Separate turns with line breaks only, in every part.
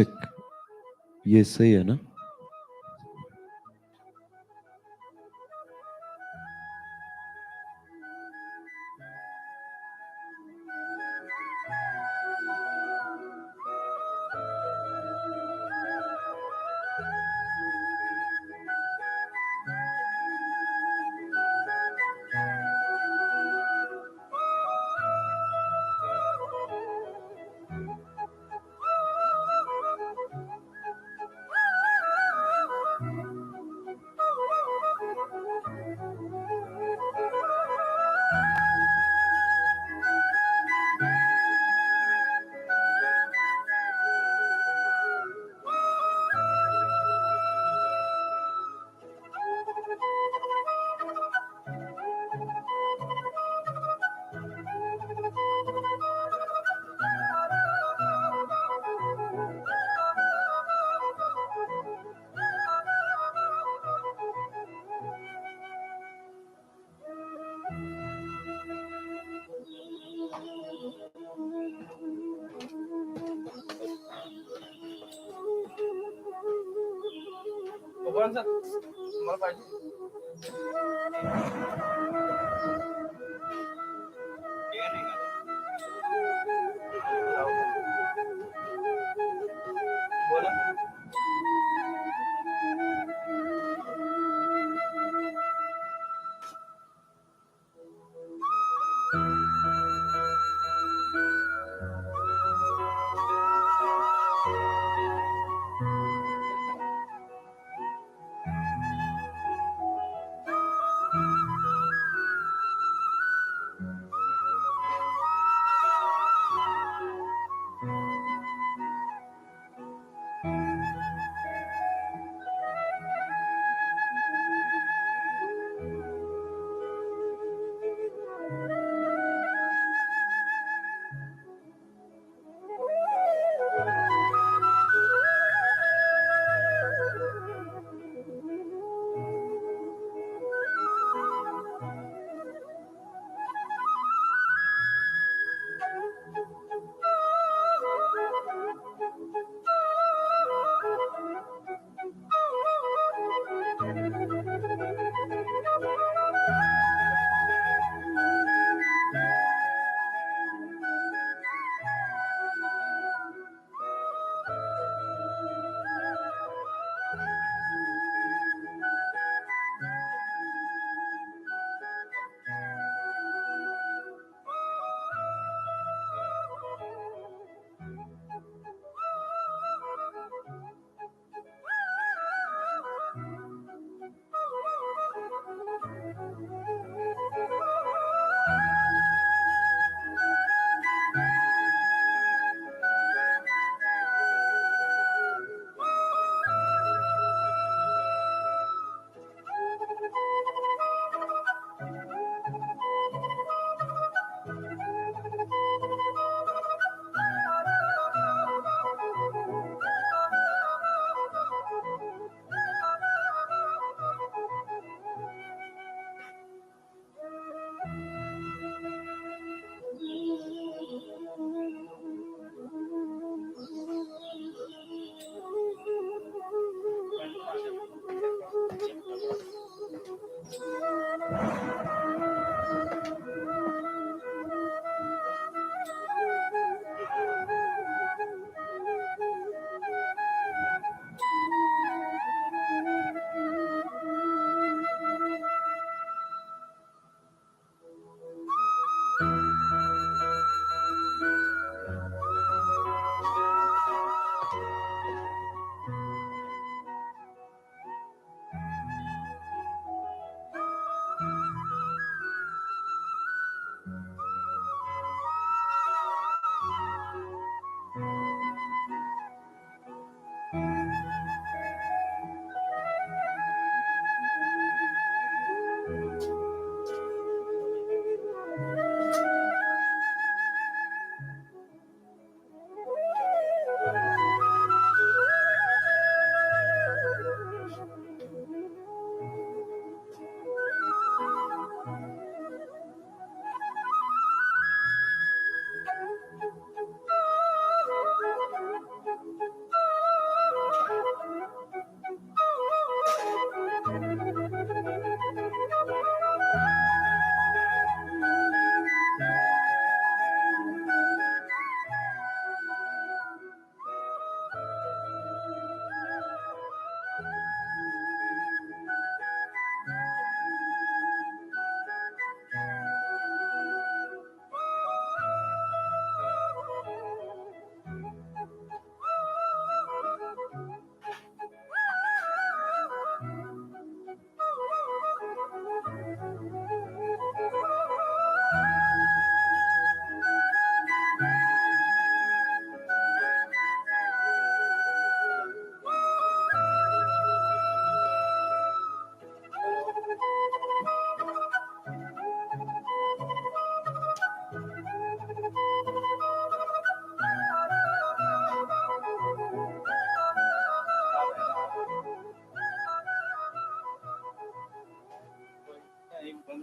Toxic, ये सही है ना?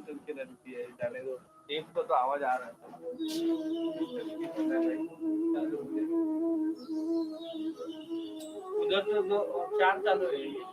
चल के रखती है, जाने दो। टेप का तो आवाज आ रहा है। पता है भाई, चालू हो गया। उधर तो दो चार चालू है ये।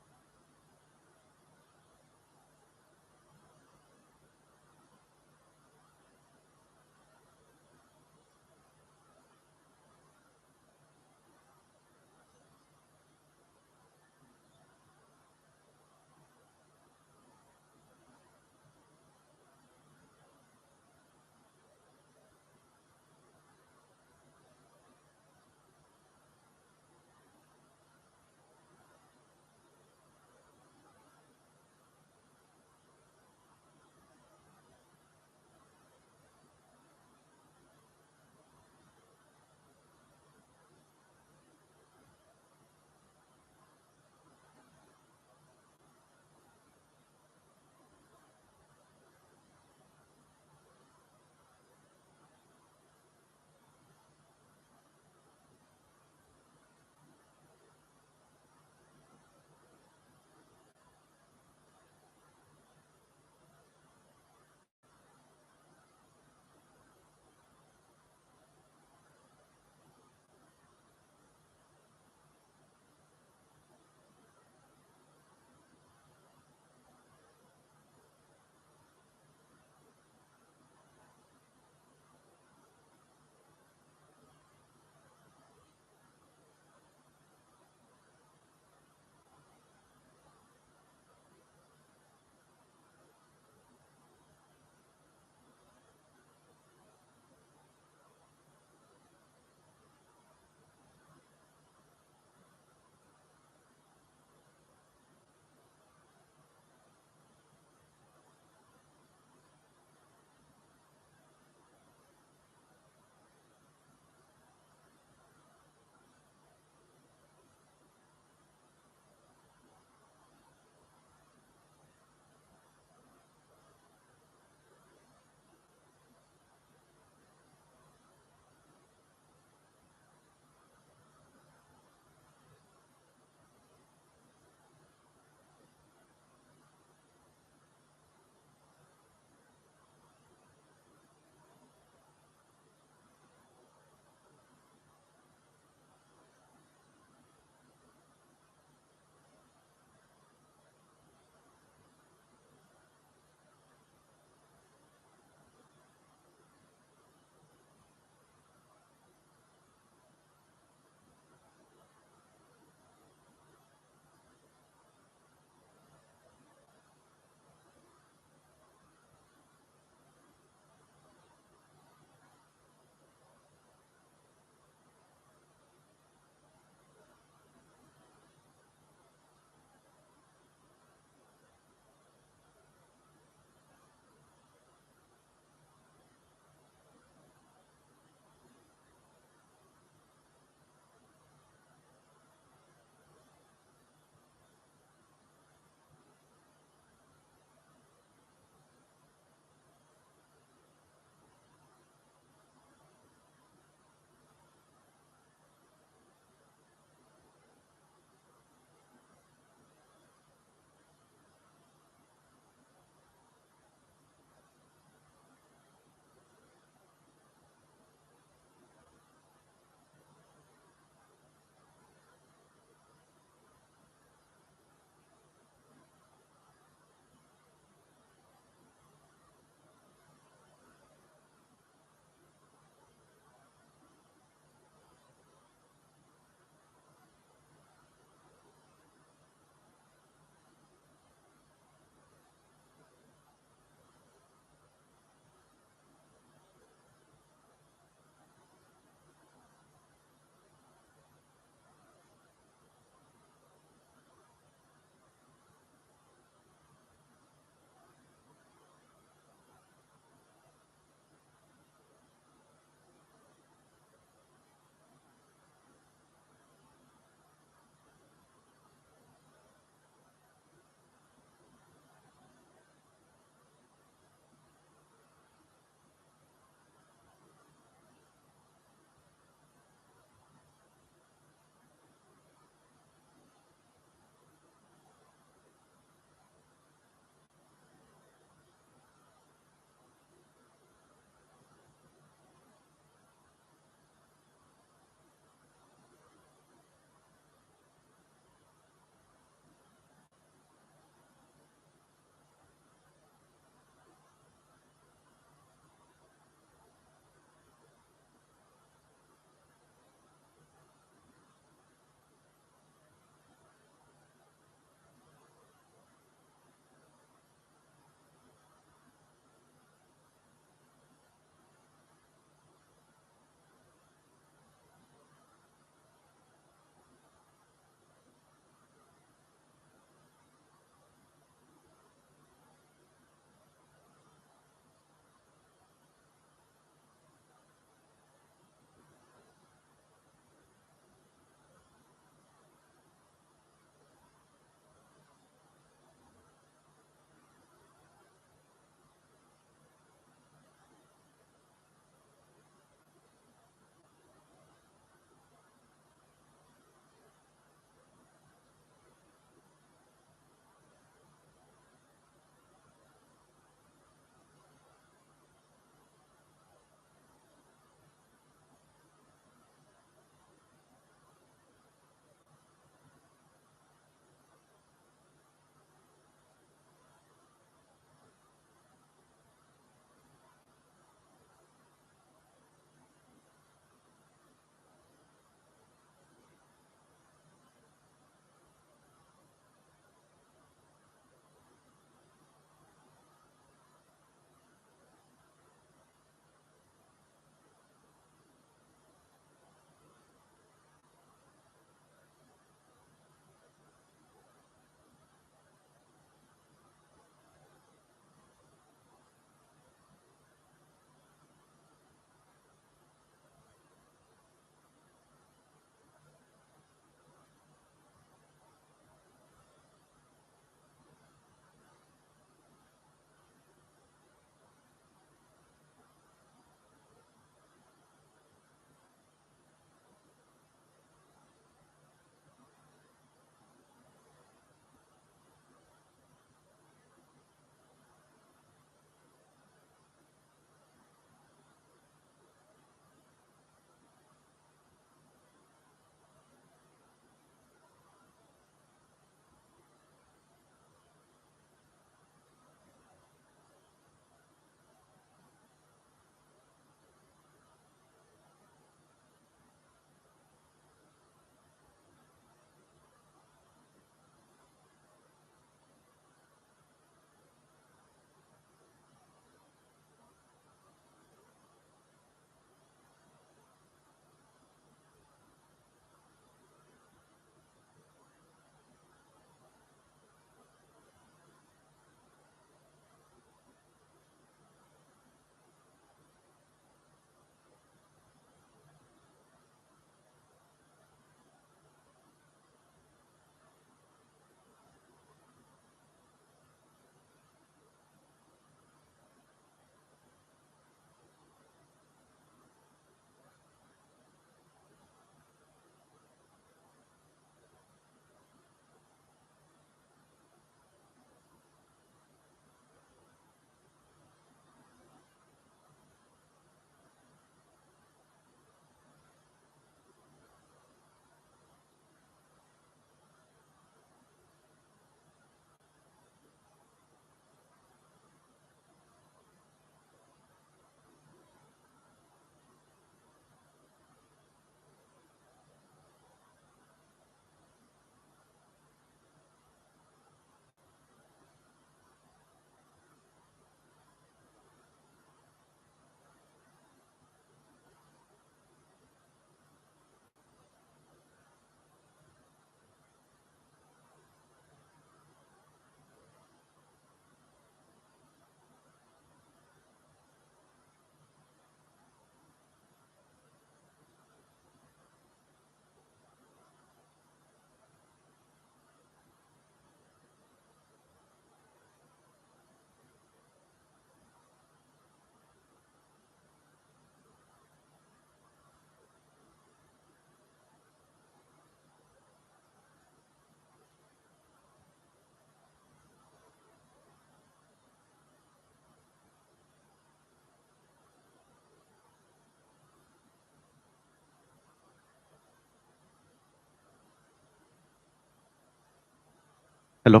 Hello.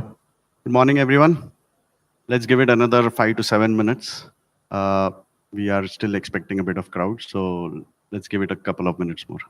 Good morning, everyone. Let's give it another 5 to 7 minutes. Uh, we are still expecting a bit of crowd, so let's give it a couple of minutes more.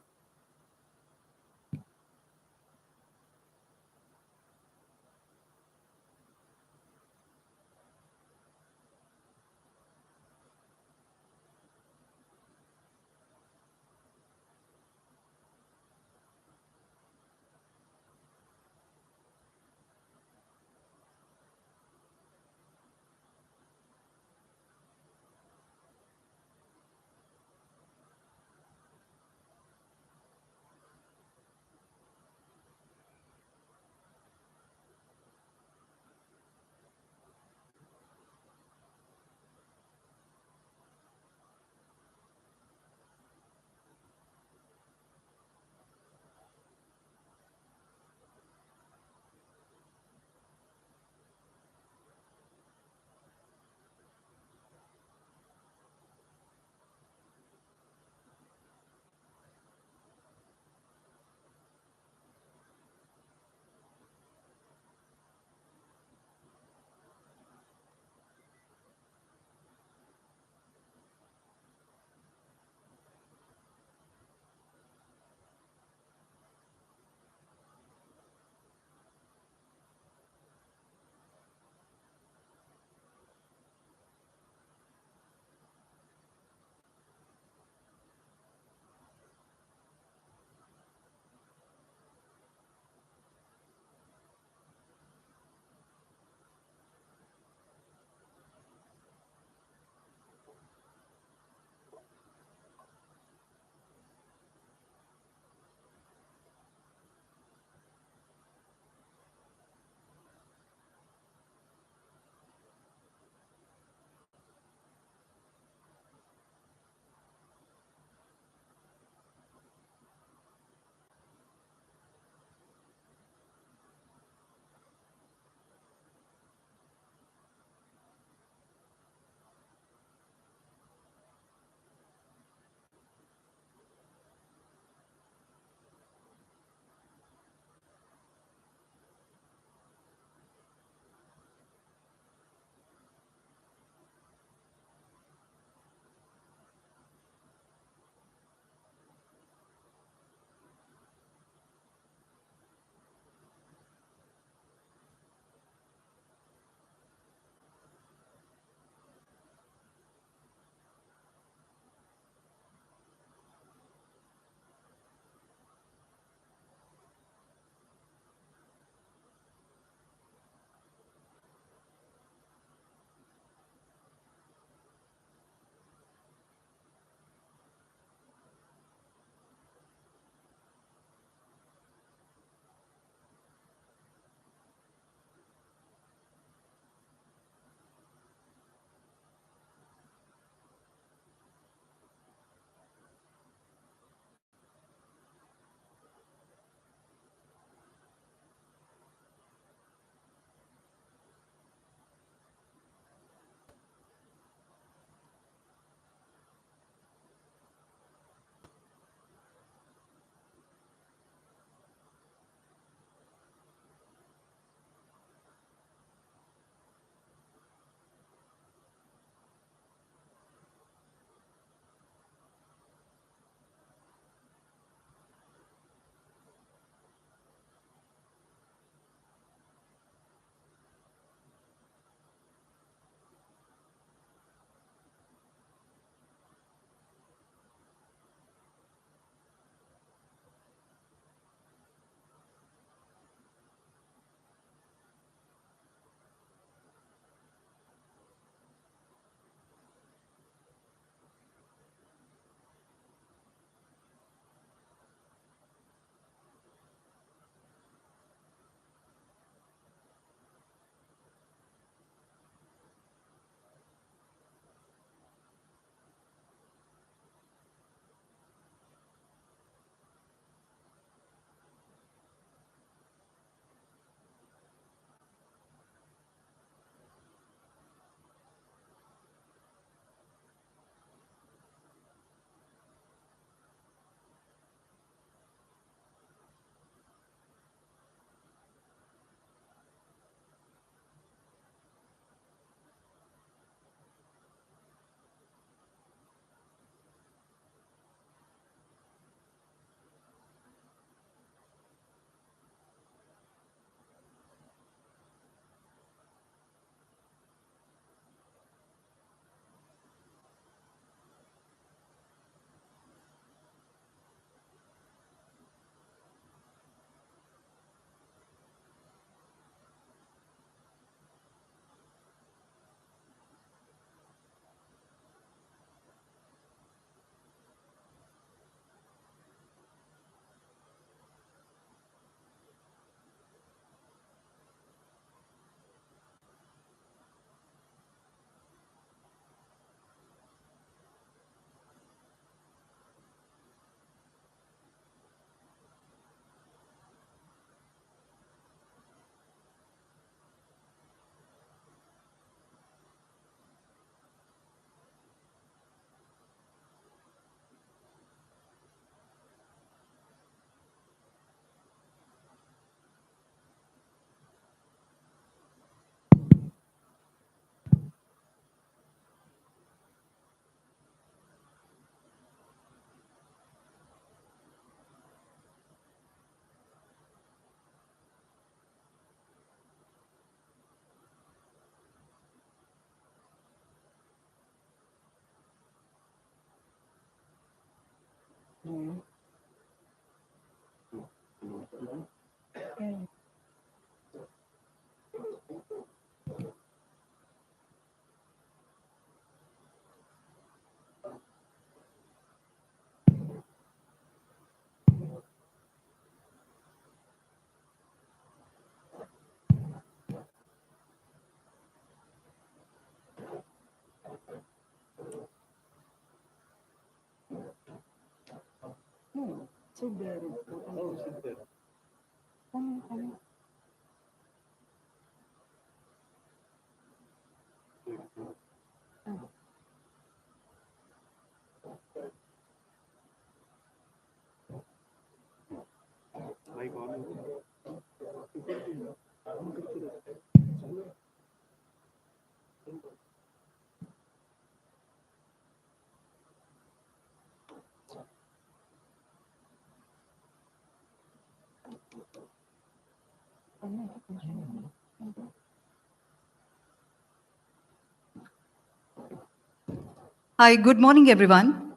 Hi, good morning, everyone.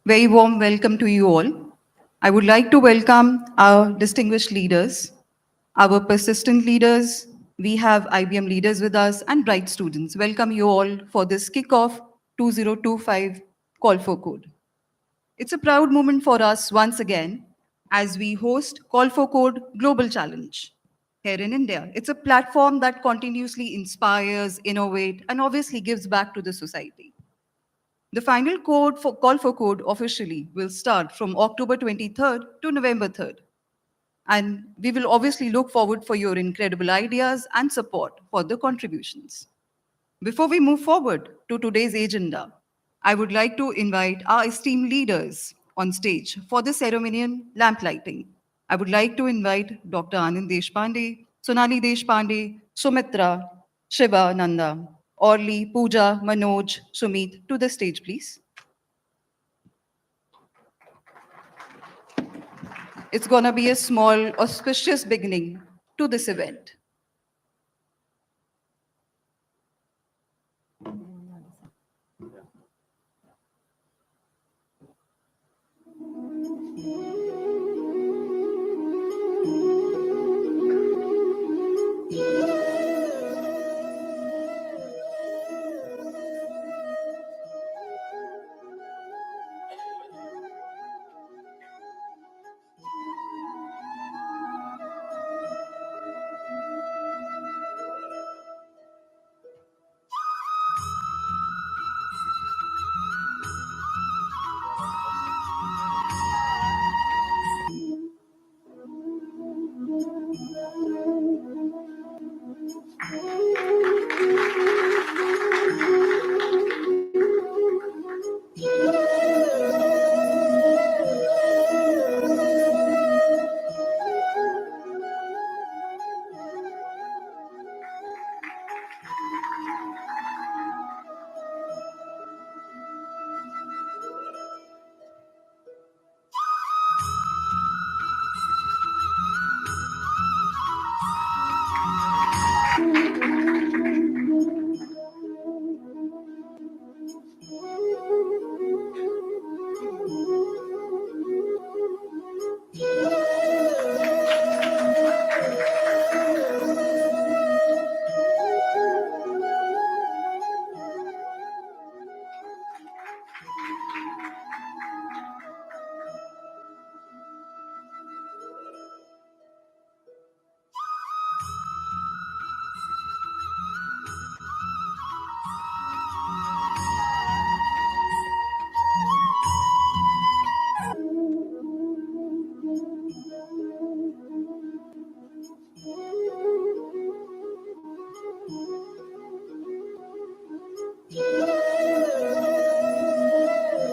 Very warm welcome to you all. I would like to welcome our distinguished leaders, our persistent leaders. We have IBM leaders with us and bright students. Welcome you all for this kickoff 2025 Call for Code. It's a proud moment for us once again as we host Call for Code Global Challenge here in India. It's a platform that continuously inspires, innovates, and obviously gives back to the society. The final code for call for code officially will start from October 23rd to November 3rd. And we will obviously look forward for your incredible ideas and support for the contributions. Before we move forward to today's agenda, I would like to invite our esteemed leaders on stage for the ceremonial lamp lighting. I would like to invite Dr. Anand Deshpande, Sonali Deshpande, Sumitra, Shiva Nanda, Orly, Pooja, Manoj, Sumit to the stage, please. It's going to be a small, auspicious beginning to this event.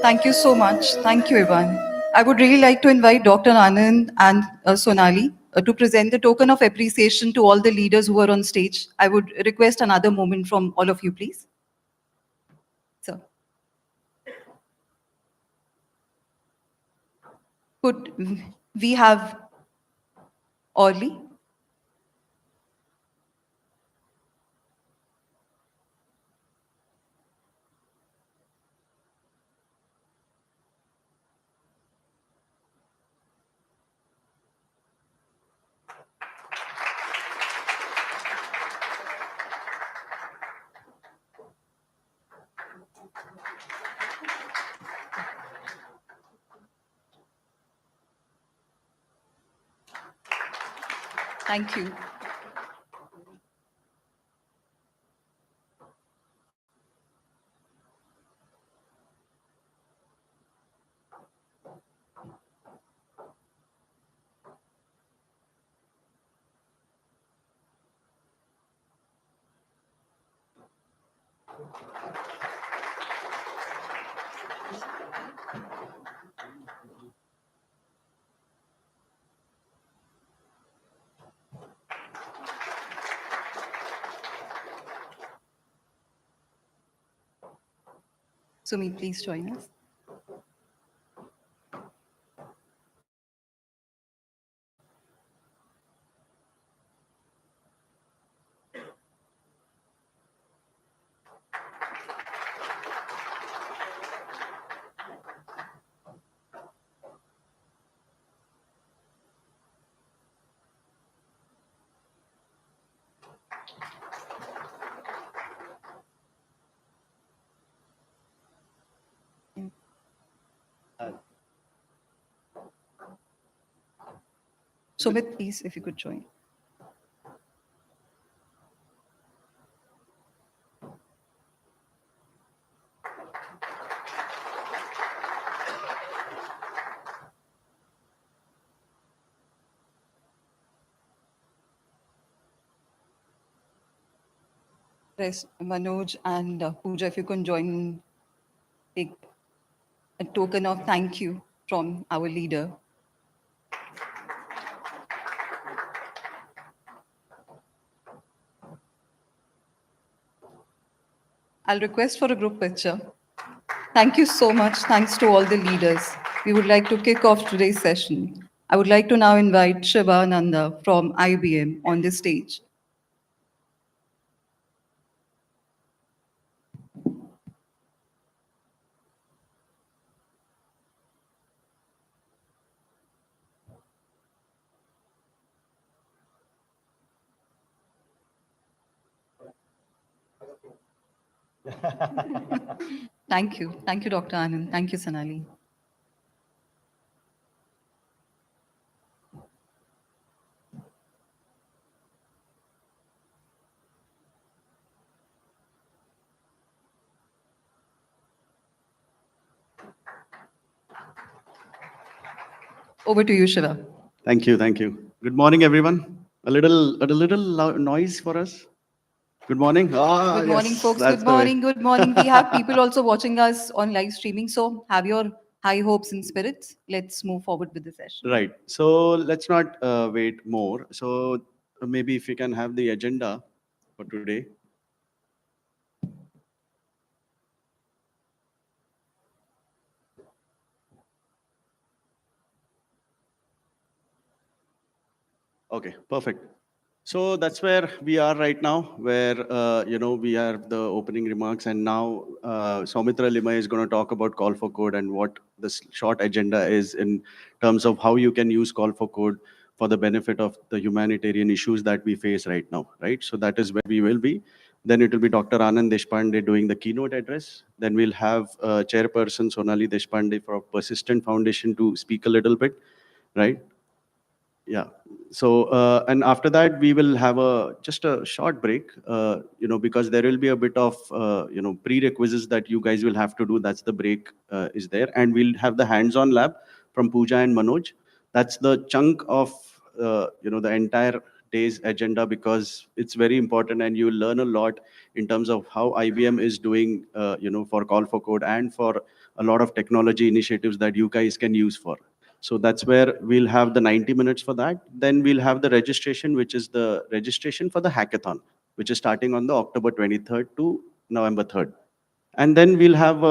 Thank you so much. Thank you, everyone. I would really like to invite Dr. Anand and Sonali to present the token of appreciation to all the leaders who are on stage. I would request another moment from all of you, please. So, could we have Orly? Thank you. Sumit, please join us. Sumit, please, if you could join. Rest, Manoj and Pooja, if you can join, take a token of thank you from our leader. I'll request for a group picture. Thank you so much. Thanks to all the leaders. We would like to kick off today's session. I would like to now invite Shiva Nanda from IBM on the stage. Thank you. Thank you, Dr. Anand. Thank you, Sonali. Over to you, Shiva.
Thank you, thank you. Good morning, everyone. A little noise for us. Good morning. Ah,
Good morning,
yes,
folks.
that's
Good
the way.
morning. Good morning. We have people also watching us on live streaming. So have your high hopes and spirits. Let's move forward with the session.
Right. So let's not wait more. So maybe if we can have the agenda for today. Okay, perfect. So that's where we are right now, where we have the opening remarks, and now Soumitra Limay is going to talk about Call for Code and what this short agenda is in terms of how you can use Call for Code for the benefit of the humanitarian issues that we face right now, right? So that is where we will be. Then it will be Dr. Anand Deshpande doing the keynote address. Then we'll have Chairperson Sonali Deshpande from Persistent Foundation to speak a little bit, right? Yeah. So, and after that, we will have just a short break, because there will be a bit of, prerequisites that you guys will have to do. That's the break is there. And we'll have the hands-on lab from Pooja and Manoj. That's the chunk of, the entire day's agenda, because it's very important and you'll learn a lot in terms of how IBM is doing, for Call for Code and for a lot of technology initiatives that you guys can use for. So that's where we'll have the 90 minutes for that. Then we'll have the registration, which is the registration for the hackathon, which is starting on the October 23rd to November 3rd. And then we'll have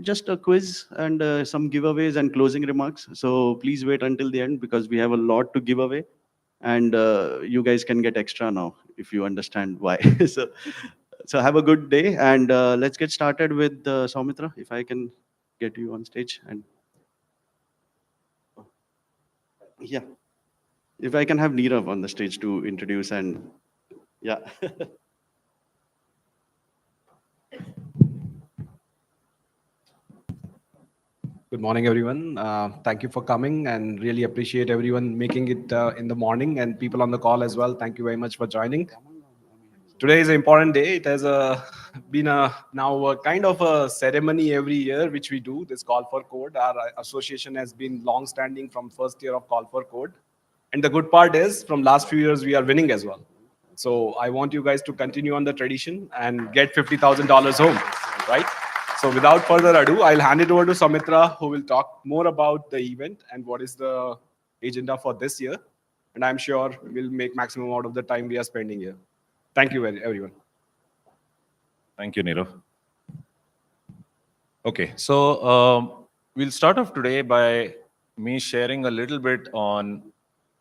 just a quiz and some giveaways and closing remarks. So please wait until the end because we have a lot to give away. And you guys can get extra now if you understand why. so have a good day. And let's get started with Soumitra, if I can get you on stage. And yeah. If I can have Neerav on the stage to introduce and yeah.
Good morning, everyone. Thank you for coming and really appreciate everyone making it in the morning and people on the call as well. Thank you very much for joining. Today is an important day. It has been now a kind of a ceremony every year which we do. This Call for Code. Our association has been long-standing from first year of Call for Code, and the good part is from last few years we are winning as well. So I want you guys to continue on the tradition and get $50,000 home, right? So without further ado, I'll hand it over to Samitra, who will talk more about the event and what is the agenda for this year. And I'm sure we'll make maximum out of the time we are spending here. Thank you, everyone.
Thank you, Nirav. Okay, so we'll start off today by me sharing a little bit on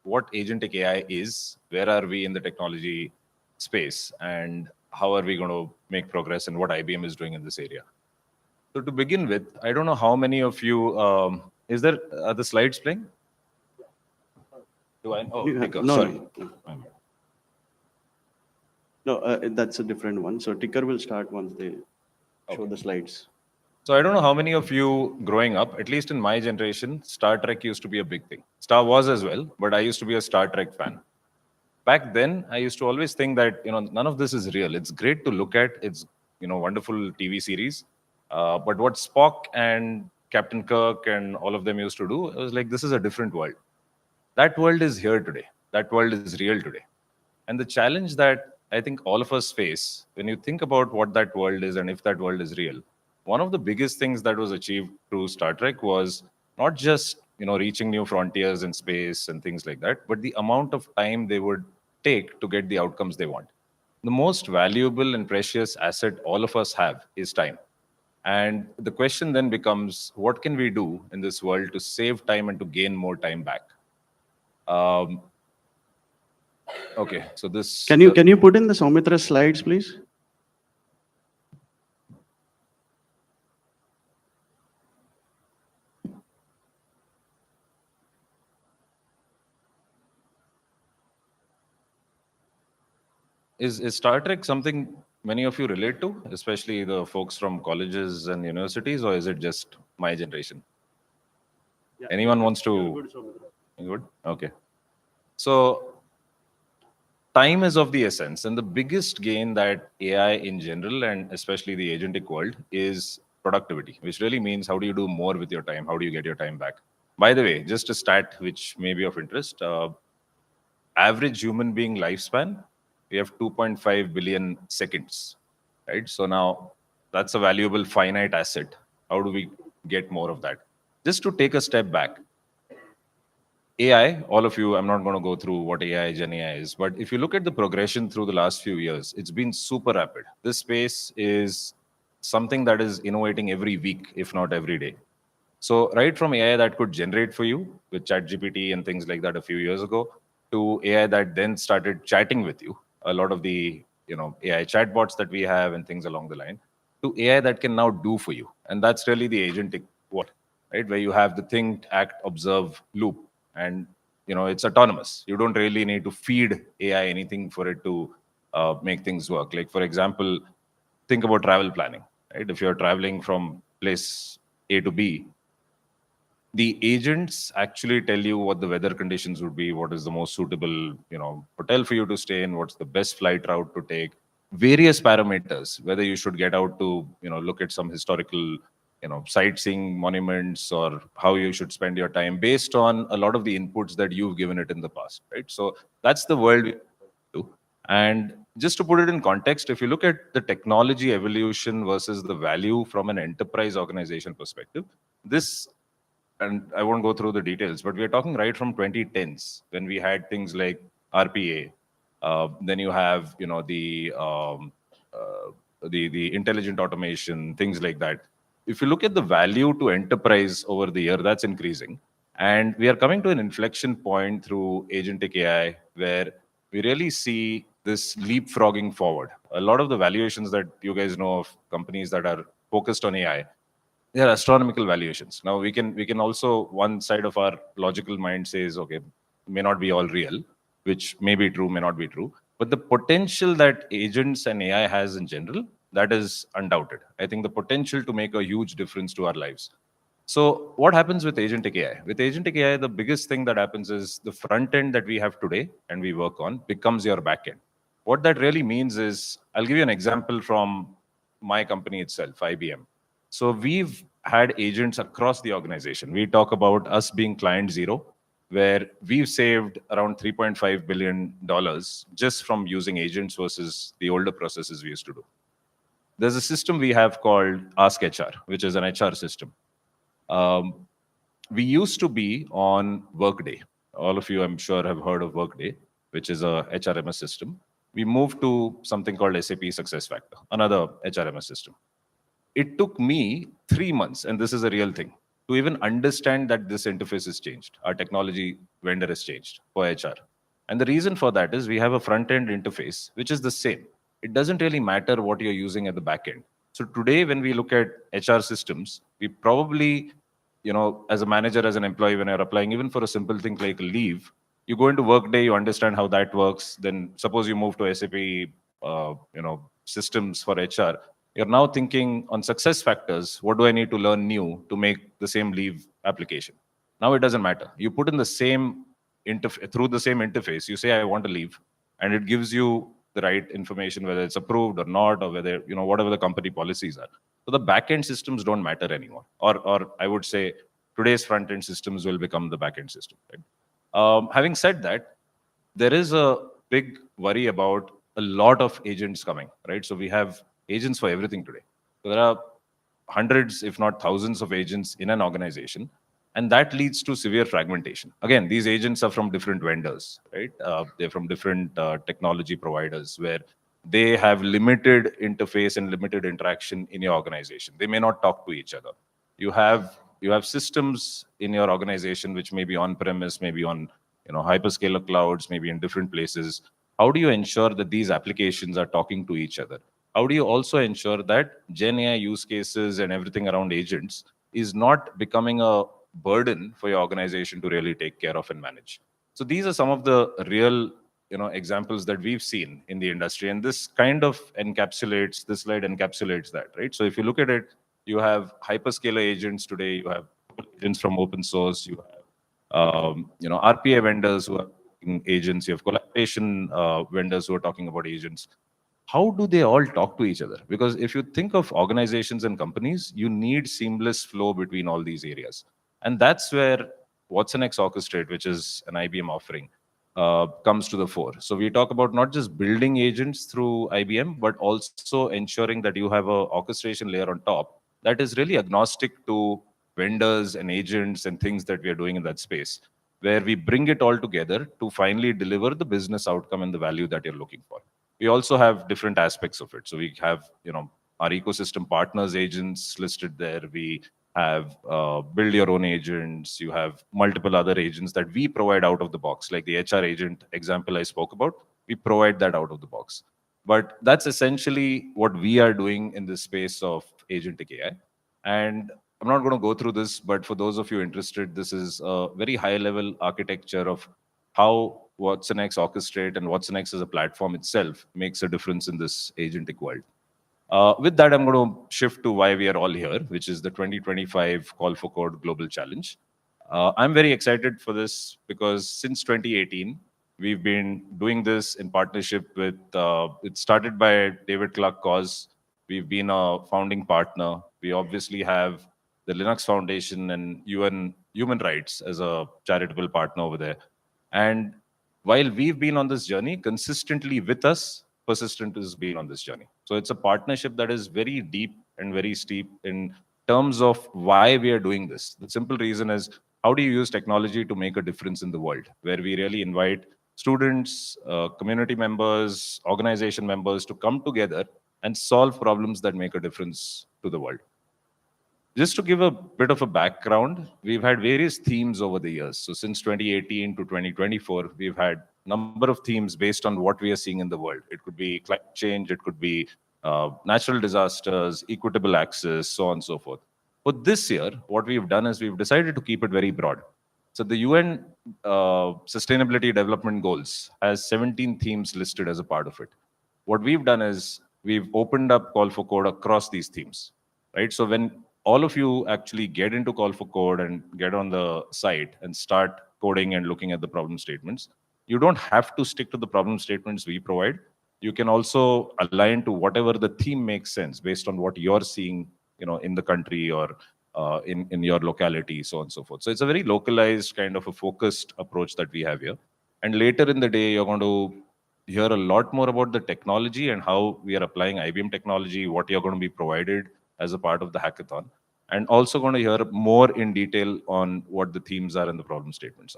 what agentic AI is, where are we in the technology space, and how are we going to make progress and what IBM is doing in this area. So to begin with, I don't know how many of you, are the slides playing? Do I? Oh, Ticker,
No,
sorry.
No, that's a different one. So ticker will start once they show the slides.
So I don't know how many of you growing up, at least in my generation, Star Trek used to be a big thing. Star Wars as well, but I used to be a Star Trek fan. Back then, I used to always think that, none of this is real. It's great to look at. It's, wonderful TV series. But what Spock and Captain Kirk and all of them used to do, it was like, this is a different world. That world is here today. That world is real today. And the challenge that I think all of us face, when you think about what that world is and if that world is real, one of the biggest things that was achieved through Star Trek was not just reaching new frontiers in space and things like that, but the amount of time they would take to get the outcomes they want. The most valuable and precious asset all of us have is time. And the question then becomes, what can we do in this world to save time and to gain more time back? Okay, so this...
Can you put in the Soumitra slides, please?
Is Star Trek something many of you relate to, especially the folks from colleges and universities, or is it just my generation? Yeah, anyone wants to... Good? Okay. So time is of the essence, and the biggest gain that AI in general, and especially the agentic world, is productivity, which really means how do you do more with your time? How do you get your time back? By the way, just a stat which may be of interest, average human being lifespan, we have 2.5 billion seconds, right? So now that's a valuable finite asset. How do we get more of that? Just to take a step back, AI, all of you, I'm not going to go through what AI, Gen AI is, but if you look at the progression through the last few years, it's been super rapid. This space is something that is innovating every week, if not every day. So right from AI that could generate for you with ChatGPT and things like that a few years ago, to AI that then started chatting with you, a lot of the AI chatbots that we have and things along the line, to AI that can now do for you. And that's really the agentic world, right? Where you have the think, act, observe loop. And it's autonomous. You don't really need to feed AI anything for it to make things work. Like, for example, think about travel planning, right? If you're traveling from place A to B, the agents actually tell you what the weather conditions would be, what is the most suitable, hotel for you to stay in, what's the best flight route to take, various parameters, whether you should get out to, look at some historical, sightseeing monuments, or how you should spend your time based on a lot of the inputs that you've given it in the past, right? So that's the world we do. And just to put it in context, if you look at the technology evolution versus the value from an enterprise organization perspective, this, and I won't go through the details, but we are talking right from 2010s when we had things like RPA. Then you have, the intelligent automation, things like that. If you look at the value to enterprise over the year, that's increasing. And we are coming to an inflection point through agentic AI where we really see this leapfrogging forward. A lot of the valuations that you guys know of companies that are focused on AI, they are astronomical valuations. Now we can also, one side of our logical mind says, okay, may not be all real, which may be true, may not be true. But the potential that agents and AI has in general, that is undoubted. I think the potential to make a huge difference to our lives. So what happens with agentic AI? With agentic AI, the biggest thing that happens is the front end that we have today and we work on becomes your back end. What that really means is, I'll give you an example from my company itself, IBM. So we've had agents across the organization. We talk about us being client zero, where we've saved around $3.5 billion just from using agents versus the older processes we used to do. There's a system we have called Ask HR, which is an HR system. We used to be on Workday. All of you, I'm sure, have heard of Workday, which is a HRMS system. We moved to something called SAP SuccessFactors, another HRMS system. It took me 3 months, and this is a real thing, to even understand that this interface has changed. Our technology vendor has changed for HR. And the reason for that is we have a front end interface, which is the same. It doesn't really matter what you're using at the back end. So today, when we look at HR systems, we probably, as a manager, as an employee, when you're applying even for a simple thing like leave, you go into Workday, you understand how that works. Then suppose you move to SAP, systems for HR. You're now thinking on success factors. What do I need to learn new to make the same leave application? Now it doesn't matter. You put in the same through the same interface. You say I want to leave, and it gives you the right information, whether it's approved or not, or whether whatever the company policies are. So the back end systems don't matter anymore. Or I would say today's front end systems will become the back end system. Right? Having said that, there is a big worry about a lot of agents coming, right? So we have agents for everything today. So there are hundreds, if not thousands of agents in an organization, and that leads to severe fragmentation. Again, these agents are from different vendors, right? They're from different technology providers where they have limited interface and limited interaction in your organization. They may not talk to each other. You have systems in your organization which may be on-premise, maybe on hyperscaler clouds, maybe in different places. How do you ensure that these applications are talking to each other? How do you also ensure that Gen AI use cases and everything around agents is not becoming a burden for your organization to really take care of and manage? So these are some of the real examples that we've seen in the industry, and this kind of encapsulates, this slide encapsulates that, right? So if you look at it, you have hyperscaler agents today, you have agents from open source, you have RPA vendors who are agents, you have collaboration vendors who are talking about agents. How do they all talk to each other? Because if you think of organizations and companies, you need seamless flow between all these areas. And that's where watsonx Orchestrate, which is an IBM offering, comes to the fore. So we talk about not just building agents through IBM, but also ensuring that you have a orchestration layer on top that is really agnostic to vendors and agents and things that we are doing in that space, where we bring it all together to finally deliver the business outcome and the value that you're looking for. We also have different aspects of it. So we have, our ecosystem partners agents listed there. We have build your own agents. You have multiple other agents that we provide out of the box, like the HR agent example I spoke about. We provide that out of the box. But that's essentially what we are doing in this space of agentic AI. And I'm not going to go through this, but for those of you interested, this is a very high-level architecture of how watsonx Orchestrate and watsonx as a platform itself makes a difference in this agentic world. With that, I'm going to shift to why we are all here, which is the 2025 Call for Code Global Challenge. I'm very excited for this because since 2018, we've been doing this in partnership with, it started by David Clark Cause. We've been a founding partner. We obviously have the Linux Foundation and UN Human Rights as a charitable partner over there. And while we've been on this journey, consistently with us, Persistent has been on this journey. So it's a partnership that is very deep and very steep in terms of why we are doing this. The simple reason is, how do you use technology to make a difference in the world, where we really invite students, community members, organization members to come together and solve problems that make a difference to the world. Just to give a bit of a background, we've had various themes over the years. So since 2018 to 2024, we've had a number of themes based on what we are seeing in the world. It could be climate change, it could be natural disasters, equitable access, so on and so forth. But this year, what we've done is we've decided to keep it very broad. So the UN Sustainability Development Goals has 17 themes listed as a part of it. What we've done is we've opened up Call for Code across these themes, right? So when all of you actually get into Call for Code and get on the site and start coding and looking at the problem statements, you don't have to stick to the problem statements we provide. You can also align to whatever the theme makes sense based on what you're seeing, in the country or in your locality, so on and so forth. So it's a very localized kind of a focused approach that we have here. And later in the day, you're going to hear a lot more about the technology and how we are applying IBM technology, what you're going to be provided as a part of the hackathon, and also going to hear more in detail on what the themes are and the problem statements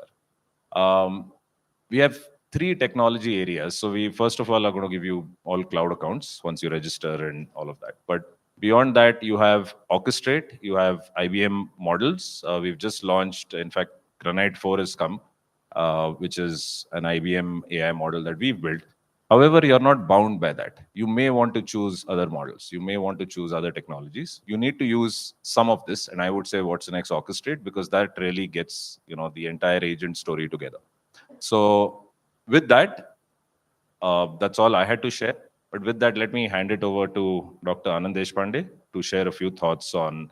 are. We have 3 technology areas. So we first of all are going to give you all cloud accounts once you register and all of that. But beyond that, you have Orchestrate, you have IBM models. We've just launched, in fact, Granite 4 has come, which is an IBM AI model that we've built. However, you're not bound by that. You may want to choose other models. You may want to choose other technologies. You need to use some of this, and I would say watsonx Orchestrate, because that really gets the entire agent story together. So with that, that's all I had to share. But with that, let me hand it over to Dr. Anand Deshpande to share a few thoughts on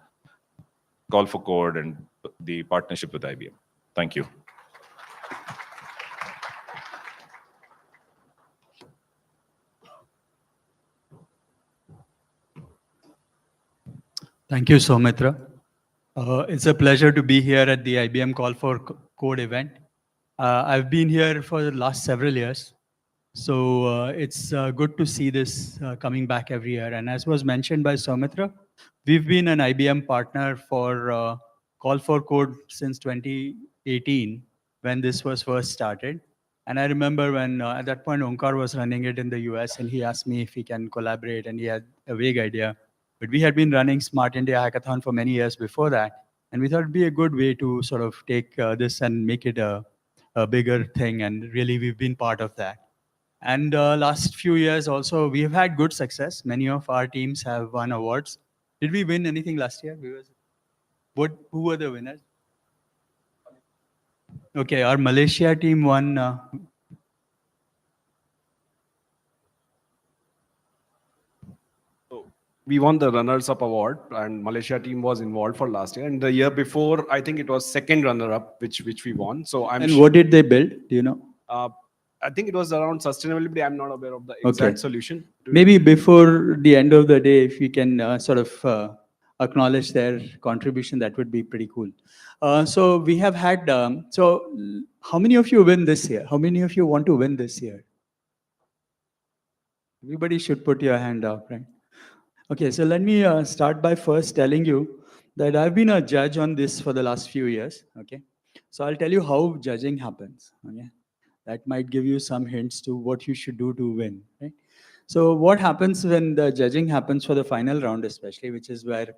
Call for Code and the partnership with IBM. Thank you.
Thank you, Soumitra. It's a pleasure to be here at the IBM Call for Code event. I've been here for the last several years, so it's good to see this coming back every year. And as was mentioned by Soumitra, we've been an IBM partner for Call for Code since 2018, when this was first started. And I remember when at that point Onkar was running it in the US, and he asked me if he can collaborate, and he had a vague idea. But we had been running Smart India Hackathon for many years before that, and we thought it'd be a good way to sort of take this and make it a bigger thing, and really we've been part of that. And last few years also, we have had good success. Many of our teams have won awards. Did we win anything last year? Who were the winners? Okay, our Malaysia team won.
We won the runners-up award, and Malaysia team was involved for last year. And the year before, I think it was second runner-up, which we won. So
And what did they build? Do you know?
I think it was around sustainability. I'm not aware of the exact solution.
Maybe before the end of the day, if you can sort of acknowledge their contribution, that would be pretty cool. So we have had, so how many of you win this year? How many of you want to win this year? Everybody should put your hand up, right? Okay, so let me start by first telling you that I've been a judge on this for the last few years, okay? So I'll tell you how judging happens, okay? That might give you some hints to what you should do to win, right? So what happens when the judging happens for the final round especially, which is where,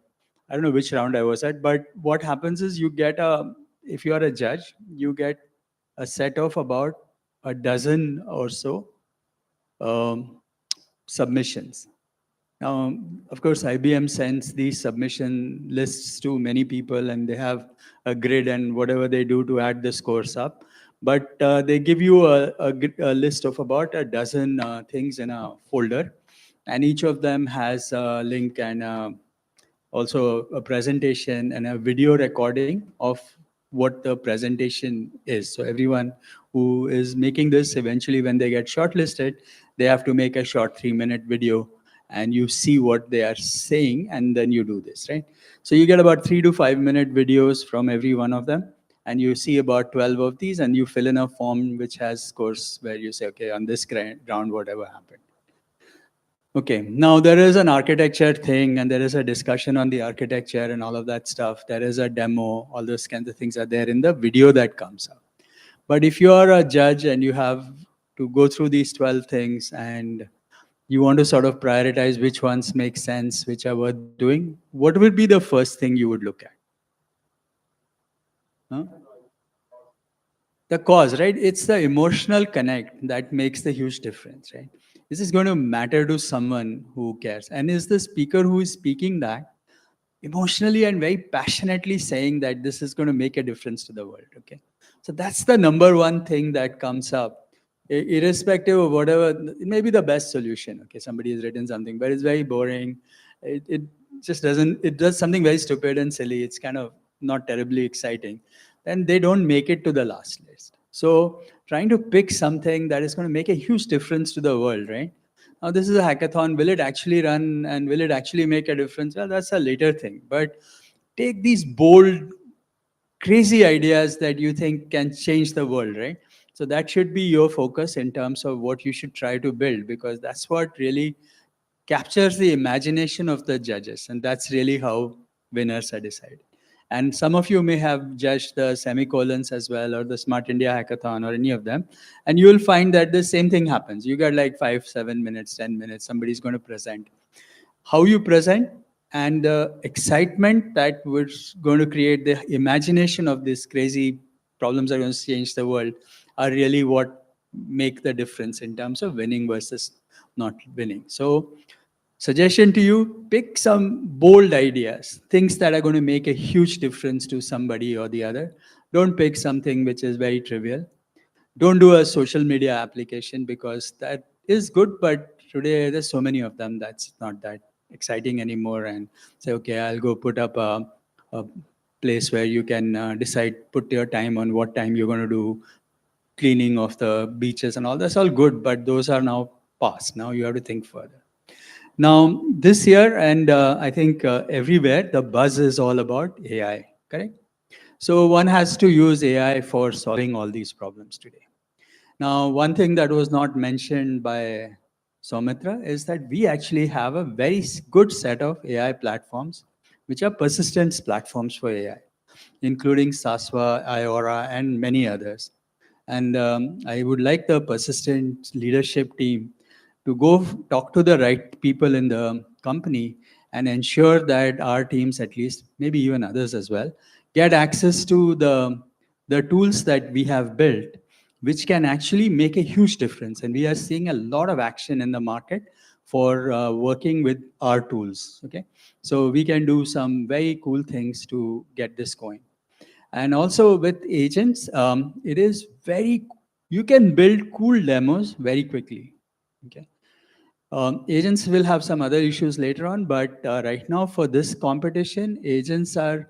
I don't know which round I was at, but what happens is you get if you are a judge, you get a set of about a dozen or so submissions. Now, of course, IBM sends these submission lists to many people, and they have a grid and whatever they do to add the scores up. But they give you a list of about a dozen things in a folder, and each of them has a link and also a presentation and a video recording of what the presentation is. So everyone who is making this, eventually when they get shortlisted, they have to make a short 3-minute video, and you see what they are saying, and then you do this, right? So you get about 3 to 5 minute videos from every one of them, and you see about 12 of these, and you fill in a form which has scores where you say, okay, on this round, whatever happened. Okay, now there is an architecture thing, and there is a discussion on the architecture and all of that stuff. There is a demo, all those kinds of things are there in the video that comes up. But if you are a judge and you have to go through these 12 things and you want to sort of prioritize which ones make sense, which are worth doing, what would be the first thing you would look at? Huh? The cause, right? It's the emotional connect that makes the huge difference, right? This is going to matter to someone who cares. And is the speaker who is speaking that emotionally and very passionately saying that this is going to make a difference to the world, okay? So that's the number one thing that comes up, irrespective of whatever. It may be the best solution, okay? Somebody has written something, but it's very boring. just doesn't, it does something very stupid and silly, it's kind of not terribly exciting, then they don't make it to the last list. So trying to pick something that is going to make a huge difference to the world, right? Now, this is a hackathon. Will it actually run and will it actually make a difference? Well, that's a later thing. But take these bold, crazy ideas that you think can change the world, right? So that should be your focus in terms of what you should try to build, because that's what really captures the imagination of the judges. And that's really how winners are decided. And some of you may have judged the semicolons as well, or the Smart India Hackathon, or any of them. And you will find that the same thing happens. You got like 5, 7 minutes, 10 minutes, somebody's going to present. How you present and the excitement that was going to create the imagination of these crazy problems that are going to change the world are really what make the difference in terms of winning versus not winning. So suggestion to you, pick some bold ideas, things that are going to make a huge difference to somebody or the other. Don't pick something which is very trivial. Don't do a social media application, because that is good, but today there's so many of them that's not that exciting anymore. And say, okay, I'll go put up a place where you can decide, put your time on what time you're going to do cleaning of the beaches and all. That's all good, but those are now past. Now you have to think further. Now, this year, and I think everywhere, the buzz is all about AI, correct? So one has to use AI for solving all these problems today. Now, one thing that was not mentioned by Soumitra is that we actually have a very good set of AI platforms, which are persistence platforms for AI, including Sasva, Iora, and many others. And I would like the persistent leadership team to go talk to the right people in the company and ensure that our teams, at least, maybe even others as well, get access to the tools that we have built, which can actually make a huge difference. And we are seeing a lot of action in the market for working with our tools. Okay, so we can do some very cool things to get this going. And also with agents, it is very, you can build cool demos very quickly. Okay. Agents will have some other issues later on, but right now for this competition, agents are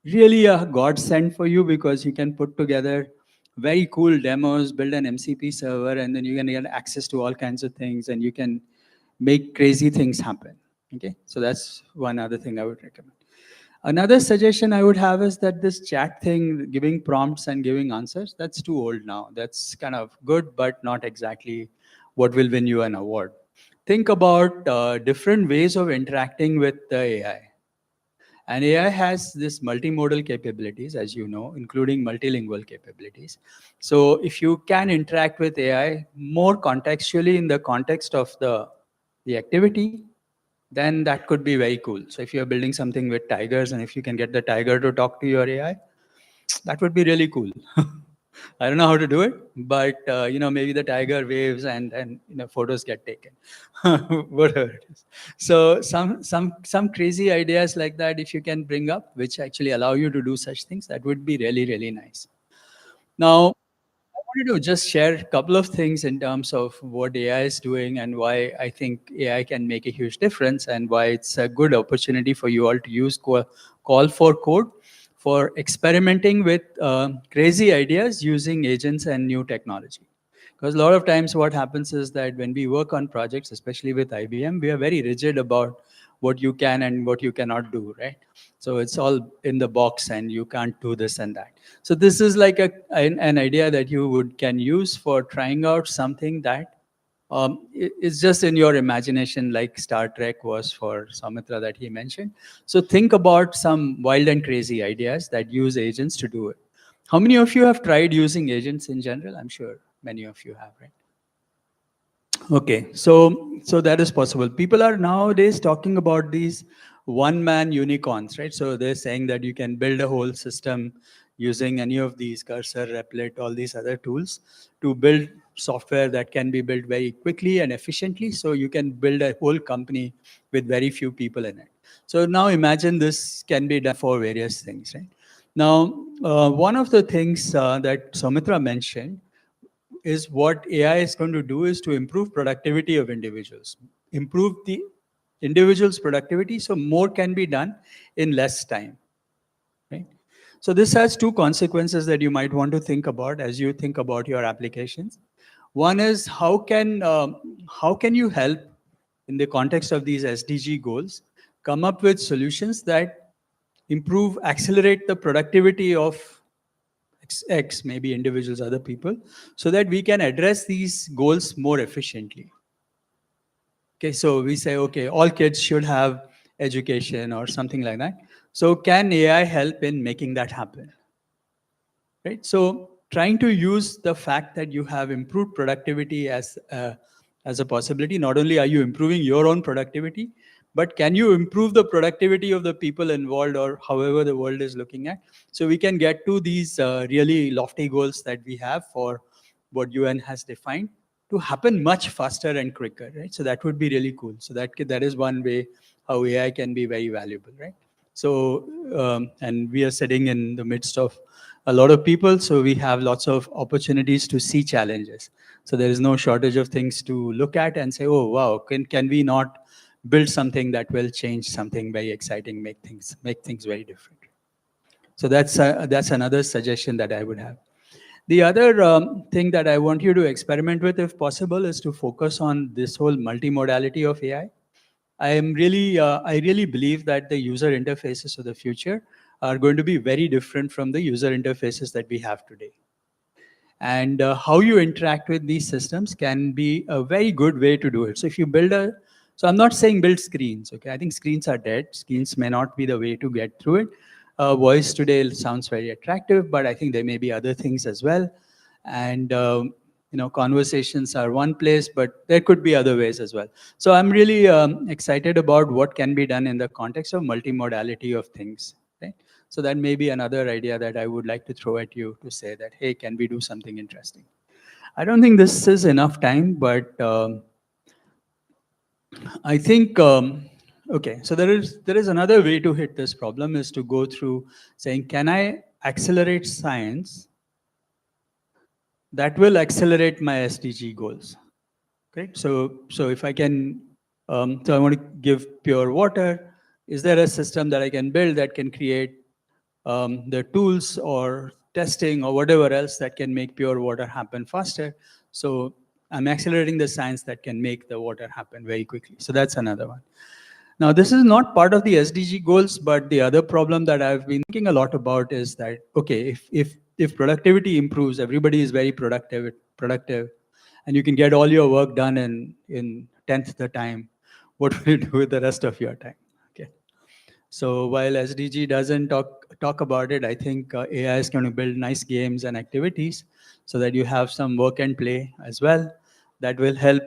really a godsend for you, because you can put together very cool demos, build an MCP server, and then you can get access to all kinds of things, and you can make crazy things happen. Okay, so that's one other thing I would recommend. Another suggestion I would have is that this chat thing, giving prompts and giving answers, that's too old now. That's kind of good, but not exactly what will win you an award. Think about different ways of interacting with the AI. And AI has this multimodal capabilities, as you know, including multilingual capabilities. So if you can interact with AI more contextually in the context of the activity, then that could be very cool. So if you're building something with tigers, and if you can get the tiger to talk to your AI, that would be really cool. I don't know how to do it, but maybe the tiger waves and photos get taken, whatever it is. So some crazy ideas like that, if you can bring up, which actually allow you to do such things, that would be really, really nice. Now, I wanted to just share a couple of things in terms of what AI is doing and why I think AI can make a huge difference, and why it's a good opportunity for you all to use call for code for experimenting with crazy ideas using agents and new technology. Because a lot of times what happens is that when we work on projects, especially with IBM, we are very rigid about what you can and what you cannot do, right? So it's all in the box and you can't do this and that. So this is like an idea that you can use for trying out something that it's just in your imagination, like Star Trek was for Soumitra that he mentioned. So think about some wild and crazy ideas that use agents to do it. How many of you have tried using agents in general? I'm sure many of you have, right? Okay, so that is possible. People are nowadays talking about these one-man unicorns, right? So they're saying that you can build a whole system using any of these, Cursor, Replit, all these other tools, to build software that can be built very quickly and efficiently. So you can build a whole company with very few people in it. So now imagine this can be done for various things, right? Now, one of the things that Soumitra mentioned is what AI is going to do is to improve productivity of individuals, improve the individuals' productivity, so more can be done in less time, right? So this has two consequences that you might want to think about as you think about your applications. One is how can you help in the context of these SDG goals come up with solutions that improve, accelerate the productivity of X, maybe individuals, other people, so that we can address these goals more efficiently. Okay, so we say, okay, all kids should have education or something like that. So can AI help in making that happen? Right? So trying to use the fact that you have improved productivity as a possibility. Not only are you improving your own productivity, but can you improve the productivity of the people involved, or however the world is looking at? So we can get to these really lofty goals that we have for what UN has defined to happen much faster and quicker, right? So that would be really cool. So that is one way how AI can be very valuable, right? So, and we are sitting in the midst of a lot of people, so we have lots of opportunities to see challenges. So there is no shortage of things to look at and say, oh, wow, can we not build something that will change something very exciting, make things very different. So that's another suggestion that I would have. The other thing that I want you to experiment with, if possible, is to focus on this whole multimodality of AI. I really believe that the user interfaces of the future are going to be very different from the user interfaces that we have today. And how you interact with these systems can be a very good way to do it. So if you so I'm not saying build screens, okay? I think screens are dead. Screens may not be the way to get through it. Voice today sounds very attractive, but I think there may be other things as well. And conversations are one place, but there could be other ways as well. So I'm really excited about what can be done in the context of multimodality of things. Right? So that may be another idea that I would like to throw at you to say that, hey, can we do something interesting? I don't think this is enough time, but I think, okay, so there is another way to hit this problem, is to go through saying, can I accelerate science that will accelerate my SDG goals? Okay, so if I can, so I want to give pure water, is there a system that I can build that can create the tools or testing or whatever else that can make pure water happen faster? So I'm accelerating the science that can make the water happen very quickly. So that's another one. Now, this is not part of the SDG goals, but the other problem that I've been thinking a lot about is that, okay, if productivity improves, everybody is very productive, and you can get all your work done in 10th the time, what will you do with the rest of your time? Okay. So while SDG doesn't talk about it, I think AI is going to build nice games and activities so that you have some work and play as well that will help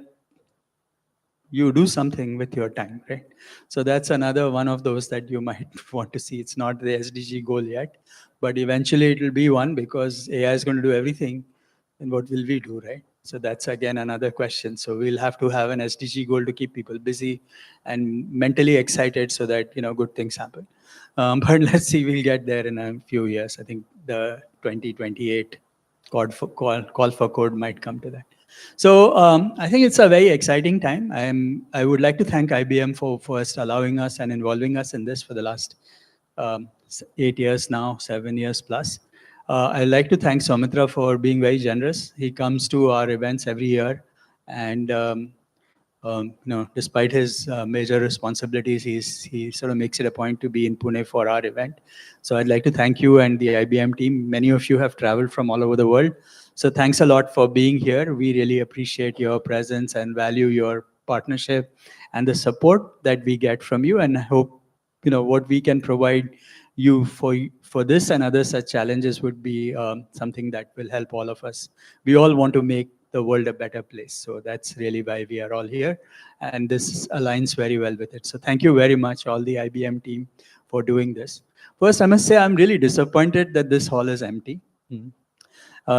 you do something with your time, right? So that's another one of those that you might want to see. It's not the SDG goal yet, but eventually it will be one, because AI is going to do everything. And what will we do, right? So that's again another question. So we'll have to have an SDG goal to keep people busy and mentally excited so that good things happen. But let's see, we'll get there in a few years. I think the 2028 call for code might come to that. So I think it's a very exciting time. I would like to thank IBM for first allowing us and involving us in this for the last 8 years now, 7 years plus. I'd like to thank Soumitra for being very generous. He comes to our events every year, and despite his major responsibilities, he sort of makes it a point to be in Pune for our event. So I'd like to thank you and the IBM team. Many of you have traveled from all over the world. So thanks a lot for being here. We really appreciate your presence and value your partnership and the support that we get from you. And I hope, what we can provide you for this and other such challenges would be something that will help all of us. We all want to make the world a better place. So that's really why we are all here. And this aligns very well with it. So thank you very much, all the IBM team, for doing this. First, I must say I'm really disappointed that this hall is empty.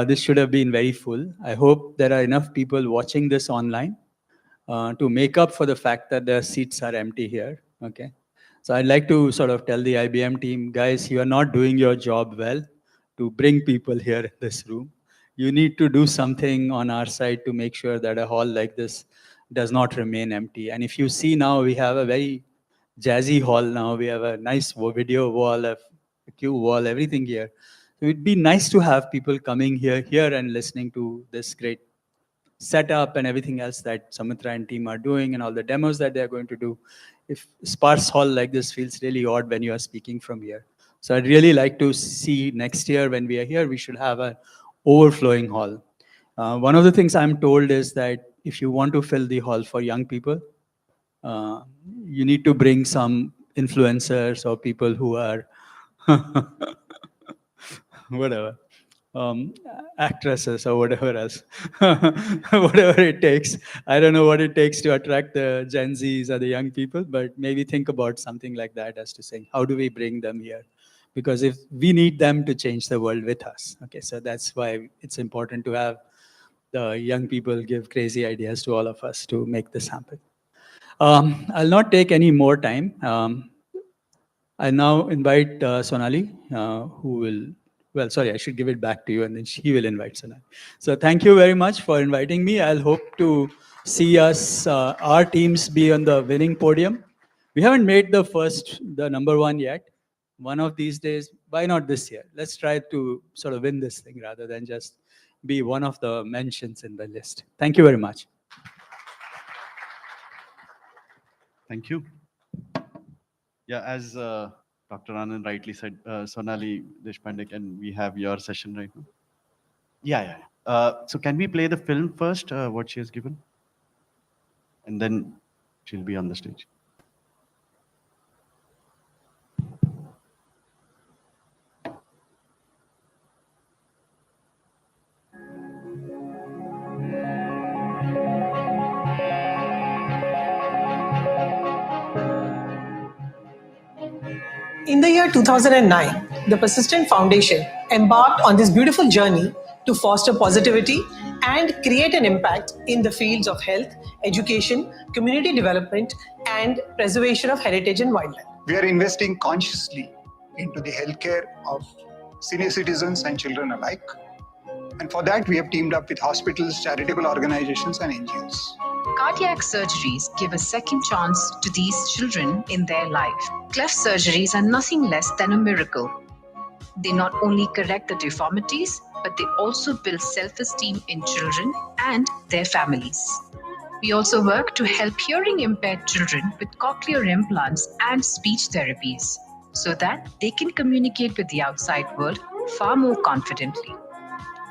This should have been very full. I hope there are enough people watching this online to make up for the fact that the seats are empty here. Okay. So I'd like to sort of tell the IBM team, guys, you are not doing your job well to bring people here in this room. You need to do something on our side to make sure that a hall like this does not remain empty. And if you see now, we have a very jazzy hall now. We have a nice video wall, a queue wall, everything here. So it'd be nice to have people coming here and listening to this great setup and everything else that Samitra and team are doing and all the demos that they're going to do. If sparse hall like this feels really odd when you are speaking from here. So I'd really like to see next year when we are here, we should have an overflowing hall. One of the things I'm told is that if you want to fill the hall for young people, you need to bring some influencers or people who are whatever, actresses or whatever else, whatever it takes. I don't know what it takes to attract the Gen Zs or the young people, but maybe think about something like that as to saying, how do we bring them here? Because if we need them to change the world with us, okay, so that's why it's important to have the young people give crazy ideas to all of us to make this happen. I'll not take any more time. I now invite Sonali, who will, well, sorry, I should give it back to you and then she will invite Sonali. So thank you very much for inviting me. I'll hope to see us, our teams be on the winning podium. We haven't made the number one yet. One of these days, why not this year? Let's try to sort of win this thing rather than just be one of the mentions in the list. Thank you very much.
Thank you. Yeah, as Dr. Anand rightly said, Sonali Deshpande, can we have your session right now? Yeah. So can we play the film first, what she has given? And then she'll be on the stage.
In the year 2009, the Persistent Foundation embarked on this beautiful journey to foster positivity and create an impact in the fields of health, education, community development, and preservation of heritage and wildlife.
We are investing consciously into the healthcare of senior citizens and children alike. And for that, we have teamed up with hospitals, charitable organizations, and NGOs.
Cardiac surgeries give a second chance to these children in their life. Cleft surgeries are nothing less than a miracle. They not only correct the deformities, but they also build self-esteem in children and their families. We also work to help hearing-impaired children with cochlear implants and speech therapies so that they can communicate with the outside world far more confidently.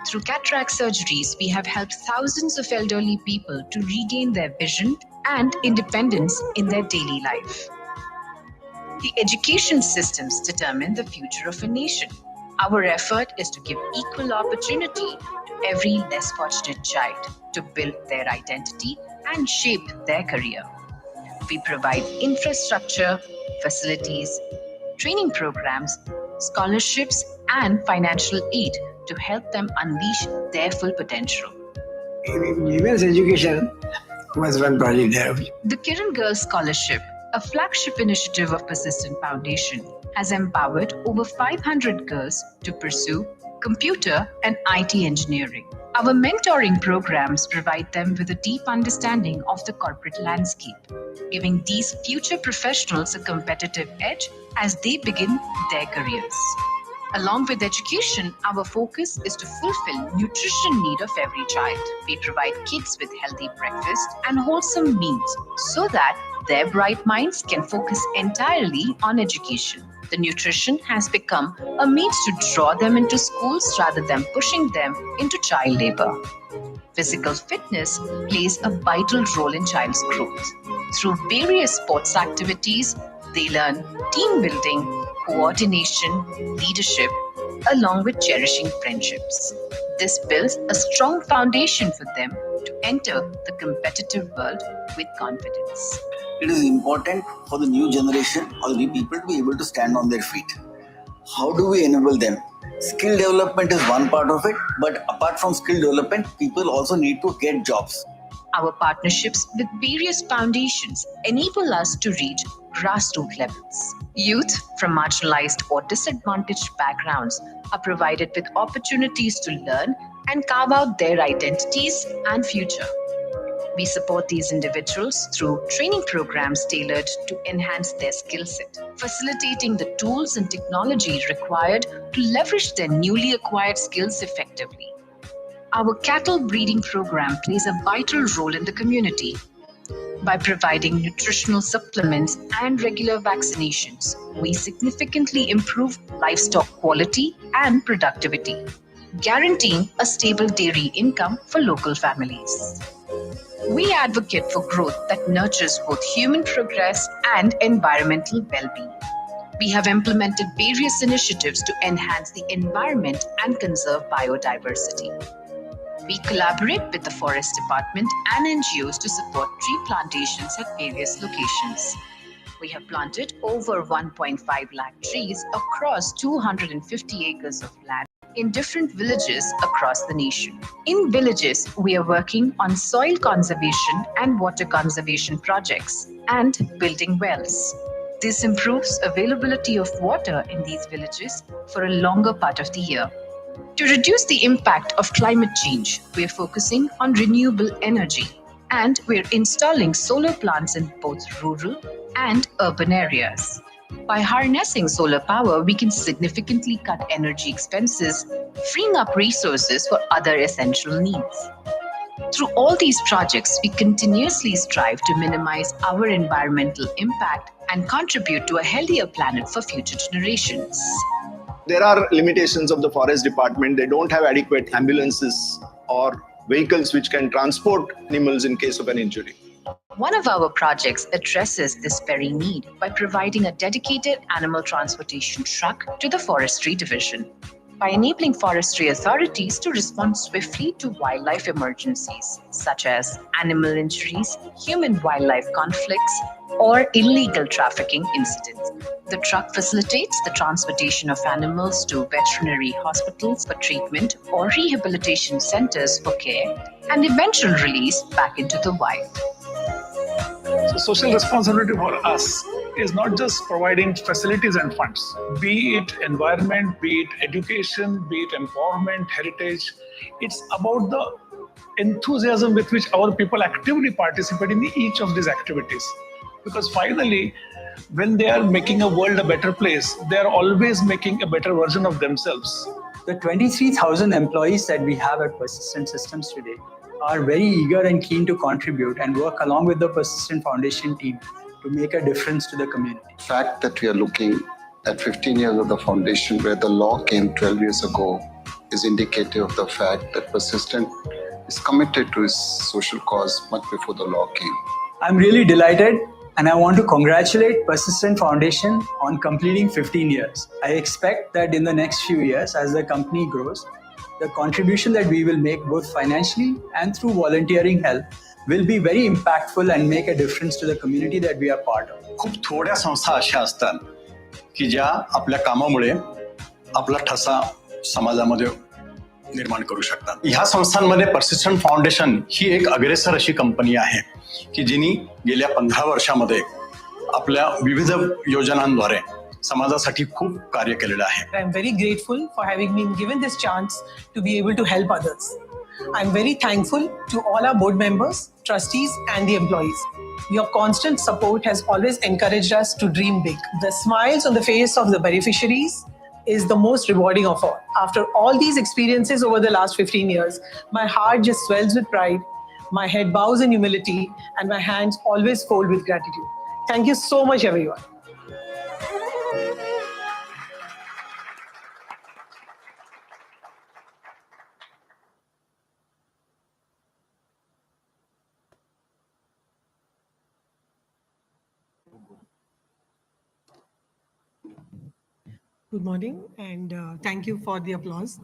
Through cataract surgeries, we have helped thousands of elderly people to regain their vision and independence in their daily life. The education systems determine the future of a nation. Our effort is to give equal opportunity to every less fortunate child to build their identity and shape their career. We provide infrastructure, facilities, training programs, scholarships, and financial aid to help them unleash their full potential.
In women's education was one project there.
The Kiran Girls Scholarship, a flagship initiative of Persistent Foundation, has empowered over 500 girls to pursue computer and IT engineering. Our mentoring programs provide them with a deep understanding of the corporate landscape, giving these future professionals a competitive edge as they begin their careers. Along with education, our focus is to fulfill nutrition need of every child. We provide kids with healthy breakfast and wholesome meals so that their bright minds can focus entirely on education. The nutrition has become a means to draw them into schools rather than pushing them into child labor. Physical fitness plays a vital role in child's growth. Through various sports activities, they learn team building, coordination, leadership, along with cherishing friendships. This builds a strong foundation for them to enter the competitive world with confidence.
It is important for the new generation or the new people to be able to stand on their feet. How do we enable them? Skill development is one part of it, but apart from skill development, people also need to get jobs.
Our partnerships with various foundations enable us to reach grassroots levels. Youth from marginalized or disadvantaged backgrounds are provided with opportunities to learn and carve out their identities and future. We support these individuals through training programs tailored to enhance their skill set, facilitating the tools and technology required to leverage their newly acquired skills effectively. Our cattle breeding program plays a vital role in the community. By providing nutritional supplements and regular vaccinations, we significantly improve livestock quality and productivity, guaranteeing a stable dairy income for local families. We advocate for growth that nurtures both human progress and environmental well-being. We have implemented various initiatives to enhance the environment and conserve biodiversity. We collaborate with the Forest Department and NGOs to support tree plantations at various locations. We have planted over 1.5 lakh trees across 250 acres of land in different villages across the nation. In villages, we are working on soil conservation and water conservation projects and building wells. This improves availability of water in these villages for a longer part of the year. To reduce the impact of climate change, we are focusing on renewable energy, and we're installing solar plants in both rural and urban areas. By harnessing solar power, we can significantly cut energy expenses, freeing up resources for other essential needs. Through all these projects, we continuously strive to minimize our environmental impact and contribute to a healthier planet for future generations.
There are limitations of the forest department. They don't have adequate ambulances or vehicles which can transport animals in case of an injury.
One of our projects addresses this very need by providing a dedicated animal transportation truck to the forestry division. By enabling forestry authorities to respond swiftly to wildlife emergencies, such as animal injuries, human-wildlife conflicts, or illegal trafficking incidents. The truck facilitates the transportation of animals to veterinary hospitals for treatment or rehabilitation centers for care and eventual release back into the wild.
So social responsibility for us is not just providing facilities and funds, be it environment, be it education, be it empowerment, heritage. It's about the enthusiasm with which our people actively participate in each of these activities. Because finally, when they are making a world a better place, they are always making a better version of themselves.
The 23,000 employees that we have at Persistent Systems today are very eager and keen to contribute and work along with the Persistent Foundation team to make a difference to the community.
The fact that we are looking at 15 years of the foundation where the law came 12 years ago is indicative of the fact that Persistent is committed to its social cause much before the law came.
I'm really delighted and I want to congratulate Persistent Foundation on completing 15 years. I expect that in the next few years, as the company grows, the contribution that we will make both financially and through volunteering help will be very impactful and make a difference to the community that we are part of.
खूप थोड्या संस्था अशा असतात की ज्या आपल्या कामामुळे आपला ठसा समाजामध्ये निर्माण करू शकतात. ह्या संस्थांमध्ये पर्सिस्टंट फाउंडेशन ही एक अग्रेसर अशी कंपनी आहे की जिनी गेल्या 15 वर्षामध्ये आपल्या विविध योजनांद्वारे समाजासाठी खूप कार्य केलेलं आहे.
I am very grateful for having been given this chance to be able to help others. I am very thankful to all our board members, trustees, and the employees. Your constant support has always encouraged us to dream big. The smiles on the face of the beneficiaries is the most rewarding of all. After all these experiences over the last 15 years, my heart just swells with pride, my head bows in humility, and my hands always fold with gratitude. Thank you so much, everyone. Good morning, and thank you for the applause.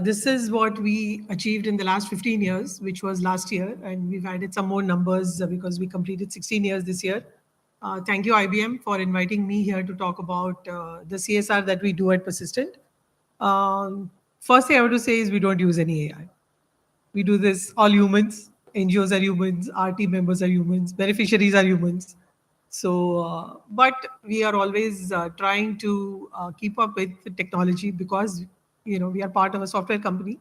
This is what we achieved in the last 15 years, which was last year, and we've added some more numbers because we completed 16 years this year. Thank you, IBM, for inviting me here to talk about the CSR that we do at Persistent. First thing I want to say is we don't use any AI. We do this all humans. NGOs are humans, our team members are humans, beneficiaries are humans. So, but we are always trying to keep up with the technology because, you know, we are part of a software company.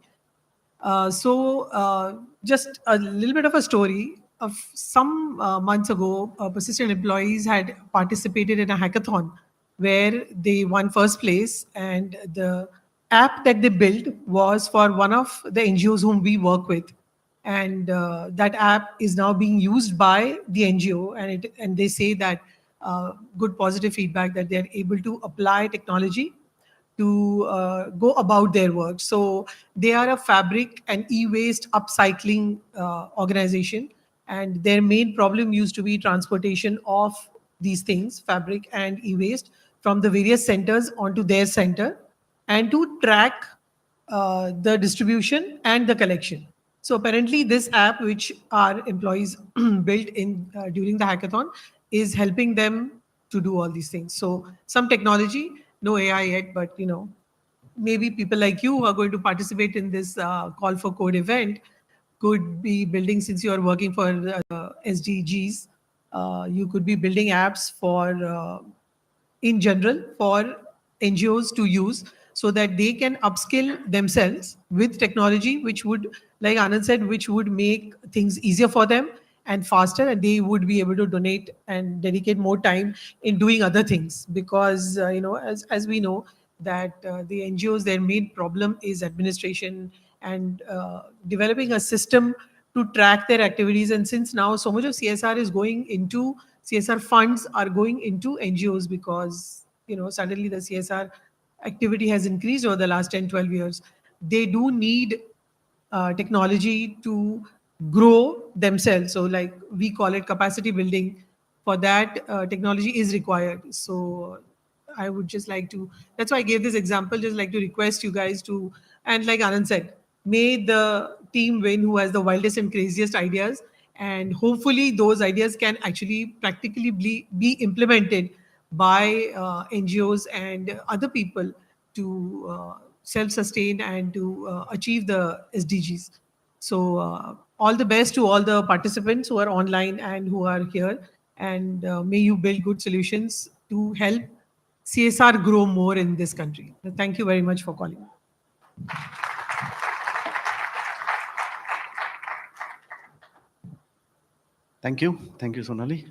Just a little bit of a story. some months ago, Persistent employees had participated in a hackathon where they won first place, and the app that they built was for one of the NGOs whom we work with, and that app is now being used by the NGO, and they say that good positive feedback that they are able to apply technology to go about their work. So they are a fabric and e-waste upcycling organization, and their main problem used to be transportation of these things, fabric and e-waste, from the various centers onto their center, and to track the distribution and the collection. So apparently, this app, which our employees built in during the hackathon, is helping them to do all these things. So some technology, no AI yet, but maybe people like you who are going to participate in this call for code event could be building, since you are working for SDGs, you could be building apps for in general for NGOs to use, so that they can upskill themselves with technology, which would, like Anand said, which would make things easier for them and faster, and they would be able to donate and dedicate more time in doing other things. Because as we know that the NGOs, their main problem is administration and developing a system to track their activities. And since now so much of CSR funds are going into NGOs, because suddenly the CSR activity has increased over the last 10-12 years, they do need technology to grow themselves. So like we call it capacity building. For that, technology is required. So I would just like to, that's why I gave this example, just like to request you guys to, and like Anand said, may the team win who has the wildest and craziest ideas. And hopefully those ideas can actually practically be implemented by NGOs and other people to self-sustain and to achieve the SDGs. So all the best to all the participants who are online and who are here. And may you build good solutions to help CSR grow more in this country. Thank you very much for calling.
Thank you, Sonali.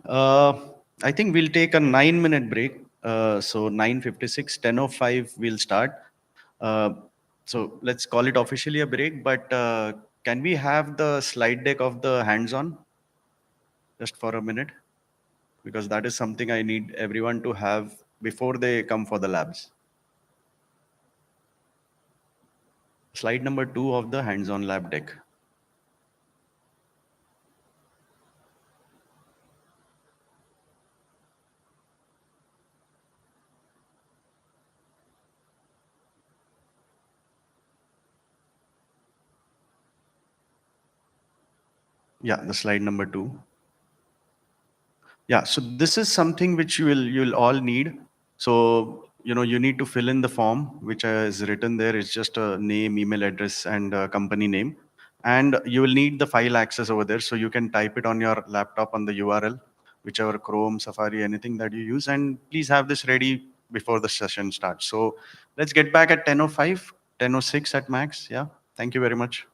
I think we'll take a 9-minute break. So 9:56, 10:05 we'll start. So let's call it officially a break, but can we have the slide deck of the hands-on just for a minute? Because that is something I need everyone to have before they come for the labs. Slide number 2 of the hands-on lab deck. Yeah, the slide number 2. Yeah, so this is something which you'll all need. So you need to fill in the form which is written there. It's just a name, email address, and a company name. And you will need the file access over there, so you can type it on your laptop on the URL, whichever Chrome, Safari, anything that you use. And please have this ready before the session starts. So let's get back at 10:05, 10:06 at max. Yeah, thank you very much.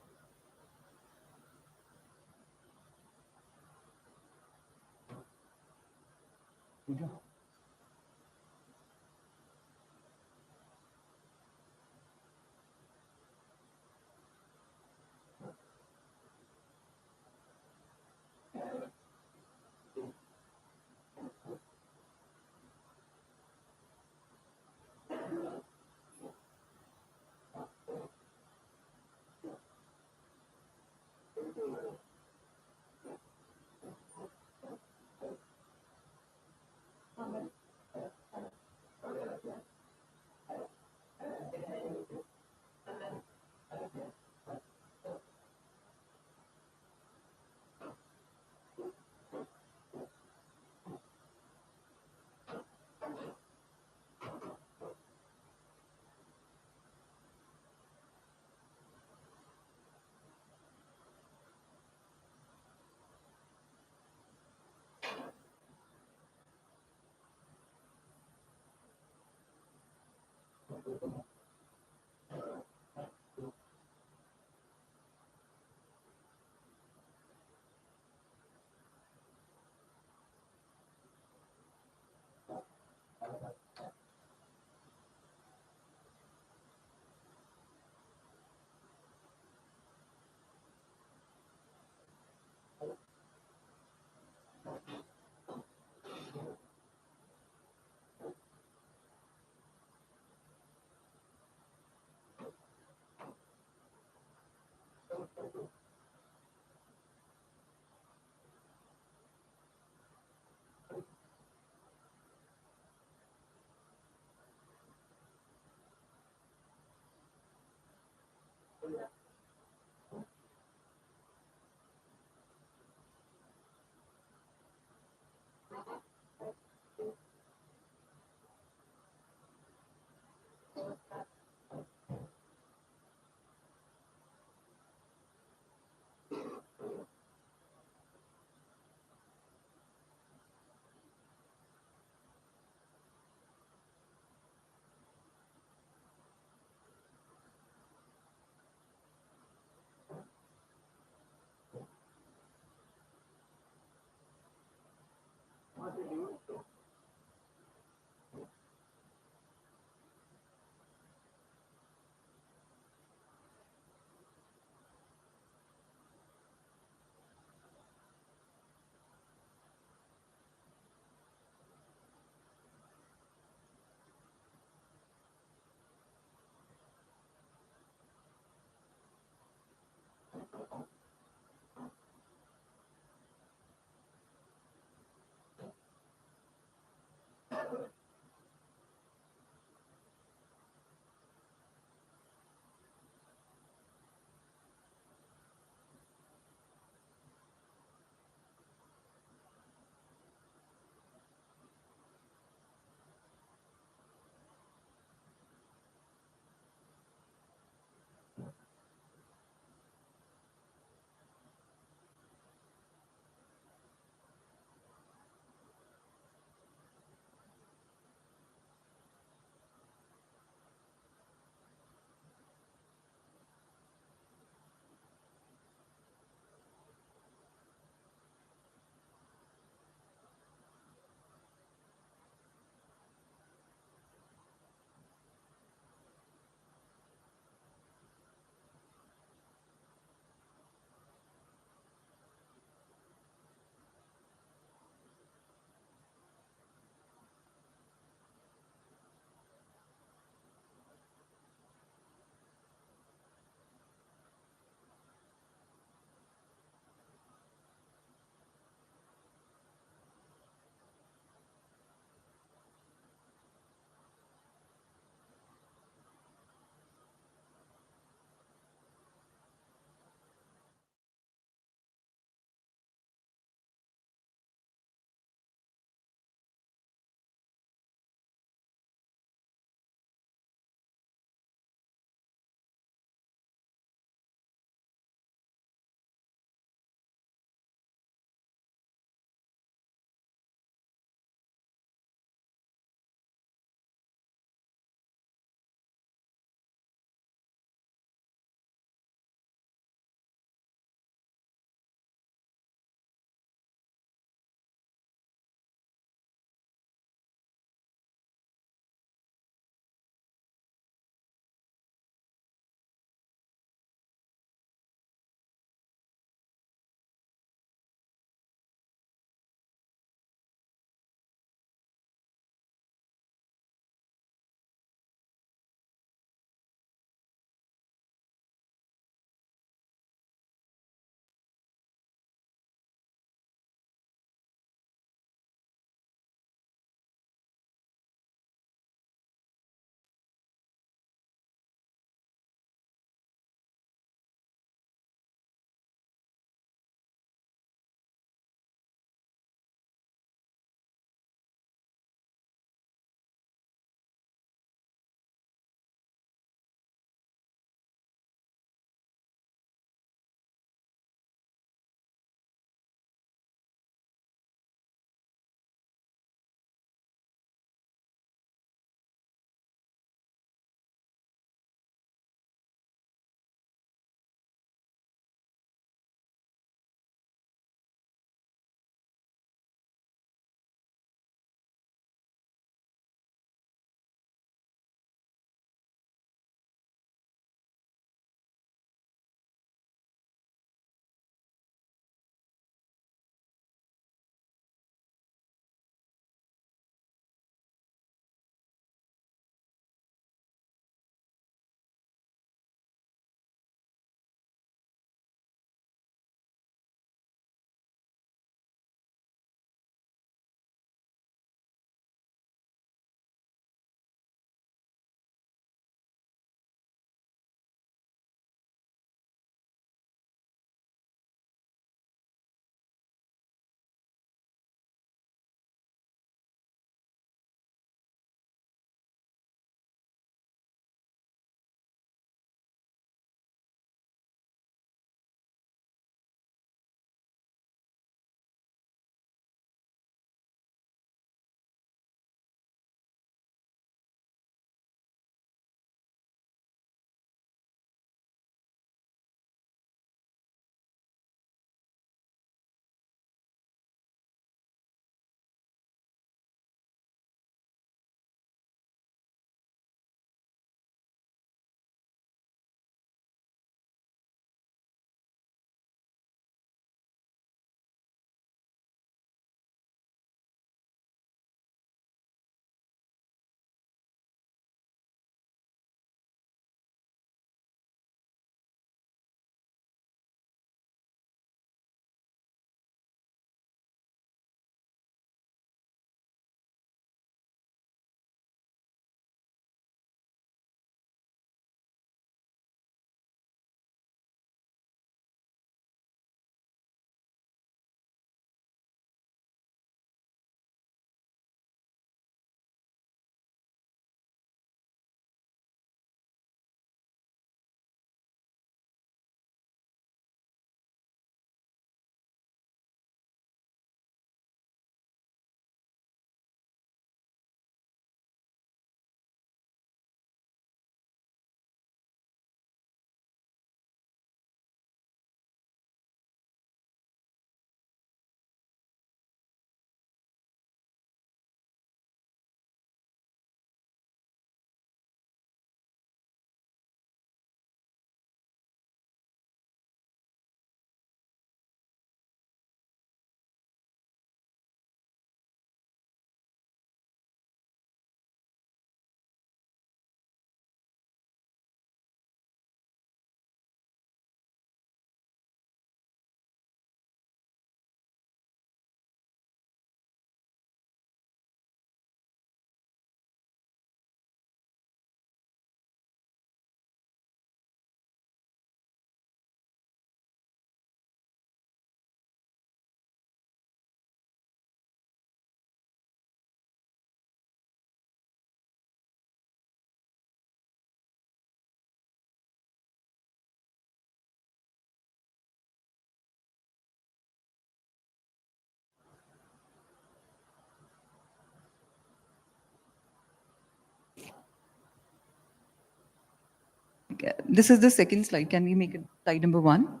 this is the second slide. Can we make it slide number 1?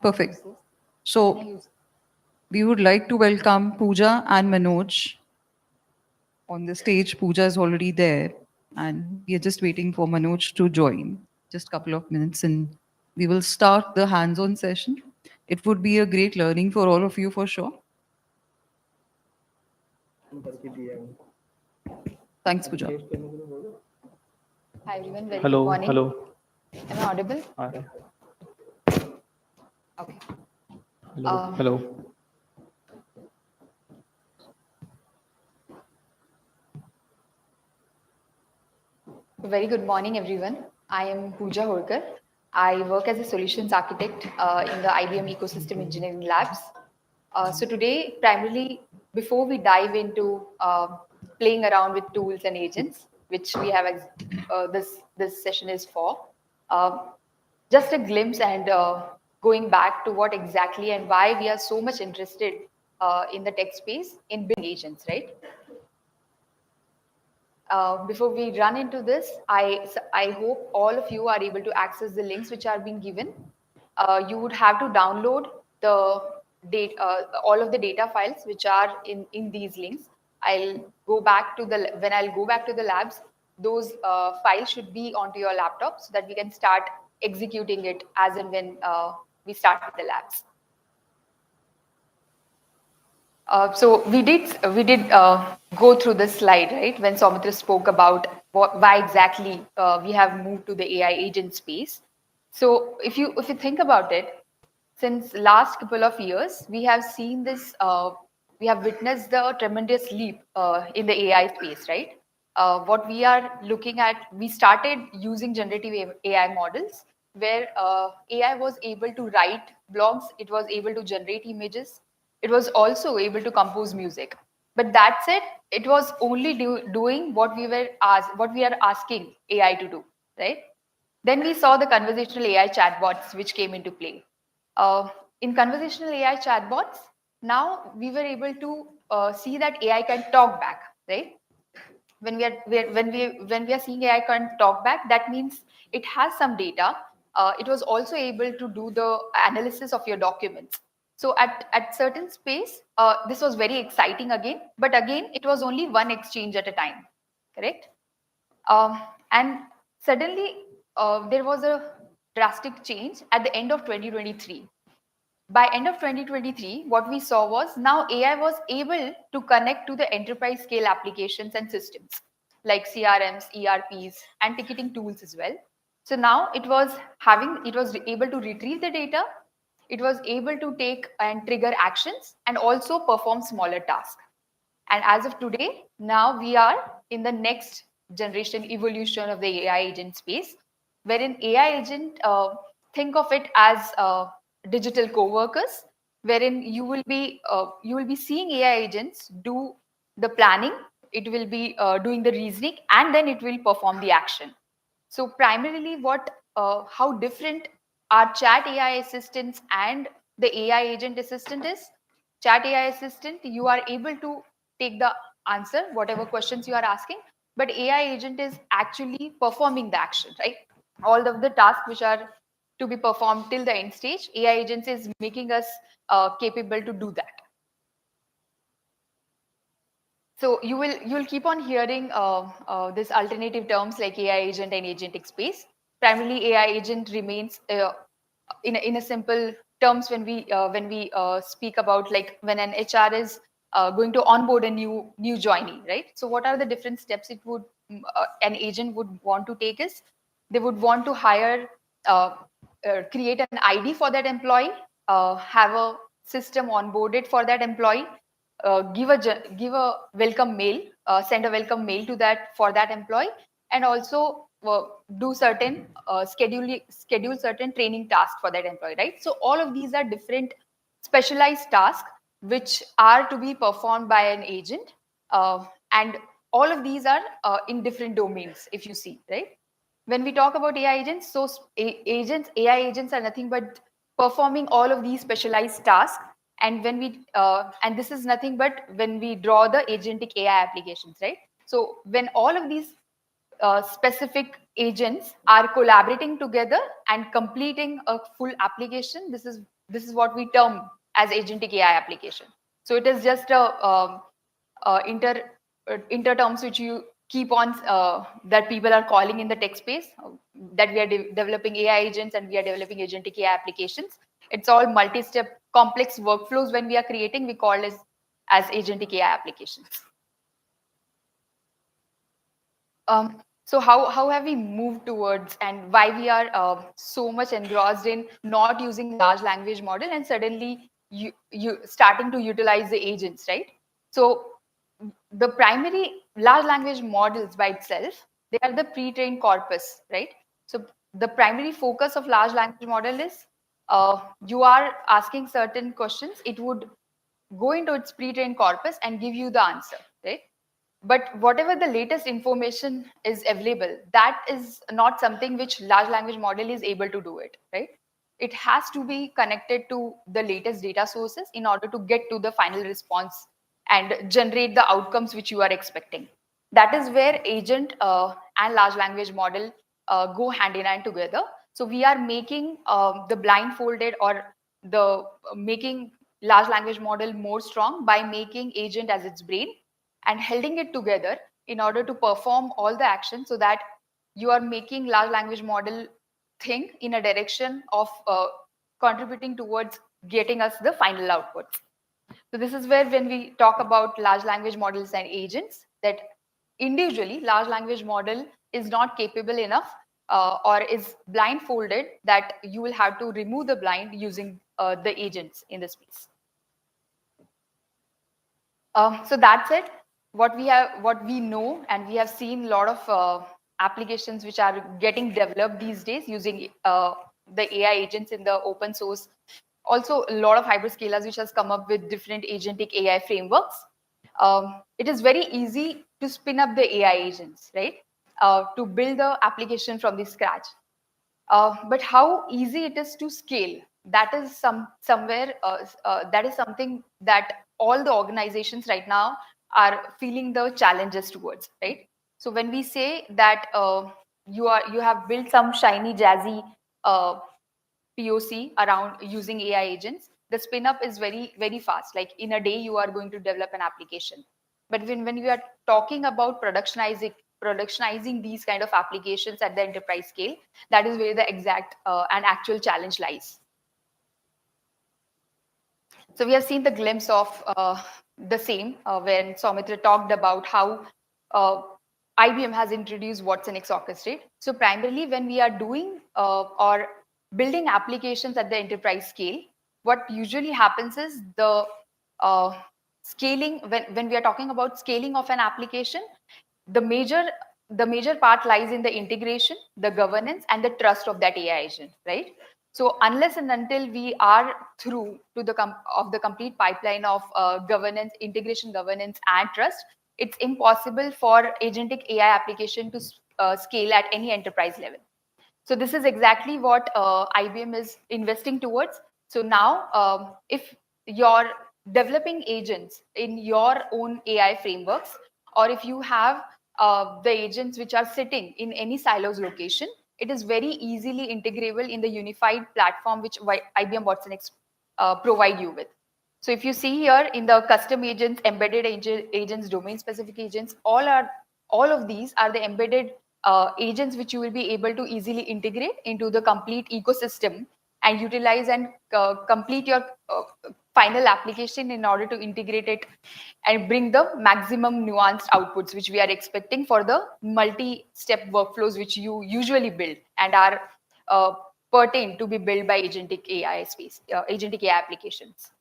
Perfect. So we would like to welcome Pooja and Manoj on the stage. Pooja is already there, and we are just waiting for Manoj to join. Just a couple of minutes, and we will start the hands-on session. It would be a great learning for all of you for sure. Thanks, Pooja.
Hi everyone, very
Hello,
good morning.
hello.
Am I audible?
Hi.
Okay.
Hello. Hello.
Very good morning, everyone. I am Pooja Holkar. I work as a solutions architect in the IBM Ecosystem Engineering Labs. So today, primarily, before we dive into playing around with tools and agents, which we have this session is for, just a glimpse and going back to what exactly and why we are so much interested in the tech space in building agents, right? Before we run into this, I hope all of you are able to access the links which are being given. You would have to download the data, all of the data files which are in these links. When I'll go back to the labs, those files should be onto your laptop so that we can start executing it as and when we start with the labs. So we did go through this slide, right? When Soumitra spoke about why exactly we have moved to the AI agent space. So if you think about it, since last couple of years, we have seen this. We have witnessed the tremendous leap in the AI space, right? What we are looking at, we started using generative AI models where AI was able to write blogs, it was able to generate images, it was also able to compose music. But that said, it was only doing what we are asking AI to do, right? Then we saw the conversational AI chatbots which came into play. In conversational AI chatbots, now we were able to see that AI can talk back, right? When we are seeing AI can talk back, that means it has some data. It was also able to do the analysis of your documents. So at certain space, this was very exciting again. But again, it was only one exchange at a time, correct? And suddenly, there was a drastic change at the end of 2023. By end of 2023, what we saw was now AI was able to connect to the enterprise scale applications and systems like CRMs, ERPs, and ticketing tools as well. So now it was able to retrieve the data, it was able to take and trigger actions and also perform smaller tasks. And as of today, now we are in the next generation evolution of the AI agent space, wherein AI agent, think of it as digital co-workers, wherein you will be seeing AI agents do the planning, it will be doing the reasoning, and then it will perform the action. So primarily, how different our chat AI assistants and the AI agent assistant is. Chat AI assistant, you are able to take the answer, whatever questions you are asking, but AI agent is actually performing the action, right? All of the tasks which are to be performed till the end stage, AI agents is making us capable to do that. So you will keep on hearing this alternative terms like AI agent and agentic space. Primarily, AI agent remains in a simple terms when we speak about like when an HR is going to onboard a new joinee, right? So what are the different steps an agent would want to take is they would want to hire, create an ID for that employee, have a system onboarded for that employee, give a welcome mail, send a welcome mail to that employee, and also do certain schedule certain training tasks for that employee, right? So all of these are different specialized tasks which are to be performed by an agent, and all of these are in different domains, if you see, right? When we talk about AI agents, so AI agents are nothing but performing all of these specialized tasks. And and this is nothing but when we draw the agentic AI applications, right? So when all of these specific agents are collaborating together and completing a full application. This is what we term as agentic AI application. So it is just a inter terms which you keep on that people are calling in the tech space, that we are developing AI agents and we are developing agentic AI applications. It's all multi-step complex workflows when we are creating, we call it as agentic AI applications. So how have we moved towards, and why we are so much engrossed in not using large language model and suddenly you starting to utilize the agents, right? So the primary large language models by itself, they are the pre-trained corpus, right? So the primary focus of large language model is you are asking certain questions, it would go into its pre-trained corpus and give you the answer, right? But whatever the latest information is available, that is not something which large language model is able to do it, right? It has to be connected to the latest data sources in order to get to the final response and generate the outcomes which you are expecting. That is where agent and large language model go hand in hand together. So we are making the blindfolded or the making large language model more strong by making agent as its brain and holding it together in order to perform all the actions, so that you are making large language model think in a direction of contributing towards getting us the final output. So this is where when we talk about large language models and agents, that individually large language model is not capable enough or is blindfolded, that you will have to remove the blind using the agents in the space. So that's it. What we know, and we have seen a lot of applications which are getting developed these days using the AI agents in the open source. Also, a lot of hyperscalers which has come up with different agentic AI frameworks. It is very easy to spin up the AI agents, right? To build the application from the scratch. But how easy it is to scale, that is somewhere that is something that all the organizations right now are feeling the challenges towards, right? So when we say that you have built some shiny jazzy POC around using AI agents, the spin up is very, very fast. Like in a day, you are going to develop an application. But when we are talking about productionizing these kind of applications at the enterprise scale, that is where the exact and actual challenge lies. So we have seen the glimpse of the same when Soumitra talked about how IBM has introduced watsonx Orchestrate. So primarily when we are doing or building applications at the enterprise scale, what usually happens is the scaling, when we are talking about scaling of an application, the major part lies in the integration, the governance, and the trust of that AI agent, right? So unless and until we are through to the complete pipeline of governance, integration, governance, and trust, it's impossible for agentic AI application to scale at any enterprise level. So this is exactly what IBM is investing towards. So now, if you're developing agents in your own AI frameworks, or if you have the agents which are sitting in any silos location, it is very easily integrable in the unified platform which IBM watsonx provide you with. So if you see here in the custom agents, embedded agents, domain specific agents, all of these are the embedded agents which you will be able to easily integrate into the complete ecosystem and utilize and complete your final application in order to integrate it and bring the maximum nuanced outputs which we are expecting for the multi-step workflows which you usually build and are pertain to be built by agentic AI space, agentic AI applications.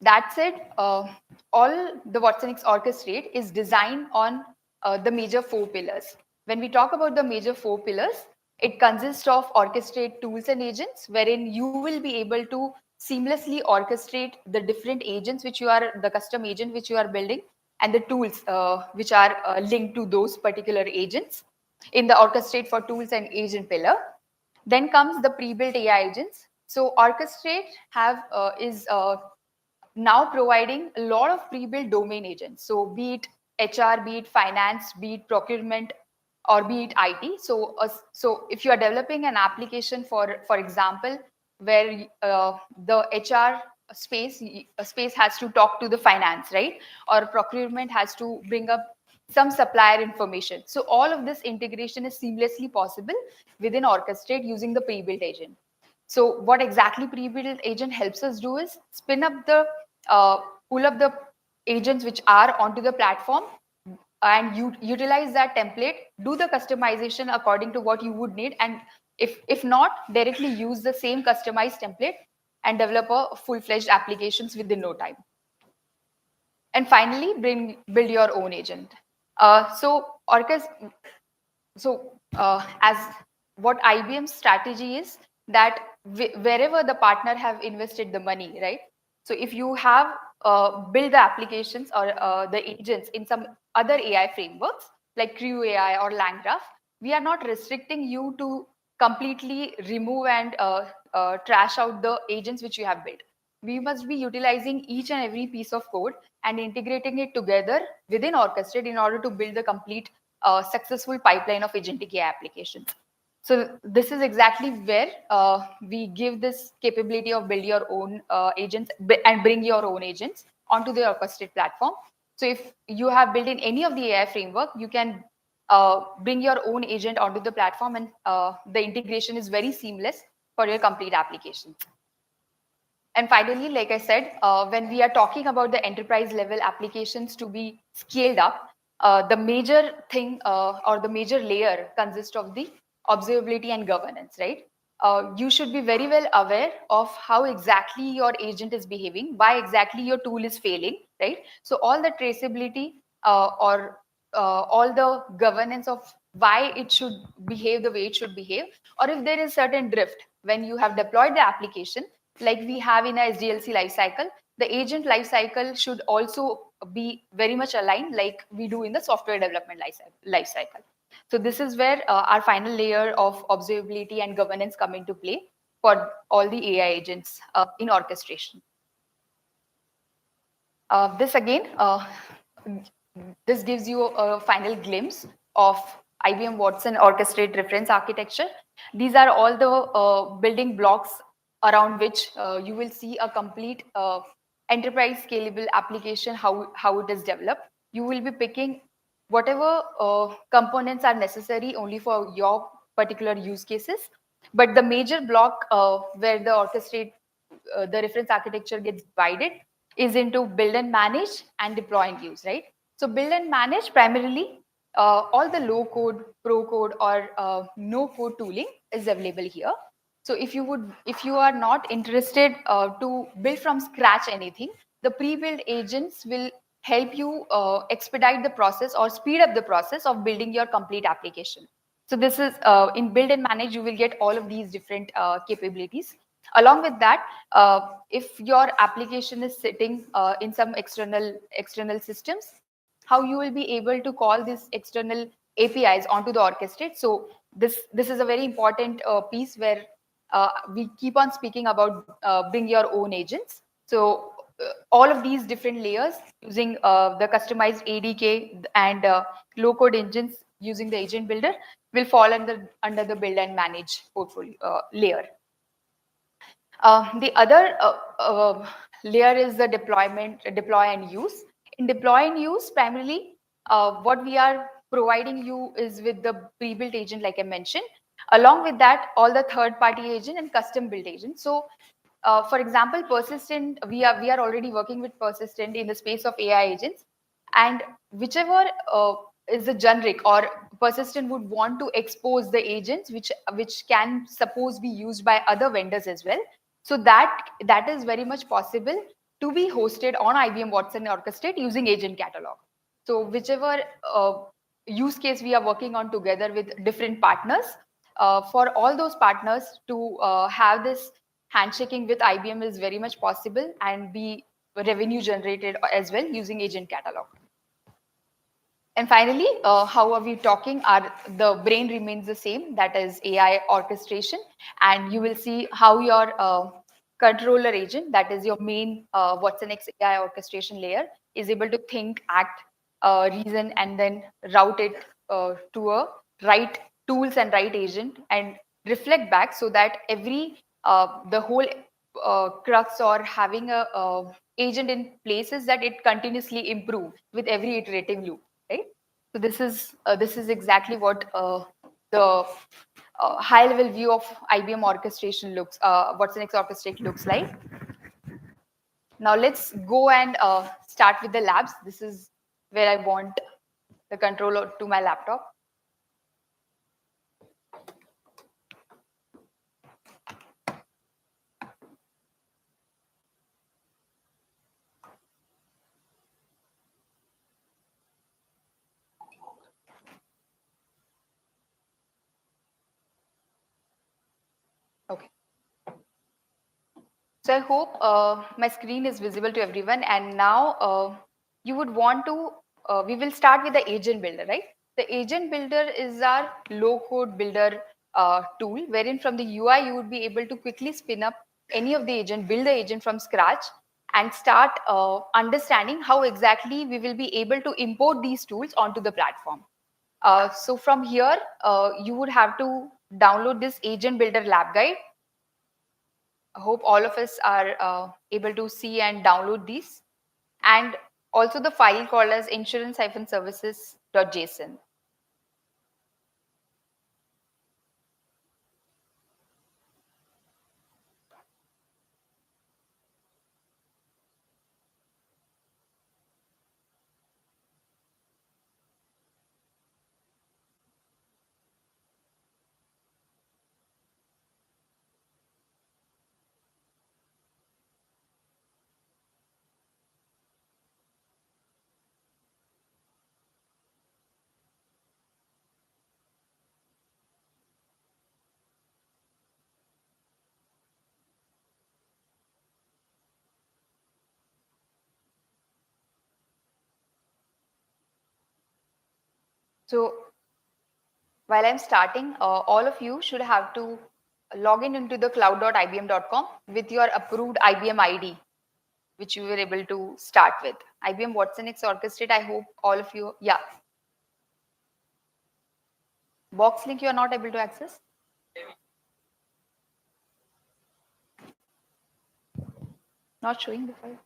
That said, all the watsonx Orchestrate is designed on the major 4 pillars. When we talk about the major 4 pillars, it consists of orchestrate tools and agents, wherein you will be able to seamlessly orchestrate the different agents which you are, the custom agent which you are building, and the tools which are linked to those particular agents in the orchestrate for tools and agent pillar. Then comes the pre-built AI agents. So orchestrate is now providing a lot of pre-built domain agents. So be it HR, be it finance, be it procurement, or be it IT. So if you are developing an application for example, where the HR space has to talk to the finance, right? Or procurement has to bring up some supplier information. So all of this integration is seamlessly possible within Orchestrate using the pre-built agent. So what exactly pre-built agent helps us do is spin up the pull up the agents which are onto the platform, and you utilize that template, do the customization according to what you would need, and if not, directly use the same customized template and develop a full-fledged applications within no time. And finally, build your own agent. As what IBM's strategy is that wherever the partner have invested the money, right? So if you have built the applications or the agents in some other AI frameworks like Crew AI or LangGraph, we are not restricting you to completely remove and trash out the agents which you have built. We must be utilizing each and every piece of code and integrating it together within Orchestrate in order to build the complete successful pipeline of agentic AI applications. So this is exactly where we give this capability of build your own agents and bring your own agents onto the Orchestrate platform. So if you have built in any of the AI framework, you can bring your own agent onto the platform, and the integration is very seamless for your complete applications. And finally, like I said, when we are talking about the enterprise level applications to be scaled up, the major thing or the major layer consists of the observability and governance, right? You should be very well aware of how exactly your agent is behaving, why exactly your tool is failing, right? So all the traceability or all the governance of why it should behave the way it should behave, or if there is certain drift when you have deployed the application, like we have in a SDLC lifecycle, the agent lifecycle should also be very much aligned like we do in the software development lifecycle. So this is where our final layer of observability and governance come into play for all the AI agents in orchestration. This gives you a final glimpse of IBM Watson Orchestrate reference architecture. These are all the building blocks around which you will see a complete enterprise scalable application, how it is developed. You will be picking whatever components are necessary only for your particular use cases. But the major block where the Orchestrate, the reference architecture gets divided is into build and manage and deploy and use, right? So build and manage primarily all the low code, pro code, or no code tooling is available here. So if you are not interested to build from scratch anything, the pre-built agents will help you expedite the process or speed up the process of building your complete application. So this is in build and manage, you will get all of these different capabilities. Along with that, if your application is sitting in some external systems, how you will be able to call these external APIs onto the Orchestrate. So this is a very important piece where we keep on speaking about bring your own agents. So all of these different layers using the customized ADK and low code engines using the agent builder will fall under the build and manage portfolio layer. The other layer is the deploy and use. In deploy and use, primarily, what we are providing you is with the pre-built agent, like I mentioned. Along with that, all the third-party agent and custom-built agent. So, for example, Persistent, we are already working with Persistent in the space of AI agents, and whichever is the generic or Persistent would want to expose the agents, which can suppose be used by other vendors as well. So that is very much possible to be hosted on IBM Watson Orchestrate using Agent Catalog. So whichever use case we are working on together with different partners, for all those partners to have this handshaking with IBM is very much possible and be revenue generated as well using Agent Catalog. And finally, how are we talking? The brain remains the same, that is AI orchestration. And you will see how your controller agent, that is your main Watson X AI orchestration layer, is able to think, act, reason, and then route it to a right tools and right agent and reflect back so that every the whole crux or having a agent in place is that it continuously improve with every iterative loop, right? So this is exactly what the high level view of IBM orchestration looks, watsonx orchestrate looks like. Now let's go and start with the labs. This is where I want the controller to my laptop. Okay. So I hope my screen is visible to everyone. And now you would want to, we will start with the agent builder, right? The agent builder is our low code builder tool, wherein from the UI, you would be able to quickly spin up any of the agent, build the agent from scratch and start understanding how exactly we will be able to import these tools onto the platform. So from here, you would have to download this agent builder lab guide. I hope all of us are able to see and download these. And also the file called as insurance-services.json. So while I'm starting, all of you should have to log in into the cloud.ibm.com with your approved IBM ID, which you were able to start with. IBM watsonx orchestrate, I hope all of you, yeah. Box link you are not able to access? Not showing the file.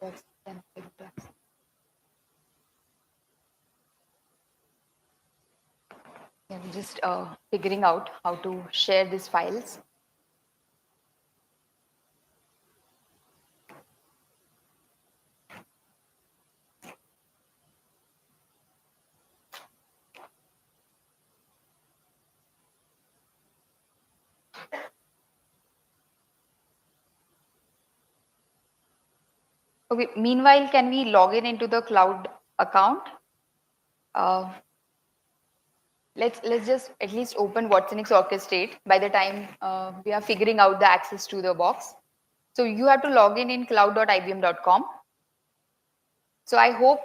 That's then able to access. Yeah, we're just figuring out how to share these files. Okay, meanwhile, can we log in into the cloud account? Let's just at least open watsonx orchestrate by the time we are figuring out the access to the box. So you have to log in cloud.ibm.com. So I hope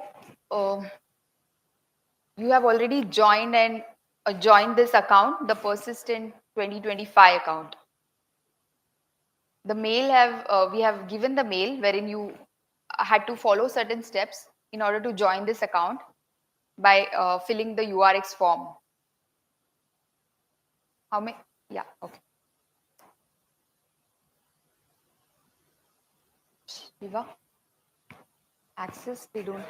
you have already joined and joined this account, the persistent 2025 account. The mail we have given the mail wherein you had to follow certain steps in order to join this account by filling the URX form. How many? Yeah, okay. Viva, access, they don't.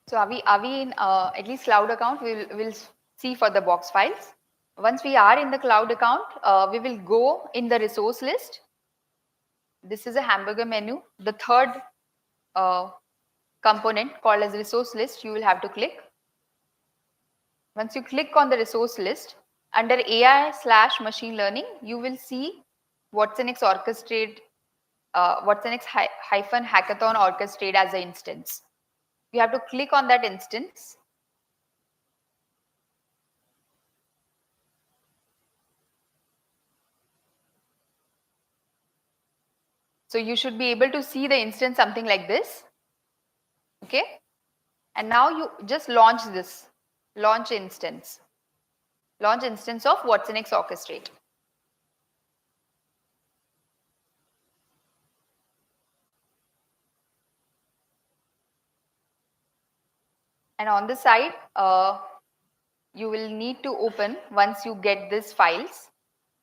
So are we in at least cloud account? We'll see for the box files. Once we are in the cloud account, we will go in the resource list. This is a hamburger menu. The third component called as resource list you will have to click. Once you click on the resource list, under AI/machine learning, you will see watsonx orchestrate, watsonx-hackathon orchestrate as an instance. You have to click on that instance. So you should be able to see the instance something like this. Okay. And now you just launch this, launch instance of watsonx orchestrate. And on the side, you will need to open, once you get these files,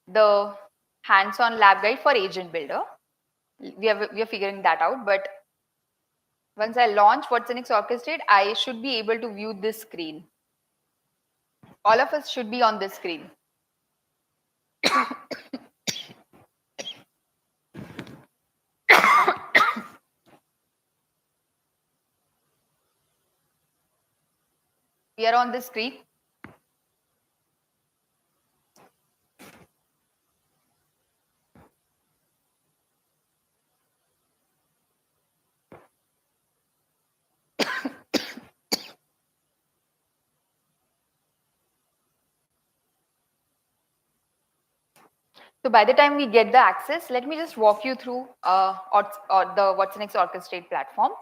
the hands-on lab guide for agent builder. We are figuring that out, but once I launch watsonx orchestrate, I should be able to view this screen. All of us should be on this screen. We are on the screen. So by the time we get the access, let me just walk you through or the watsonx orchestrate platform.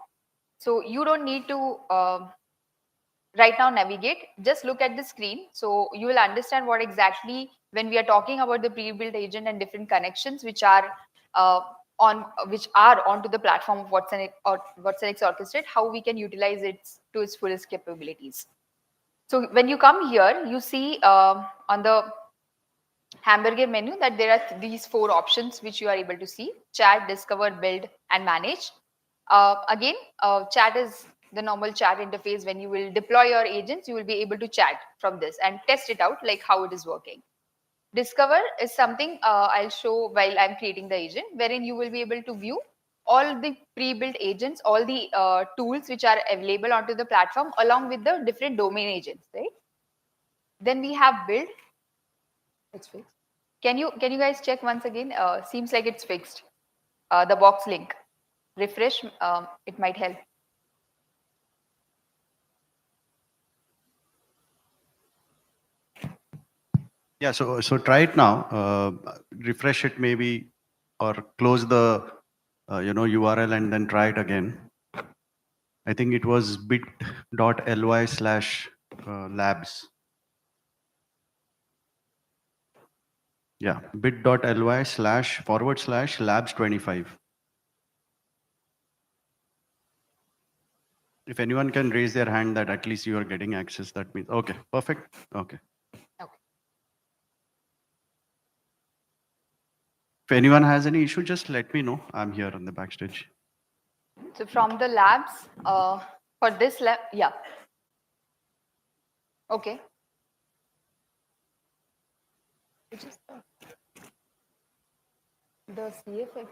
So you don't need to right now navigate, just look at the screen. So you will understand what exactly, when we are talking about the pre-built agent and different connections which are onto the platform of watsonx orchestrate, how we can utilize it to its fullest capabilities. So when you come here, you see on the hamburger menu that there are these 4 options which you are able to see: chat, discover, build, and manage. Again, chat is the normal chat interface. When you will deploy your agents, you will be able to chat from this and test it out, like how it is working. Discover is something I'll show while I'm creating the agent, wherein you will be able to view all the pre-built agents, all the tools which are available onto the platform, along with the different domain agents, right? Then we have build. It's fixed. Can you guys check once again? Seems like it's fixed. The box link. Refresh. It might help.
Yeah, so try it now. Refresh it maybe, or close the URL and then try it again. I think it was bit.ly/labs. Yeah, bit.ly//labs25. If anyone can raise their hand that at least you are getting access, that means, okay, perfect. Okay. If anyone has any issue, just let me know. I'm here on the backstage.
So from the labs, for this lab, yeah. Okay. Which is the CFX,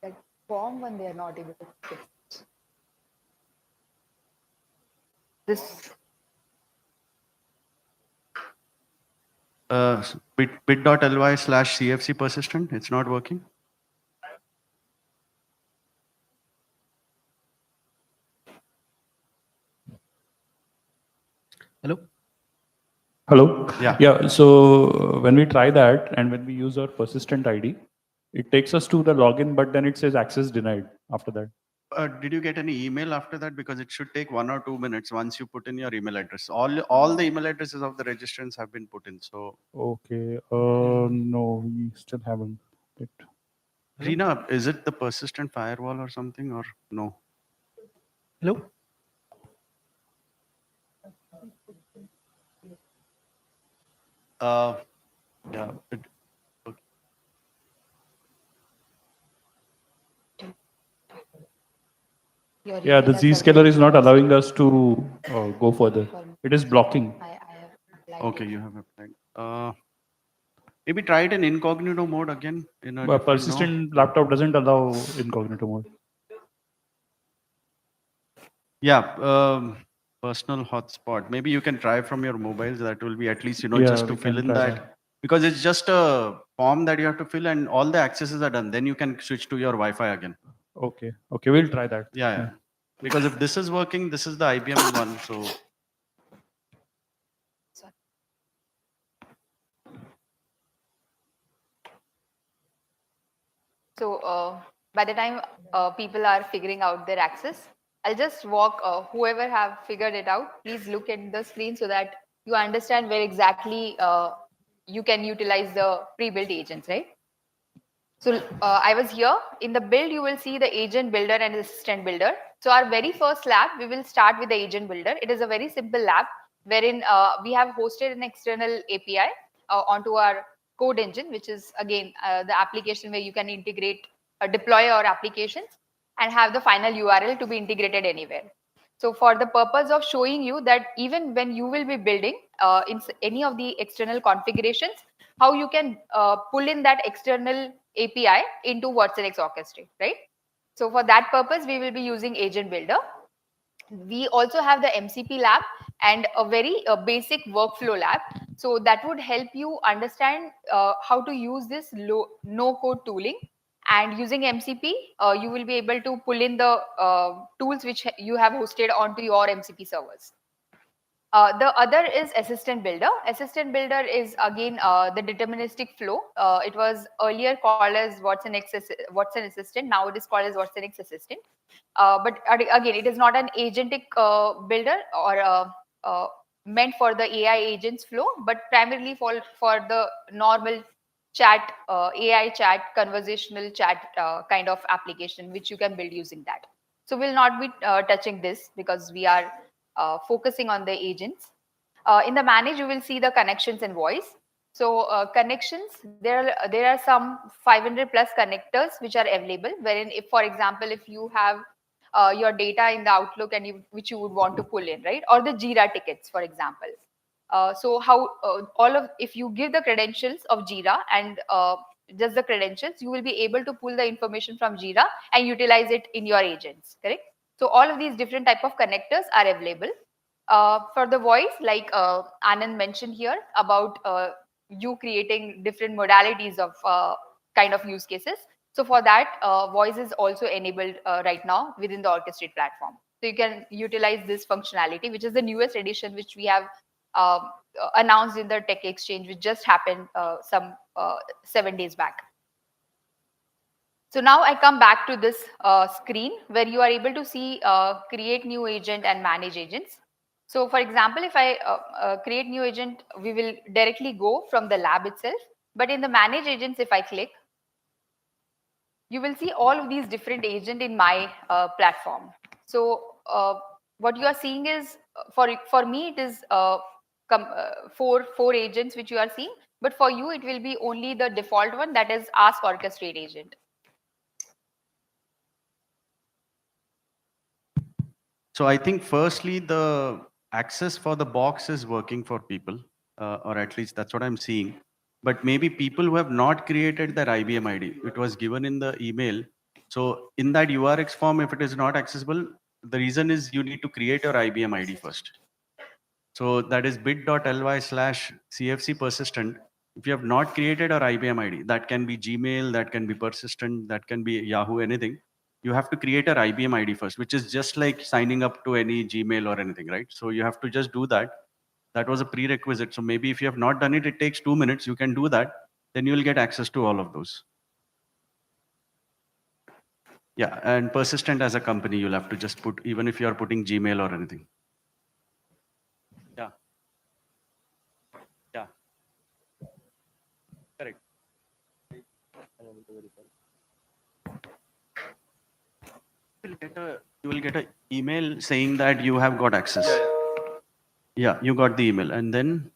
that form one, they are not able to fix. This.
Bit.ly/CFC persistent, it's not working. Hello?
Hello?
Yeah.
Yeah, so when we try that and when we use our persistent ID, it takes us to the login, but then it says access denied after that.
Did you get any email after that? Because it should take 1 or 2 minutes once you put in your email address. All the email addresses of the registrants have been put in. So
Okay, no, we still haven't.
Reena, is it the persistent firewall or something, or no?
Hello?
Yeah.
Yeah, the Zscaler is not allowing us to go further. It is blocking.
Okay, you have applied. Maybe try it in incognito mode again.
But persistent laptop doesn't allow incognito mode.
Yeah, personal hotspot. Maybe you can try from your mobiles. That will be at least,
Yeah,
just to
we
fill
can
in
try
that.
that.
Because it's just a form that you have to fill and all the accesses are done. Then you can switch to your Wi-Fi again.
Okay, okay, we'll try that.
Yeah. Because if this is working, this is the IBM one. So
So by the time people are figuring out their access, I'll just walk whoever have figured it out. Please look at the screen so that you understand where exactly you can utilize the pre-built agents, right? So I was here. In the build, you will see the agent builder and assistant builder. So our very first lab, we will start with the agent builder. It is a very simple lab wherein we have hosted an external API onto our code engine, which is again the application where you can integrate deploy our applications and have the final URL to be integrated anywhere. So for the purpose of showing you that even when you will be building in any of the external configurations, how you can pull in that external API into watsonx Orchestrate, right? So for that purpose, we will be using Agent Builder. We also have the MCP lab and a very basic workflow lab. So that would help you understand how to use this no-code tooling. And using MCP, you will be able to pull in the tools which you have hosted onto your MCP servers. The other is Assistant Builder. Assistant Builder is again the deterministic flow. It was earlier called as Watson Assistant. Now it is called as watsonx Assistant. But again, it is not an agentic builder or meant for the AI agents flow, but primarily for the normal chat, AI chat, conversational chat kind of application, which you can build using that. So we'll not be touching this because we are focusing on the agents. In the manage, you will see the connections and voice. So connections, there are some 500 plus connectors which are available, wherein if, for example, if you have your data in the Outlook and which you would want to pull in, right? Or the Jira tickets, for example. So how if you give the credentials of Jira and just the credentials, you will be able to pull the information from Jira and utilize it in your agents, correct? So all of these different type of connectors are available. For the voice, like Anand mentioned here about you creating different modalities of kind of use cases. So for that, voice is also enabled right now within the Orchestrate platform. So you can utilize this functionality, which is the newest edition, which we have announced in the Tech Exchange, which just happened some 7 days back. So now I come back to this screen where you are able to see create new agent and manage agents. So for example, if I create new agent, we will directly go from the lab itself. But in the manage agents, if I click, you will see all of these different agents in my platform. So what you are seeing is, for me, it is four agents which you are seeing. But for you, it will be only the default one, that is Ask Orchestrate agent.
So I think firstly, the access for the box is working for people, or at least that's what I'm seeing. But maybe people who have not created their IBM ID, it was given in the email. So in that URX form, if it is not accessible, the reason is you need to create your IBM ID first. So that is bit.ly/CFC persistent. If you have not created our IBM ID, that can be Gmail, that can be persistent, that can be Yahoo, anything. You have to create our IBM ID first, which is just like signing up to any Gmail or anything, right? So you have to just do that. That was a prerequisite. So maybe if you have not done it, it takes 2 minutes. You can do that. Then you will get access to all of those. Yeah, and persistent as a company, you'll have to just put, even if you are putting Gmail or anything. Yeah. Yeah. Correct. You will get an email saying that you have got access. Yeah, you got the email. And then,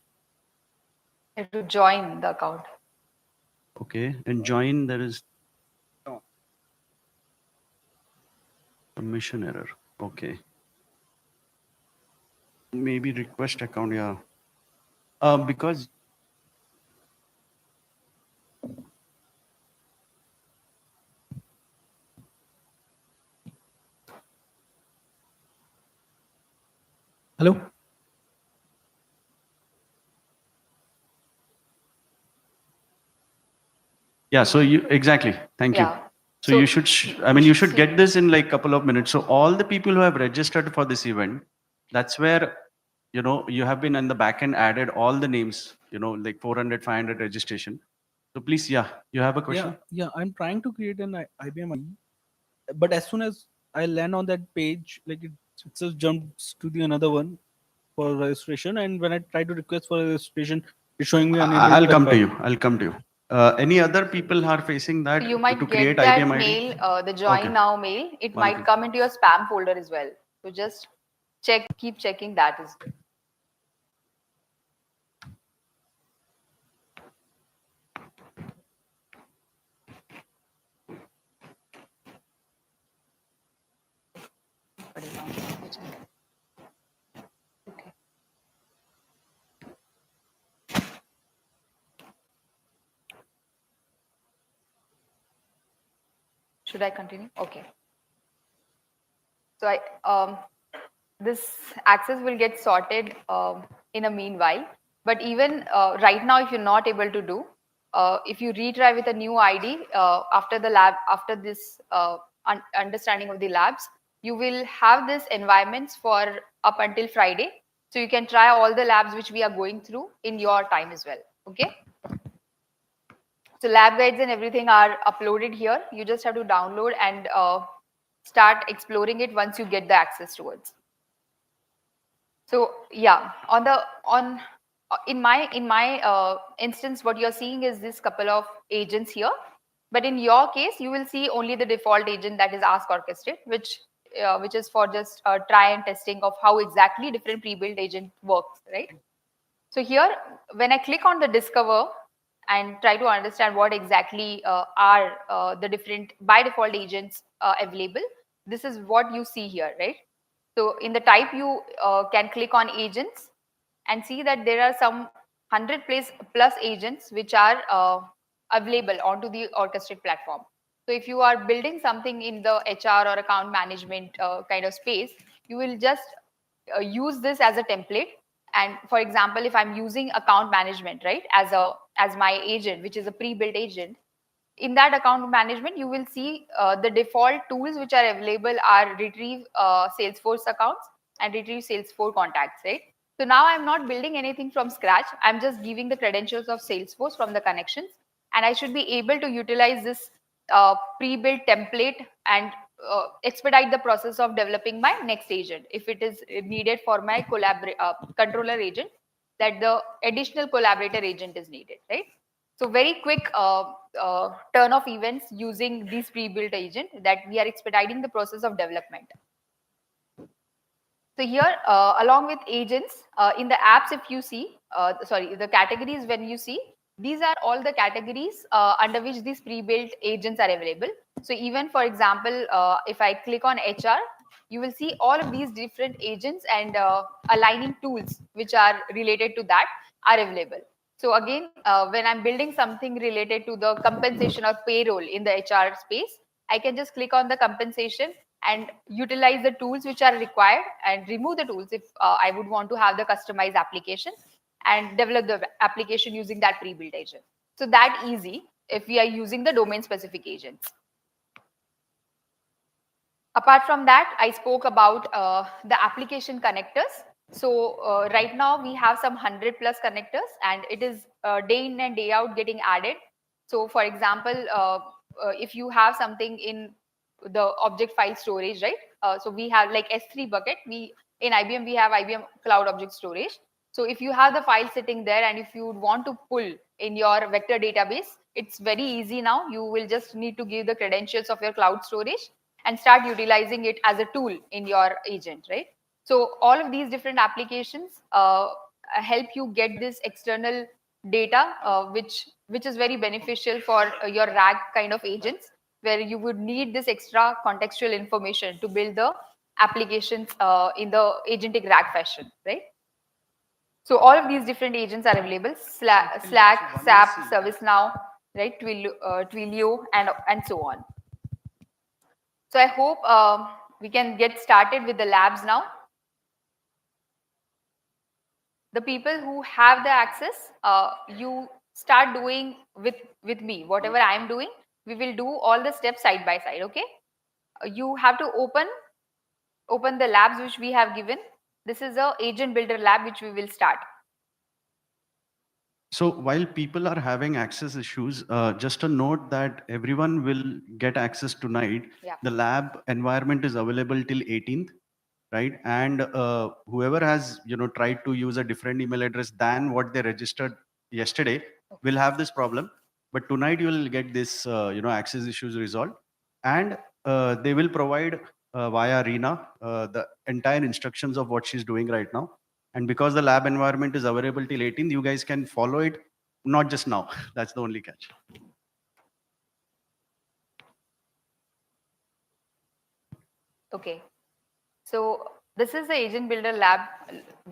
You have to join the account.
okay, and join, there is permission error. Okay. Maybe request account, yeah. Because
Hello?
Yeah, so exactly. Thank you.
Yeah.
So you should, you should get this in like couple of minutes. So all the people who have registered for this event, that's where, you have been in the back end added all the names, like 400, 500 registration. So please, yeah, you have a question?
Yeah, I'm trying to create an IBM ID, but as soon as I land on that page, like it just jumps to the another one for registration, and when I try to request for registration, it's showing me unable
I'll
to
come to
confirm.
you. I'll come to you. Any other people are facing that
You
to
might
create
get that
IBM ID?
mail, the join
Okay.
now mail. It might
Wonderful.
come into your spam folder as well. So just keep checking that as well. Should I continue? Okay. So this access will get sorted in a meanwhile. But even right now, if you're not able to do, if you retry with a new ID after the lab, after this understanding of the labs, you will have this environments for up until Friday. So you can try all the labs which we are going through in your time as well. Okay. So lab guides and everything are uploaded here. You just have to download and start exploring it once you get the access towards. So yeah, in my instance, what you're seeing is this couple of agents here. But in your case, you will see only the default agent, that is Ask Orchestrate, which is for just try and testing of how exactly different pre-built agent works, right? So here, when I click on the Discover and try to understand what exactly are the different by default agents available, this is what you see here, right? So in the type, you can click on agents and see that there are some 100 plus agents which are available onto the Orchestrate platform. So if you are building something in the HR or account management kind of space, you will just use this as a template. And for example, if I'm using account management, right, as my agent, which is a pre-built agent, in that account management, you will see the default tools which are available are retrieve Salesforce accounts and retrieve Salesforce contacts, right? So now I'm not building anything from scratch. I'm just giving the credentials of Salesforce from the connections, and I should be able to utilize this pre-built template and expedite the process of developing my next agent if it is needed for my controller agent, that the additional collaborator agent is needed, right? So very quick turn of events using these pre-built agent that we are expediting the process of development. So here, along with agents, in the apps, if you see, the categories when you see, these are all the categories under which these pre-built agents are available. So even for example, if I click on HR, you will see all of these different agents and aligning tools which are related to that are available. So again, when I'm building something related to the compensation or payroll in the HR space, I can just click on the compensation and utilize the tools which are required and remove the tools if I would want to have the customized application and develop the application using that pre-built agent. So that easy if we are using the domain specific agents. Apart from that, I spoke about the application connectors. So right now we have some 100 plus connectors and it is day in and day out getting added. So for example, if you have something in the object file storage, right? So we have like S3 bucket. In IBM, we have IBM Cloud Object Storage. So if you have the file sitting there and if you want to pull in your vector database, it's very easy now. You will just need to give the credentials of your cloud storage and start utilizing it as a tool in your agent, right? So all of these different applications help you get this external data, which is very beneficial for your RAG kind of agents, where you would need this extra contextual information to build the applications in the agentic RAG fashion, right? So all of these different agents are available: Slack, SAP, ServiceNow, right? Twilio, and so on. So I hope we can get started with the labs now. the people who have the access, you start doing with me whatever I am doing. We will do all the steps side by side. Okay, you have to open the labs which we have given. This is a agent builder lab which we will start.
So while people are having access issues, just a note that everyone will get access tonight.
Yeah.
The lab environment is available till 18th, right? And whoever has tried to use a different email address than what they registered yesterday will have this problem. But tonight you will get this access issues resolved, and they will provide via Reena the entire instructions of what she's doing right now. And because the lab environment is available till 18th, you guys can follow it, not just now. That's the only catch.
Okay. So this is the agent builder lab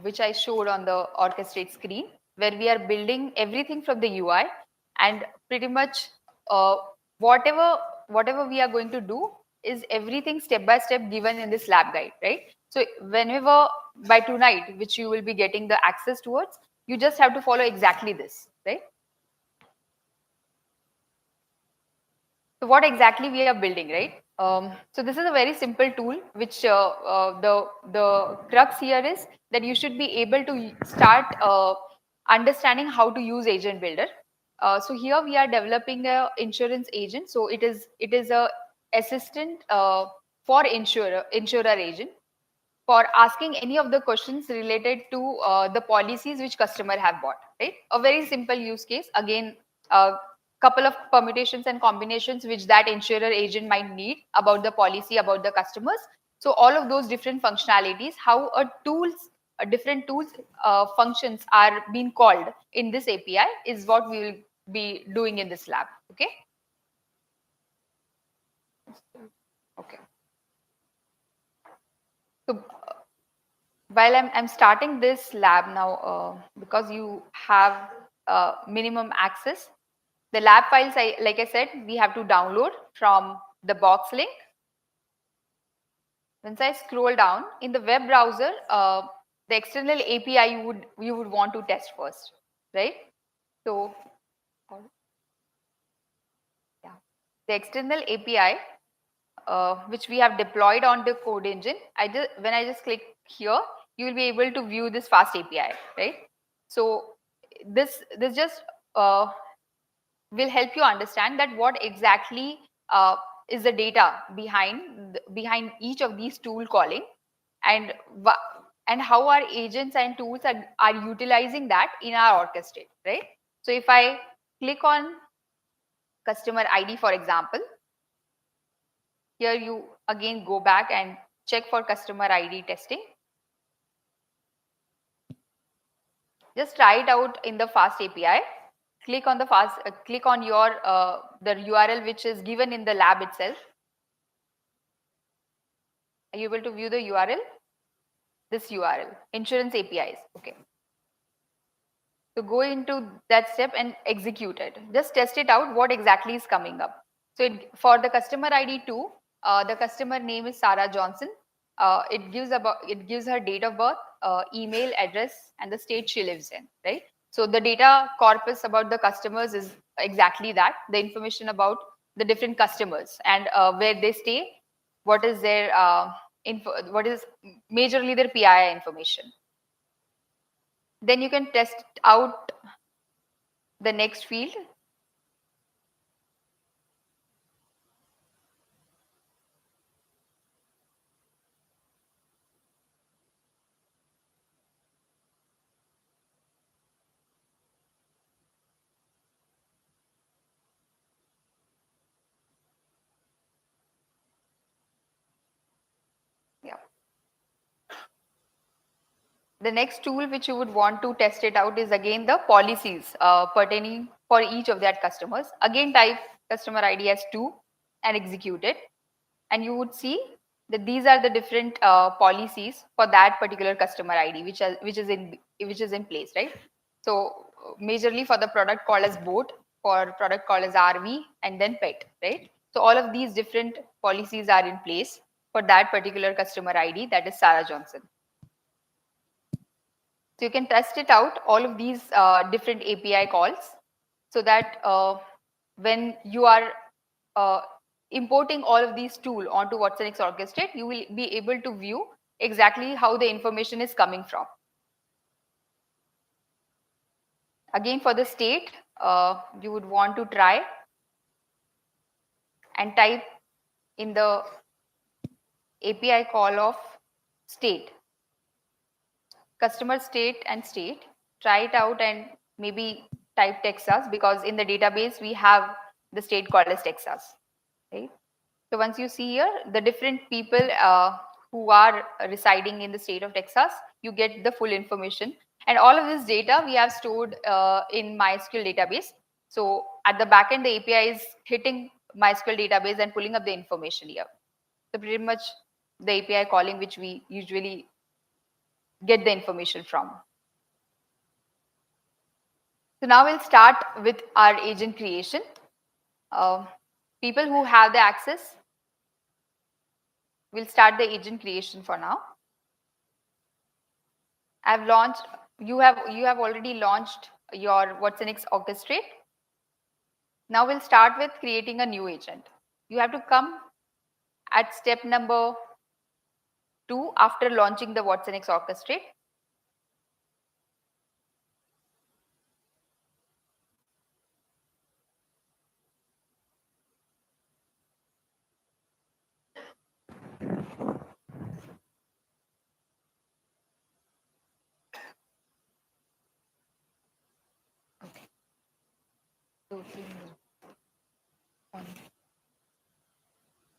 which I showed on the orchestrate screen, where we are building everything from the UI, and pretty much whatever we are going to do is everything step by step given in this lab guide, right? So whenever by tonight, which you will be getting the access towards, you just have to follow exactly this, right? So what exactly we are building, right? So this is a very simple tool, which the crux here is that you should be able to start understanding how to use agent builder. So here we are developing a insurance agent. So it is a assistant for insurer agent for asking any of the questions related to the policies which customer have bought, right? A very simple use case. Again, a couple of permutations and combinations which that insurer agent might need about the policy, about the customers. So all of those different functionalities, how different tools functions are being called in this API is what we will be doing in this lab. Okay. Okay. So while I'm starting this lab now, because you have minimum access, the lab files, like I said, we have to download from the box link. Once I scroll down in the web browser, the external API you would want to test first, right? So yeah, the external API which we have deployed on the code engine. When I just click here, you will be able to view this fast API, right? So this just will help you understand that what exactly is the data behind each of these tool calling, and how our agents and tools are utilizing that in our orchestrate, right? So if I click on customer ID, for example, here you again go back and check for customer ID testing. Just try it out in the fast API. Click on click on your the URL which is given in the lab itself. Are you able to view the URL? This URL, insurance APIs. Okay. So go into that step and execute it. Just test it out what exactly is coming up. So for the customer ID 2, the customer name is Sarah Johnson. It gives her date of birth, email address, and the state she lives in, right? So the data corpus about the customers is exactly that, the information about the different customers and where they stay, what is their what is majorly their PII information. Then you can test out the next field. Yeah. The next tool which you would want to test it out is again the policies pertaining for each of that customers. Again, type customer ID as 2 and execute it. And you would see that these are the different policies for that particular customer ID which is in place, right? So majorly for the product called as boat, for product called as RV, and then pet, right? So all of these different policies are in place for that particular customer ID, that is Sarah Johnson. So you can test it out, all of these different API calls, so that when you are importing all of these tools onto watsonx Orchestrate, you will be able to view exactly how the information is coming from. Again, for the state, you would want to try and type in the API call of state, customer state and state. Try it out and maybe type Texas, because in the database we have the state called as Texas, right? So once you see here the different people who are residing in the state of Texas, you get the full information. And all of this data we have stored in MySQL database. So at the backend, the API is hitting MySQL database and pulling up the information here. So pretty much the API calling which we usually get the information from. So now we'll start with our agent creation. People who have the access, we'll start the agent creation for now. I've launched, you have already launched your watsonx Orchestrate. Now we'll start with creating a new agent. You have to come at step number 2 after launching the watsonx Orchestrate.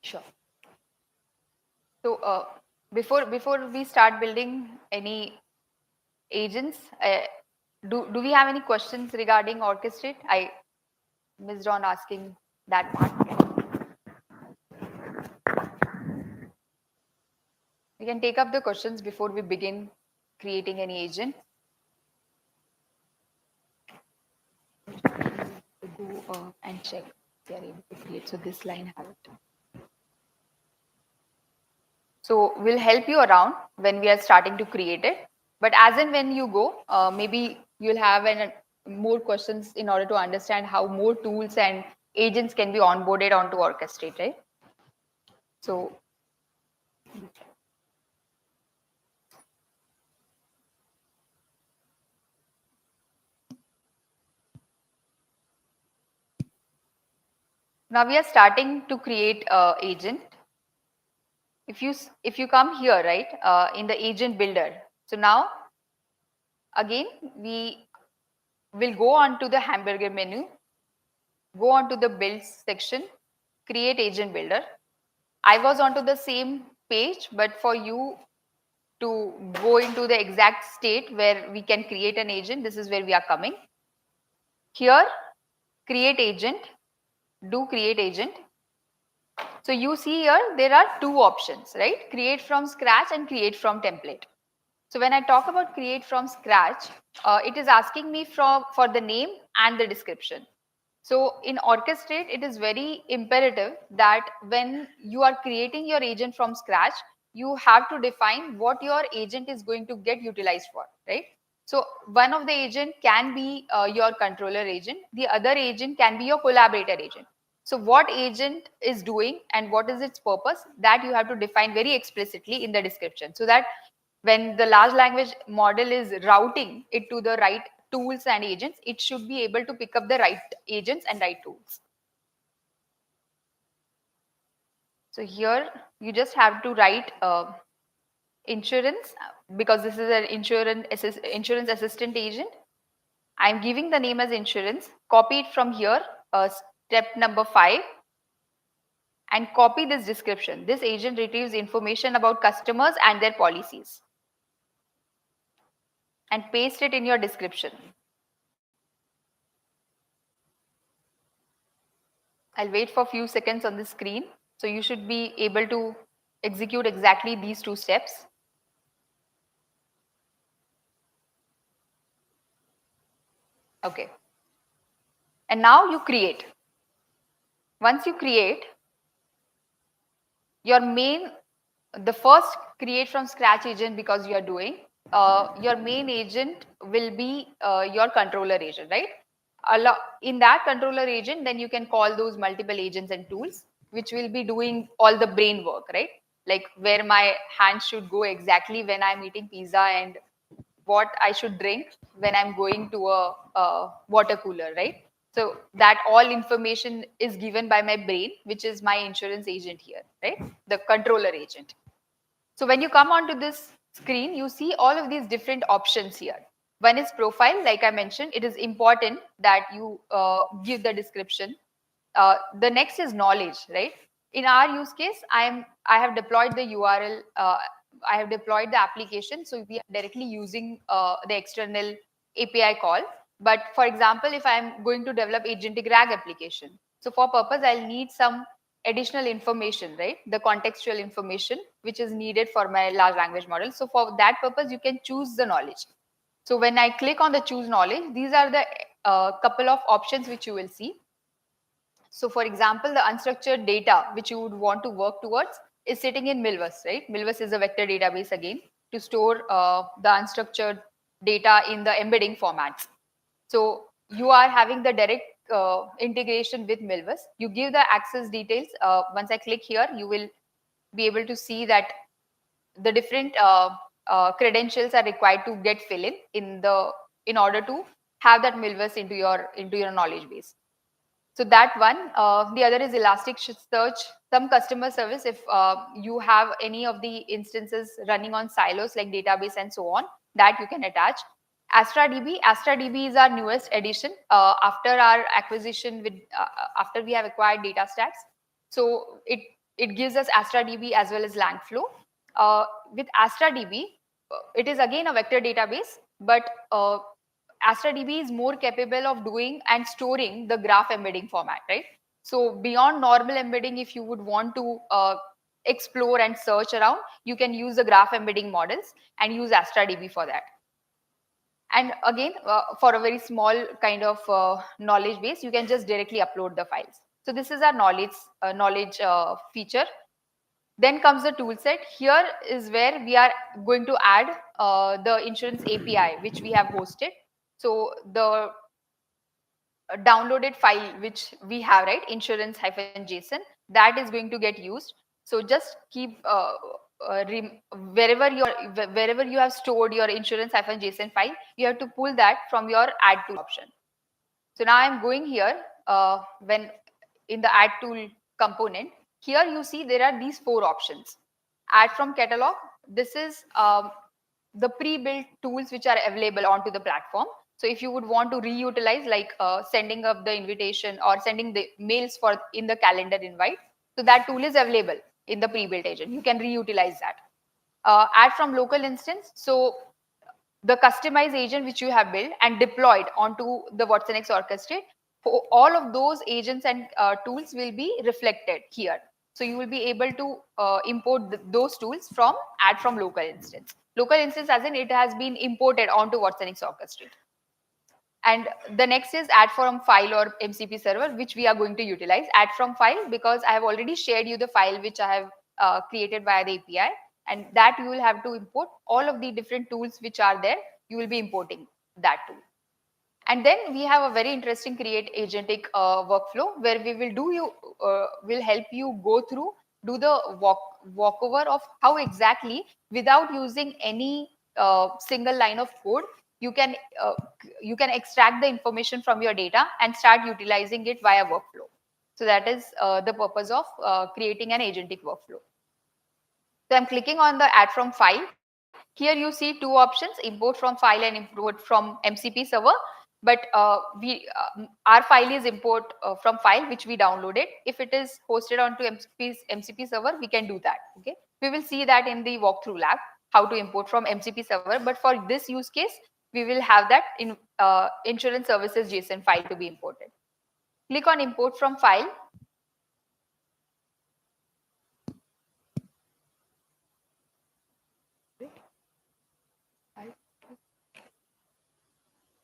Sure. So before we start building any agents, do we have any questions regarding Orchestrate? I missed on asking that part. We can take up the questions before we begin creating any agent. Go and check if they are able to create. So this line have it. So we'll help you around when we are starting to create it. But as and when you go, maybe you'll have more questions in order to understand how more tools and agents can be onboarded onto Orchestrate, right? So now we are starting to create an agent. If you come here, right, in the agent builder. So now again we will go on to the hamburger menu, go on to the build section, create agent builder. I was onto the same page, but for you to go into the exact state where we can create an agent, this is where we are coming. Here, create agent, do create agent. So you see here, there are two options, right? Create from scratch and create from template. So when I talk about create from scratch, it is asking me for the name and the description. So in Orchestrate, it is very imperative that when you are creating your agent from scratch, you have to define what your agent is going to get utilized for, right? So one of the agent can be your controller agent. The other agent can be your collaborator agent. So what agent is doing and what is its purpose, that you have to define very explicitly in the description, so that when the large language model is routing it to the right tools and agents, it should be able to pick up the right agents and right tools. So here you just have to write insurance, because this is an insurance assistant agent. I'm giving the name as insurance. Copy it from here, step number 5, and copy this description. This agent retrieves information about customers and their policies, and paste it in your description. I'll wait for a few seconds on the screen. So you should be able to execute exactly these 2 steps. Okay. And now you create. Once you create, your the first create from scratch agent, because you are doing, your main agent will be your controller agent, right? In that controller agent, then you can call those multiple agents and tools, which will be doing all the brain work, right? Like where my hands should go exactly when I'm eating pizza and what I should drink when I'm going to a water cooler, right? So that all information is given by my brain, which is my insurance agent here, right? The controller agent. So when you come onto this screen, you see all of these different options here. One is profile, like I mentioned, it is important that you give the description. The next is knowledge, right? In our use case, I have deployed the URL, I have deployed the application, so we are directly using the external API call. But for example, if I'm going to develop agentic RAG application, so for purpose, I'll need some additional information, right? The contextual information, which is needed for my large language model. So for that purpose, you can choose the knowledge. So when I click on the choose knowledge, these are the couple of options which you will see. So for example, the unstructured data which you would want to work towards is sitting in Milvus, right? Milvus is a vector database again to store the unstructured data in the embedding formats. So you are having the direct integration with Milvus. You give the access details. Once I click here, you will be able to see that the different credentials are required to get fill in order to have that Milvus into your knowledge base. So that one, the other is Elasticsearch, some customer service. If you have any of the instances running on silos like database and so on, that you can attach. AstraDB is our newest addition after our acquisition with after we have acquired DataStax. So it gives us AstraDB as well as Langflow. With AstraDB, it is again a vector database, but AstraDB is more capable of doing and storing the graph embedding format, right? So beyond normal embedding, if you would want to explore and search around, you can use the graph embedding models and use AstraDB for that. And again, for a very small kind of knowledge base, you can just directly upload the files. So this is our knowledge feature. Then comes the tool set. Here is where we are going to add the insurance API, which we have hosted. So the downloaded file which we have, right, insurance-json, that is going to get used. So just keep wherever you have stored your insurance-json file, you have to pull that from your add tool option. So now I'm going here when in the add tool component. Here you see there are these 4 options. Add from catalog. This is the pre-built tools which are available onto the platform. So if you would want to reutilize, like sending up the invitation or sending the mails for in the calendar invite, so that tool is available in the pre-built agent. You can reutilize that. Add from local instance. So the customized agent which you have built and deployed onto the watsonx Orchestrate, all of those agents and tools will be reflected here. So you will be able to import those tools from add from local instance. Local instance as in it has been imported onto watsonx Orchestrate. And the next is add from file or MCP server, which we are going to utilize. Add from file, because I have already shared you the file which I have created via the API, and that you will have to import all of the different tools which are there. You will be importing that tool. And then we have a very interesting create agentic workflow where we will help you go through, do the walkover of how exactly, without using any single line of code, you can extract the information from your data and start utilizing it via workflow. So that is the purpose of creating an agentic workflow. So I'm clicking on the add from file. Here you see 2 options, import from file and import from MCP server. But our file is import from file which we downloaded. If it is hosted onto MCP server, we can do that. Okay, we will see that in the walkthrough lab, how to import from MCP server. But for this use case, we will have that in insurance services JSON file to be imported. Click on import from file.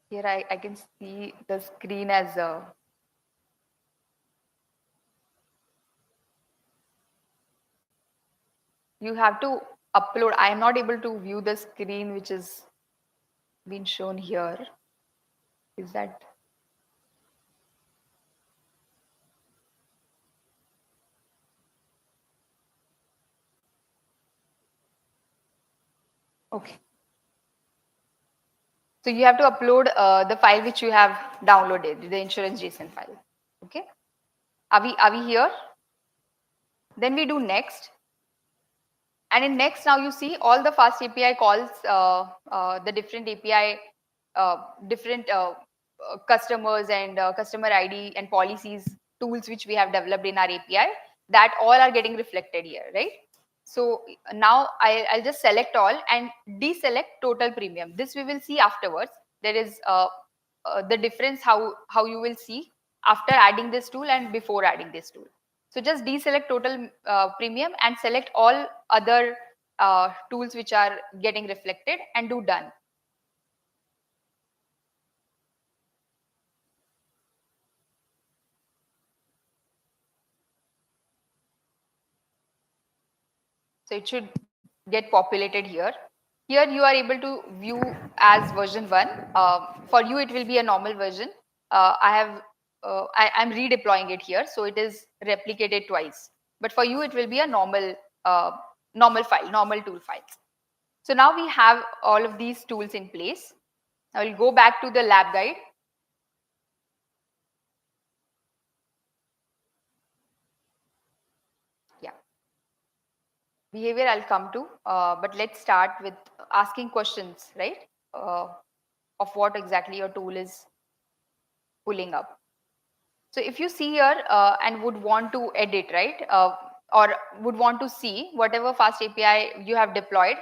Here I can see the screen as a you have to upload. I am not able to view the screen which is been shown here. Is that? Okay. So you have to upload the file which you have downloaded, the insurance JSON file. Okay. Are we here? Then we do next. And in next, now you see all the fast API calls, the different API, different customers and customer ID and policies tools which we have developed in our API, that all are getting reflected here, right? So now I'll just select all and deselect total premium. This we will see afterwards. There is the difference how you will see after adding this tool and before adding this tool. So just deselect total premium and select all other tools which are getting reflected and do done. So it should get populated here. Here you are able to view as version 1. For you it will be a normal version. I'm redeploying it here, so it is replicated twice. But for you it will be a normal file, normal tool file. So now we have all of these tools in place. I will go back to the lab guide. Yeah. Behavior I'll come to, but let's start with asking questions, right? Of what exactly your tool is pulling up. So if you see here and would want to edit, right? Or would want to see whatever fast API you have deployed,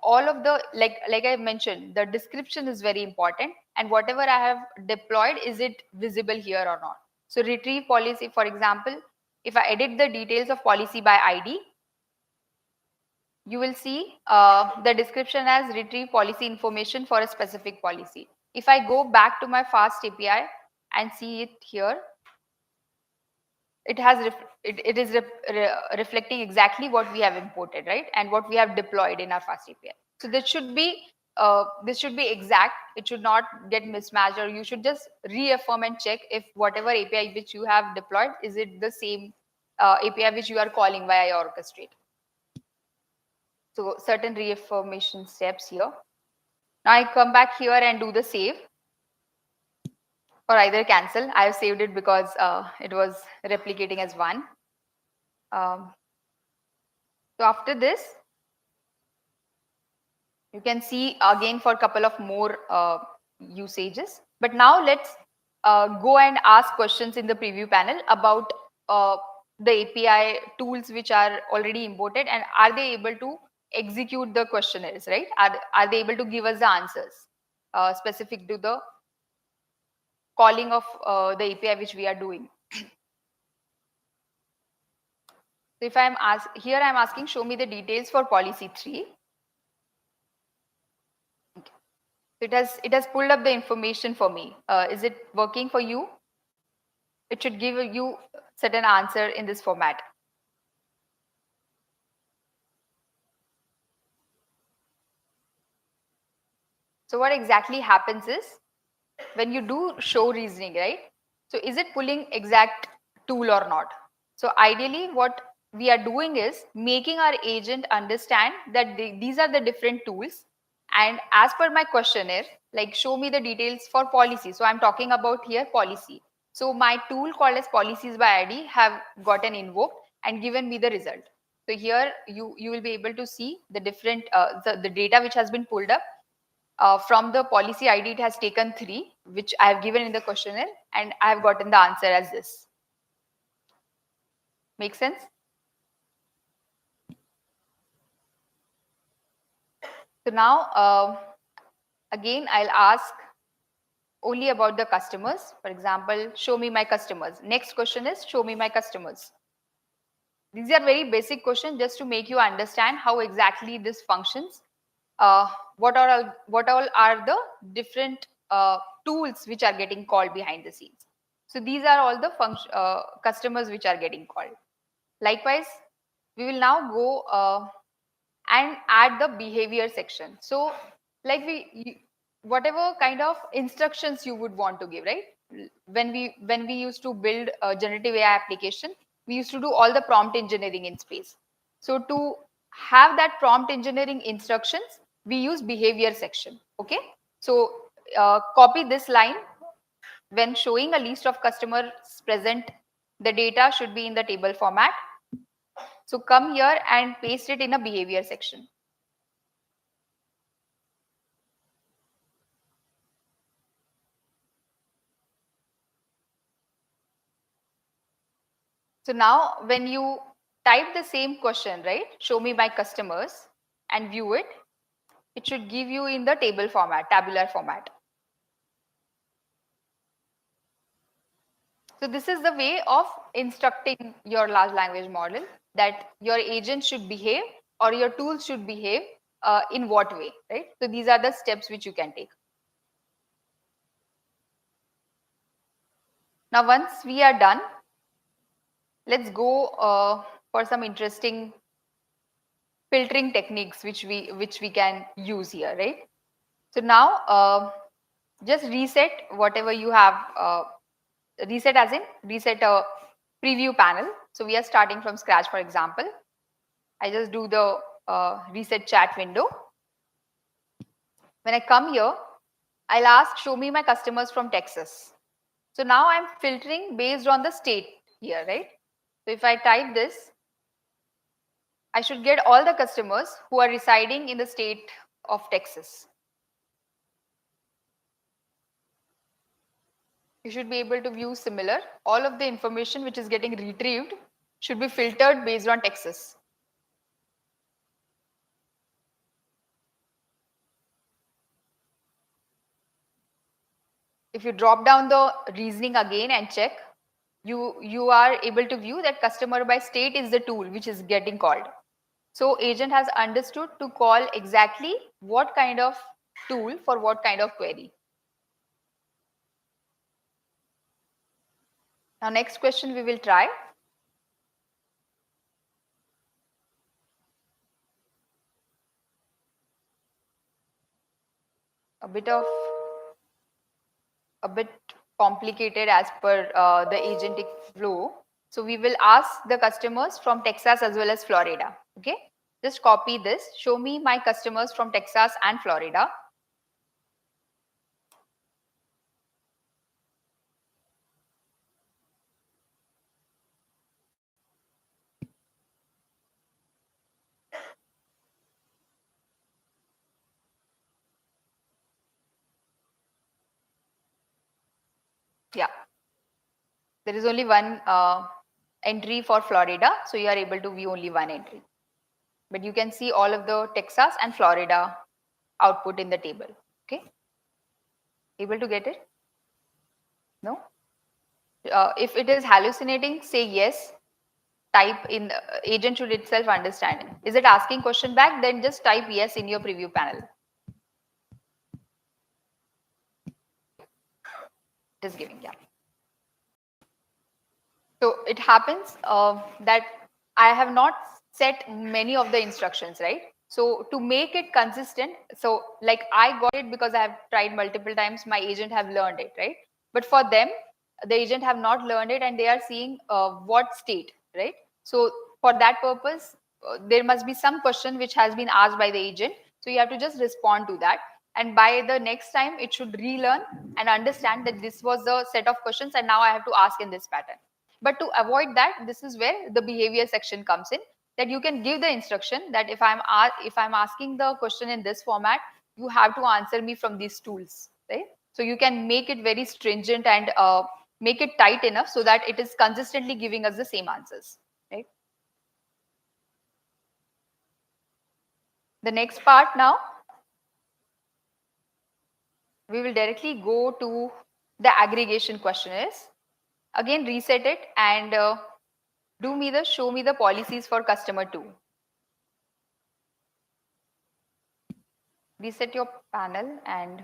all of the, like I mentioned, the description is very important, and whatever I have deployed, is it visible here or not? So retrieve policy, for example, if I edit the details of policy by ID, you will see the description as retrieve policy information for a specific policy. If I go back to my fast API and see it here, it has it is reflecting exactly what we have imported, right, and what we have deployed in our fast API. So this should be exact. It should not get mismatched, or you should just reaffirm and check if whatever API which you have deployed, is it the same API which you are calling via your orchestrate. So certain reaffirmation steps here. Now I come back here and do the save, or either cancel. I have saved it because it was replicating as 1. So after this, you can see again for a couple of more usages. But now let's go and ask questions in the preview panel about the API tools which are already imported, and are they able to execute the questionnaires, right? Are they able to give us the answers specific to the calling of the API which we are doing? So if I'm here I'm asking, show me the details for policy 3. Okay. So it has pulled up the information for me. Is it working for you? It should give you certain answer in this format. So what exactly happens is, when you do show reasoning, right? So is it pulling exact tool or not? So ideally what we are doing is making our agent understand that these are the different tools, and as per my questionnaire, like show me the details for policy. So I'm talking about here policy. So my tool called as policies by ID have gotten invoked and given me the result. So here you will be able to see the different the data which has been pulled up. From the policy ID, it has taken 3, which I have given in the questionnaire, and I have gotten the answer as this. Make sense? So now, again, I'll ask only about the customers. For example, show me my customers. Next question is, show me my customers. These are very basic questions just to make you understand how exactly this functions. What all are the different tools which are getting called behind the scenes. So these are all the customers which are getting called. Likewise, we will now go and add the behavior section. So like whatever kind of instructions you would want to give, right? When we used to build a generative AI application, we used to do all the prompt engineering in space. So to have that prompt engineering instructions, we use behavior section. Okay. So copy this line. When showing a list of customers present, the data should be in the table format. So come here and paste it in a behavior section. So now when you type the same question, right, show me my customers, and view it, it should give you in the table format, tabular format. So this is the way of instructing your large language model, that your agent should behave or your tool should behave in what way, right? So these are the steps which you can take. Now once we are done, let's go for some interesting filtering techniques which we can use here, right? So now just reset whatever you have, reset as in reset a preview panel. So we are starting from scratch, for example. I just do the reset chat window. When I come here, I'll ask show me my customers from Texas. So now I'm filtering based on the state here, right? So if I type this, I should get all the customers who are residing in the state of Texas. You should be able to view similar. All of the information which is getting retrieved should be filtered based on Texas. If you drop down the reasoning again and check, you are able to view that customer by state is the tool which is getting called. So agent has understood to call exactly what kind of tool for what kind of query. Now next question we will try. A bit complicated as per the agentic flow. So we will ask the customers from Texas as well as Florida. Okay, just copy this. Show me my customers from Texas and Florida. Yeah, there is only one entry for Florida, so you are able to view only one entry. But you can see all of the Texas and Florida output in the table. Okay, able to get it? No? If it is hallucinating, say yes. Type in, agent should itself understand it. Is it asking question back? Then just type yes in your preview panel. It is giving, yeah. So it happens that I have not set many of the instructions, right? So to make it consistent, so like I got it because I have tried multiple times, my agent have learned it, right? But for them, the agent have not learned it and they are seeing what state, right? So for that purpose, there must be some question which has been asked by the agent. So you have to just respond to that. And by the next time, it should relearn and understand that this was the set of questions and now I have to ask in this pattern. But to avoid that, this is where the behavior section comes in, that you can give the instruction that if I'm asking the question in this format, you have to answer me from these tools, right? So you can make it very stringent and make it tight enough so that it is consistently giving us the same answers, right? The next part now, we will directly go to the aggregation questionnaires. Again, reset it and show me the policies for customer 2. Reset your panel and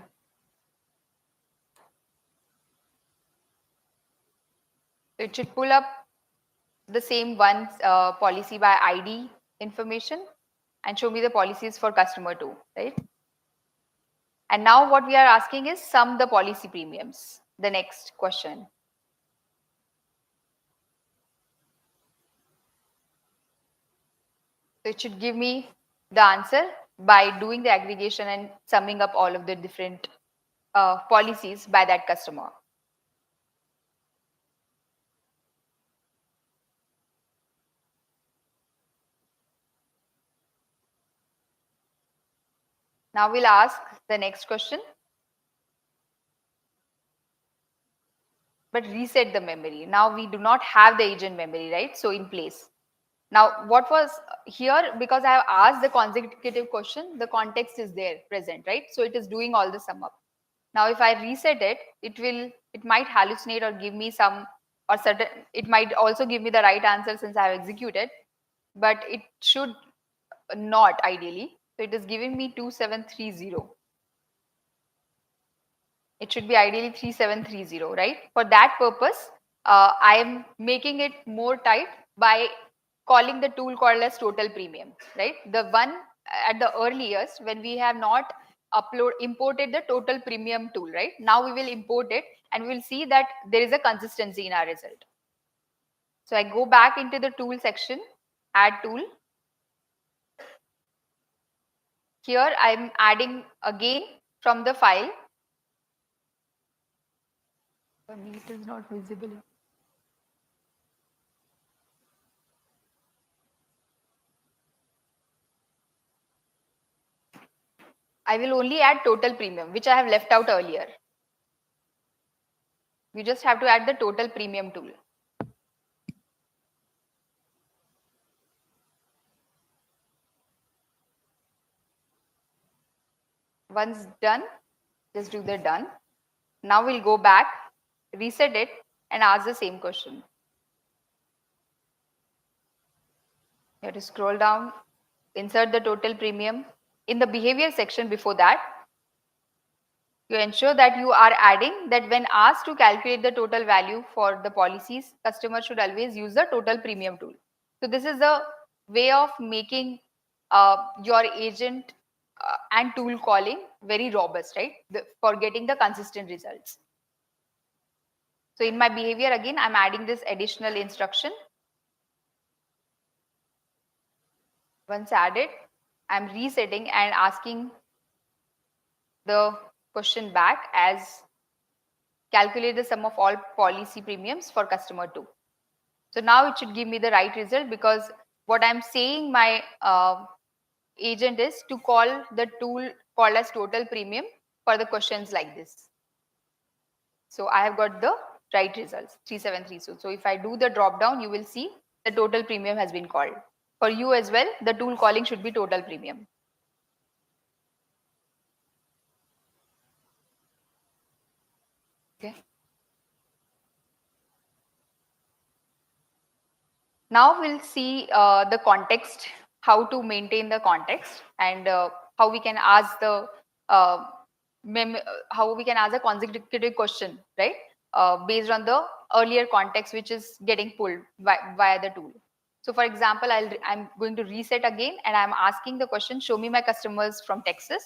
it should pull up the same one policy by ID information and show me the policies for customer 2, right? And now what we are asking is sum the policy premiums, the next question. So it should give me the answer by doing the aggregation and summing up all of the different policies by that customer. Now we'll ask the next question. But reset the memory. Now we do not have the agent memory, right? So in place. Now what was here, because I have asked the consecutive question, the context is there present, right? So it is doing all the sum up. Now if I reset it, it might hallucinate or give me some, or certain, it might also give me the right answer since I have executed, but it should not ideally. So it is giving me 2730. It should be ideally 3730, right? For that purpose, I am making it more tight by calling the tool called as total premium, right? The one at the earliest when we have not imported the total premium tool, right? Now we will import it and we will see that there is a consistency in our result. So I go back into the tool section, add tool. Here I am adding again from the file. For me it is not visible. I will only add total premium, which I have left out earlier. You just have to add the total premium tool. Once done, just do the done. Now we'll go back, reset it, and ask the same question. You have to scroll down, insert the total premium. In the behavior section before that, you ensure that you are adding that when asked to calculate the total value for the policies, customer should always use the total premium tool. So this is a way of making your agent and tool calling very robust, right? For getting the consistent results. So in my behavior, again, I'm adding this additional instruction. Once added, I'm resetting and asking the question back as calculate the sum of all policy premiums for customer 2. So now it should give me the right result, because what I'm saying my agent is to call the tool called as total premium for the questions like this. So I have got the right results, 3732. So if I do the drop down, you will see the total premium has been called. For you as well, the tool calling should be total premium. Okay. Now we'll see the context, how to maintain the context, and how we can ask the how we can ask a consecutive question, right? Based on the earlier context which is getting pulled via the tool. So for example, I'm going to reset again and I'm asking the question, show me my customers from Texas.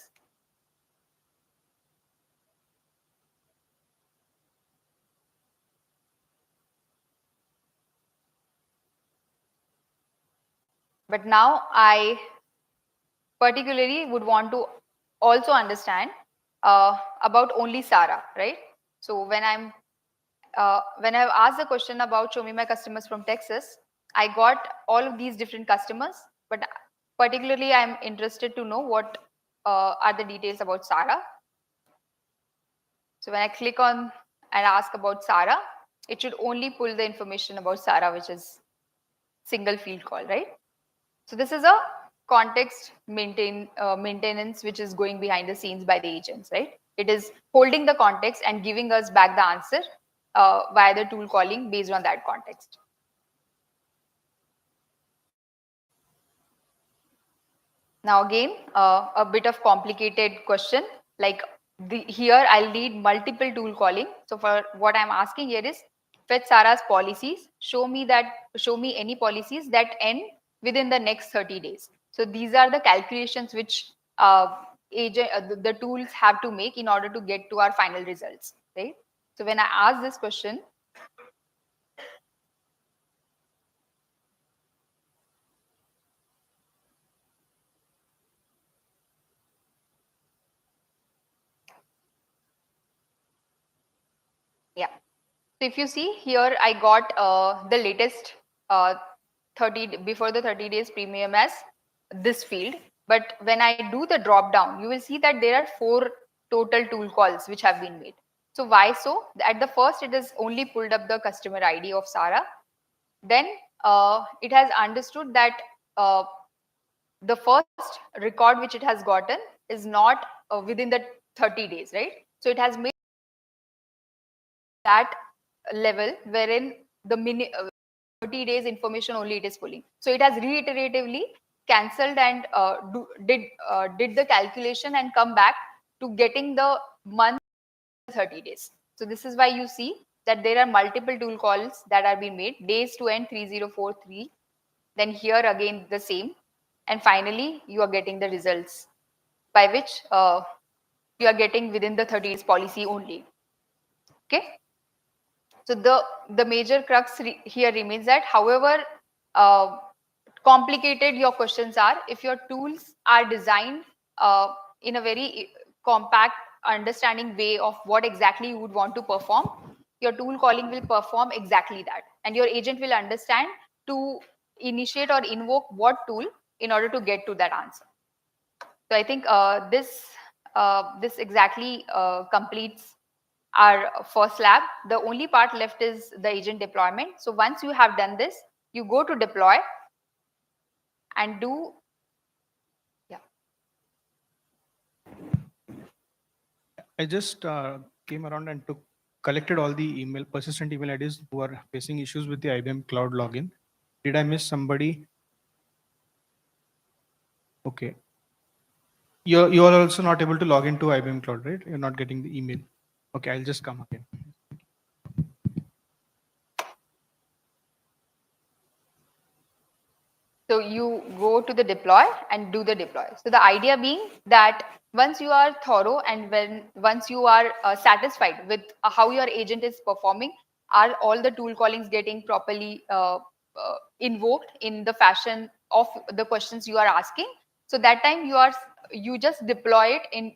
But now I particularly would want to also understand about only Sarah, right? So when I've asked the question about show me my customers from Texas, I got all of these different customers, but particularly I'm interested to know what are the details about Sarah. So when I click on and ask about Sarah, it should only pull the information about Sarah, which is single field call, right? So this is a context maintenance which is going behind the scenes by the agents, right? It is holding the context and giving us back the answer via the tool calling based on that context. Now again, a bit of complicated question, like here I'll need multiple tool calling. So for what I'm asking here is fetch Sarah's policies, show me any policies that end within the next 30 days. So these are the calculations which the tools have to make in order to get to our final results, right? So when I ask this question, yeah. So if you see here, I got the latest before the 30 days premium as this field. But when I do the drop down, you will see that there are 4 total tool calls which have been made. So why so? At the first, it has only pulled up the customer ID of Sarah. Then it has understood that the first record which it has gotten is not within the 30 days, right? So it has made that level wherein the 30 days information only it is pulling. So it has reiteratively cancelled and did the calculation and come back to getting the month 30 days. So this is why you see that there are multiple tool calls that are being made, days to end 3043. Then here again the same. And finally, you are getting the results by which you are getting within the 30 days policy only. Okay. So the major crux here remains that however complicated your questions are, if your tools are designed in a very compact understanding way of what exactly you would want to perform, your tool calling will perform exactly that. And your agent will understand to initiate or invoke what tool in order to get to that answer. So I think this exactly completes our first lab. The only part left is the agent deployment. So once you have done this, you go to deploy and do, yeah.
I just came around and collected all the persistent email IDs who are facing issues with the IBM Cloud login. Did I miss somebody? Okay. You are also not able to log into IBM Cloud, right? You're not getting the email. Okay, I'll just come again.
So you go to the deploy and do the deploy. So the idea being that once you are thorough and once you are satisfied with how your agent is performing, are all the tool callings getting properly invoked in the fashion of the questions you are asking. So that time you just deploy it in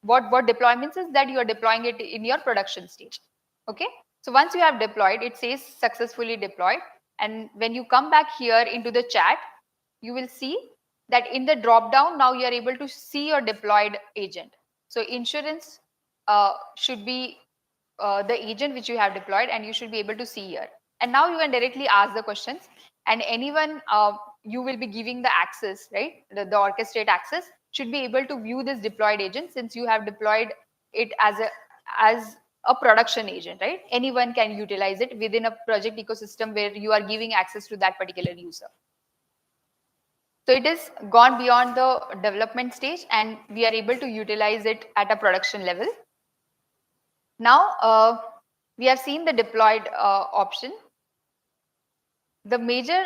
what deployments is that you are deploying it in your production stage. Okay. So once you have deployed, it says successfully deployed. And when you come back here into the chat, you will see that in the drop down, now you are able to see your deployed agent. So insurance should be the agent which you have deployed, and you should be able to see here. And now you can directly ask the questions, and anyone you will be giving the access, right? The orchestrate access should be able to view this deployed agent, since you have deployed it as a production agent, right? Anyone can utilize it within a project ecosystem where you are giving access to that particular user. So it is gone beyond the development stage, and we are able to utilize it at a production level. Now, we have seen the deployed option. The major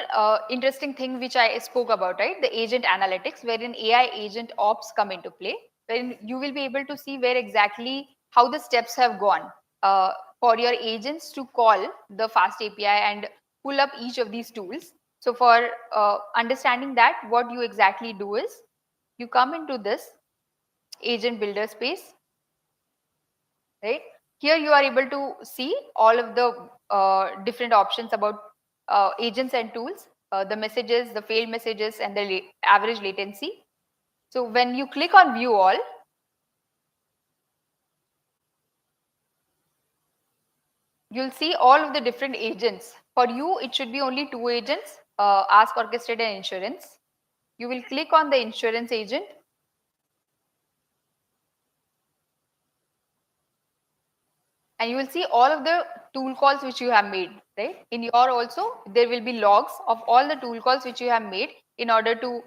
interesting thing which I spoke about, right? The agent analytics, wherein AI agent ops come into play, wherein you will be able to see where exactly how the steps have gone for your agents to call the fast API and pull up each of these tools. So for understanding that, what you exactly do is you come into this agent builder space, right? Here you are able to see all of the different options about agents and tools, the messages, the failed messages, and the average latency. So when you click on view all, you'll see all of the different agents. For you, it should be only 2 agents, ask, orchestrate, and insurance. You will click on the insurance agent. And you will see all of the tool calls which you have made, right? In your also, there will be logs of all the tool calls which you have made in order to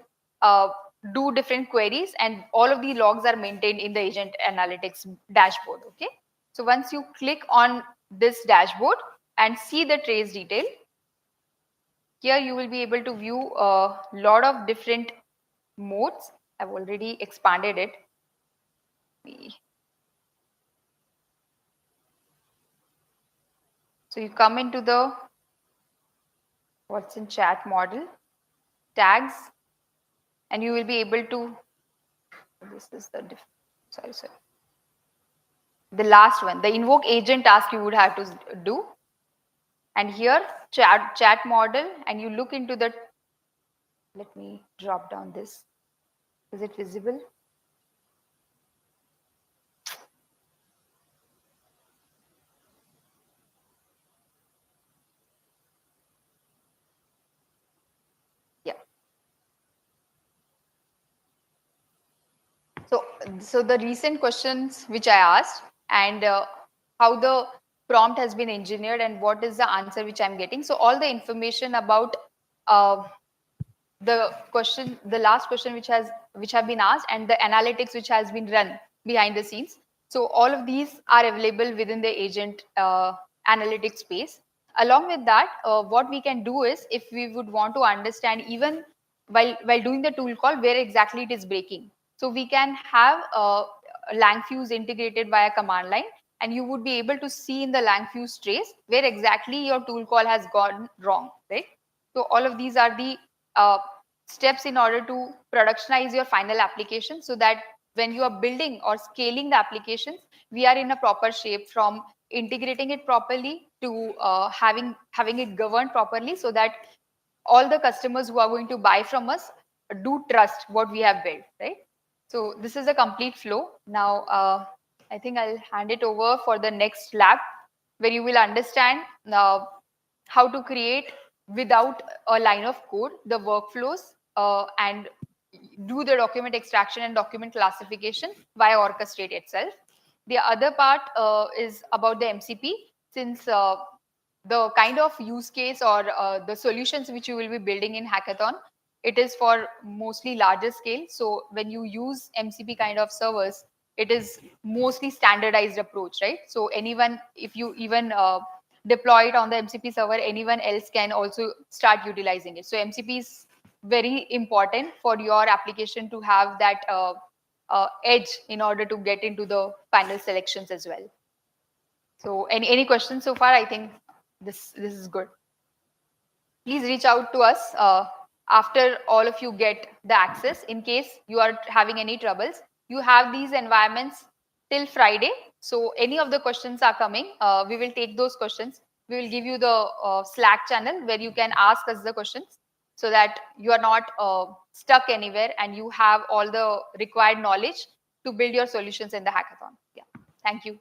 do different queries, and all of the logs are maintained in the agent analytics dashboard, okay? So once you click on this dashboard and see the trace detail, here you will be able to view a lot of different modes. I've already expanded it. So you come into the what's in chat model, tags, and you will be able to, this is the, sorry. The last one, the invoke agent task you would have to do. And here chat model, and you look into the, let me drop down this. Is it visible? Yeah. So the recent questions which I asked, and how the prompt has been engineered, and what is the answer which I'm getting. So all the information about the question, the last question which have been asked, and the analytics which has been run behind the scenes. So all of these are available within the agent analytics space. Along with that, what we can do is, if we would want to understand, even while doing the tool call, where exactly it is breaking. So we can have LangFuse integrated via command line, and you would be able to see in the LangFuse trace where exactly your tool call has gone wrong, right? So all of these are the steps in order to productionize your final application, so that when you are building or scaling the applications, we are in a proper shape, from integrating it properly to having it governed properly, so that all the customers who are going to buy from us do trust what we have built, right? So this is a complete flow. Now, I think I'll hand it over for the next lab, where you will understand how to create, without a line of code, the workflows and do the document extraction and document classification via Orchestrate itself. The other part is about the MCP, since the kind of use case or the solutions which you will be building in hackathon, it is for mostly larger scale. So when you use MCP kind of servers, it is mostly standardized approach, right? So anyone, if you even deploy it on the MCP server, anyone else can also start utilizing it. So MCP is very important for your application to have that edge in order to get into the final selections as well. So any questions so far? I think this is good. Please reach out to us after all of you get the access. In case you are having any troubles, you have these environments till Friday. So any of the questions are coming, we will take those questions. We will give you the Slack channel where you can ask us the questions, so that you are not stuck anywhere, and you have all the required knowledge to build your solutions in the hackathon. Yeah. Thank you.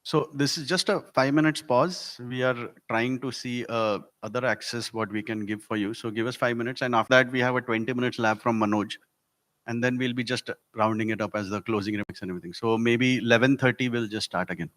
So this is just a 5 minutes pause. We are trying to see other access what we can give for you. So give us 5 minutes, and after that we have a 20 minutes lab from Manoj, and then we'll be just rounding it up as the closing remarks and everything. So maybe 11:30 we'll just start again.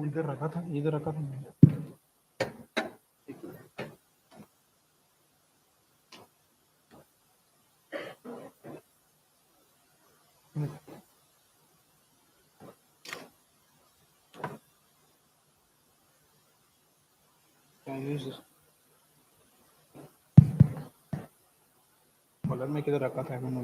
इधर रखा था collar में किधर रखा था मैंने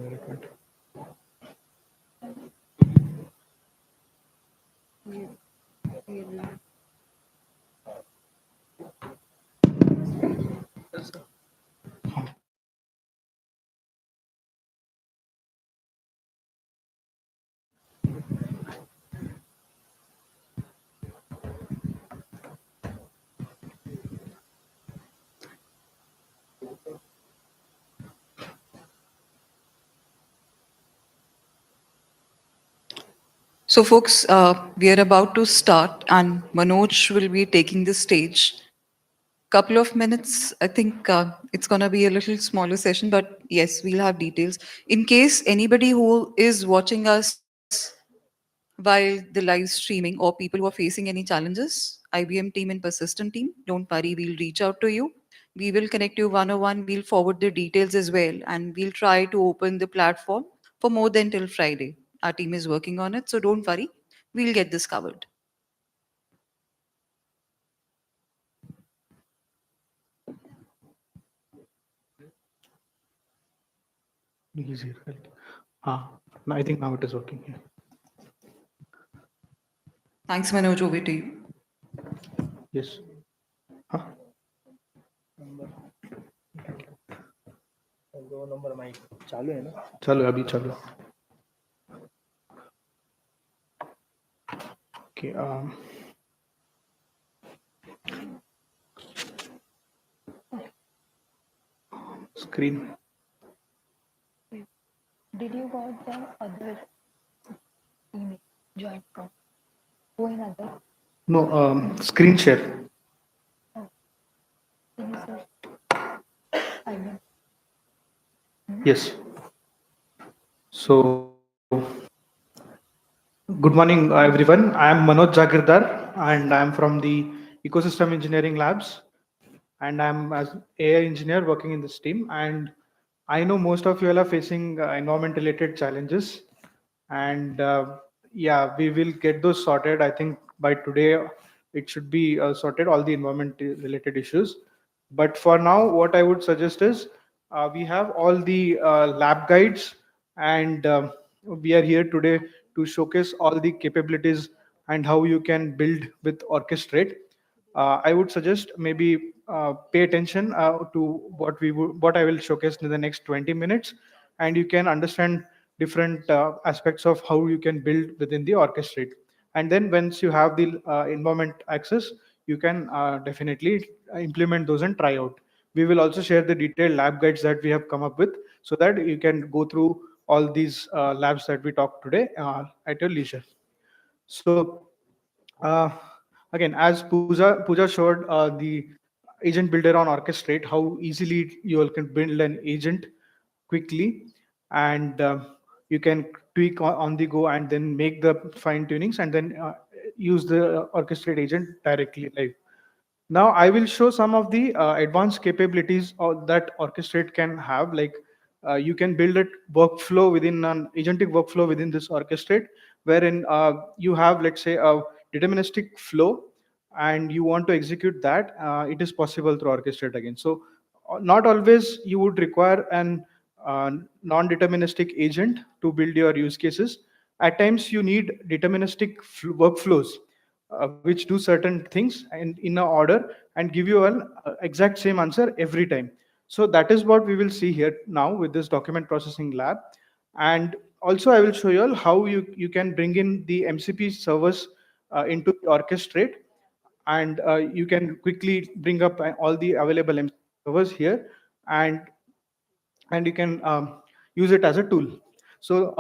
So, folks, we are about to start, and Manoj will be taking the stage. Couple of minutes. I think it's going to be a little smaller session, but yes, we'll have details. In case anybody who is watching us while the live streaming or people who are facing any challenges, IBM team and Persistent team, don't worry, we'll reach out to you. We will connect you one-on-one. We'll forward the details as well, and we'll try to open the platform for more than till Friday. Our team is working on it, so don't worry. We'll get this covered.
easier right I think now it is working here.
Thanks, Manoj. Over to you.
Yes
दो number mic चालू है ना
चलो अभी चलो okay screen
Did you got the other email joint from? Who another?
no screen share
Can you say? I mean.
yes so good morning everyone. I am Manoj Jagirdar and I am from the ecosystem engineering labs and I'm as AI engineer working in this team. And I know most of you all are facing environment related challenges, and yeah, we will get those sorted. I think by today it should be sorted, all the environment related issues. But for now, what I would suggest is we have all the lab guides, and we are here today to showcase all the capabilities and how you can build with Orchestrate. I would suggest maybe pay attention to what I will showcase in the next 20 minutes, and you can understand different aspects of how you can build within the Orchestrate. And then once you have the environment access, you can definitely implement those and try out. We will also share the detailed lab guides that we have come up with so that you can go through
all these labs that we talked today at your leisure. So uh, again, as Pooja showed the agent builder on Orchestrate, how easily you all can build an agent quickly, and you can tweak on the go and then make the fine tunings and then use the Orchestrate agent directly live. Now I will show some of the advanced capabilities that Orchestrate can have. Like you can build a workflow within an agentic workflow within this Orchestrate, wherein you have, let's say, a deterministic flow, and you want to execute that. It is possible through Orchestrate again. So not always you would require an non-deterministic agent to build your use cases. At times you need deterministic workflows which do certain things and in a order and give you an exact same answer every time. So that is what we will see here now with this document processing lab. And also I will show you all how you can bring in the MCP servers into the Orchestrate, and you can quickly bring up all the available MCP servers here, and you can use it as a tool. So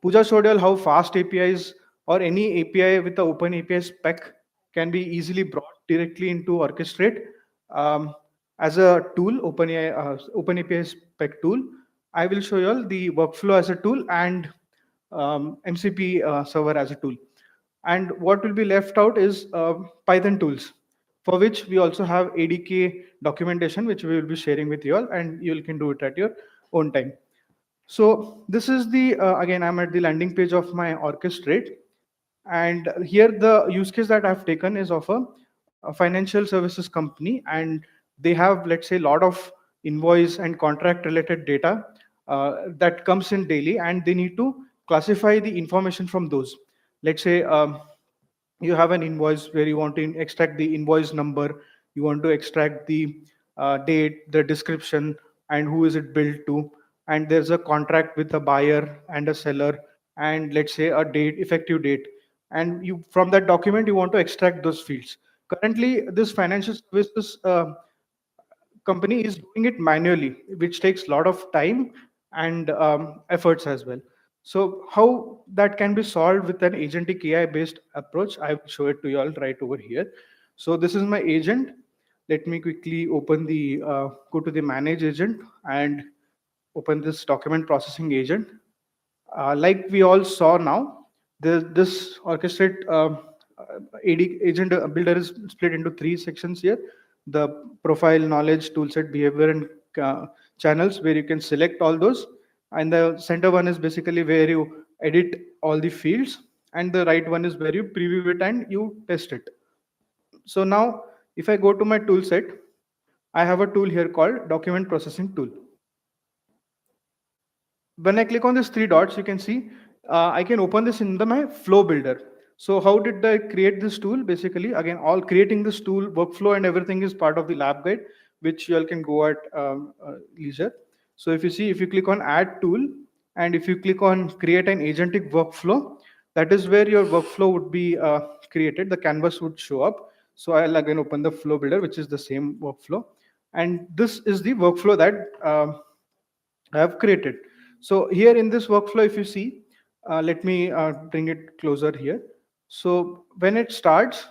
Pooja showed you how fast APIs or any API with the open API spec can be easily brought directly into Orchestrate as a tool, open API spec tool. I will show you all the workflow as a tool and MCP server as a tool. And what will be left out is Python tools, for which we also have ADK documentation, which we will be sharing with you all, and you can do it at your own time. So this is the, again, I'm at the landing page of my Orchestrate. And here the use case that I've taken is of a financial services company, and they have, let's say, a lot of invoice and contract related data that comes in daily, and they need to classify the information from those. Let's say you have an invoice where you want to extract the invoice number, you want to extract the date, the description, and who is it billed to, and there's a contract with a buyer and a seller, and let's say a date, effective date, and you, from that document, you want to extract those fields. Currently this financial services company is doing it manually, which takes a lot of time and efforts as well. So how that can be solved with an agentic AI based approach, I will show it to you all right over here. So this is my agent. Let me quickly open the, go to the manage agent and open this document processing agent. Like we all saw now, this Orchestrate agent builder is split into three sections here: the profile, knowledge, toolset, behavior, and channels, where you can select all those. And the center one is basically where you edit all the fields, and the right one is where you preview it and you test it. So now, if I go to my toolset, I have a tool here called document processing tool. When I click on these three dots, you can see I can open this in my flow builder. So how did I create this tool? Basically, again, all creating this tool, workflow and everything is part of the lab guide, which you all can go at leisure. So if you see, if you click on add tool, and if you click on create an agentic workflow, that is where your workflow would be created. The canvas would show up. So I'll again open the flow builder, which is the same workflow. And this is the workflow that I have created. So here in this workflow, if you see, let me bring it closer here. So when it starts,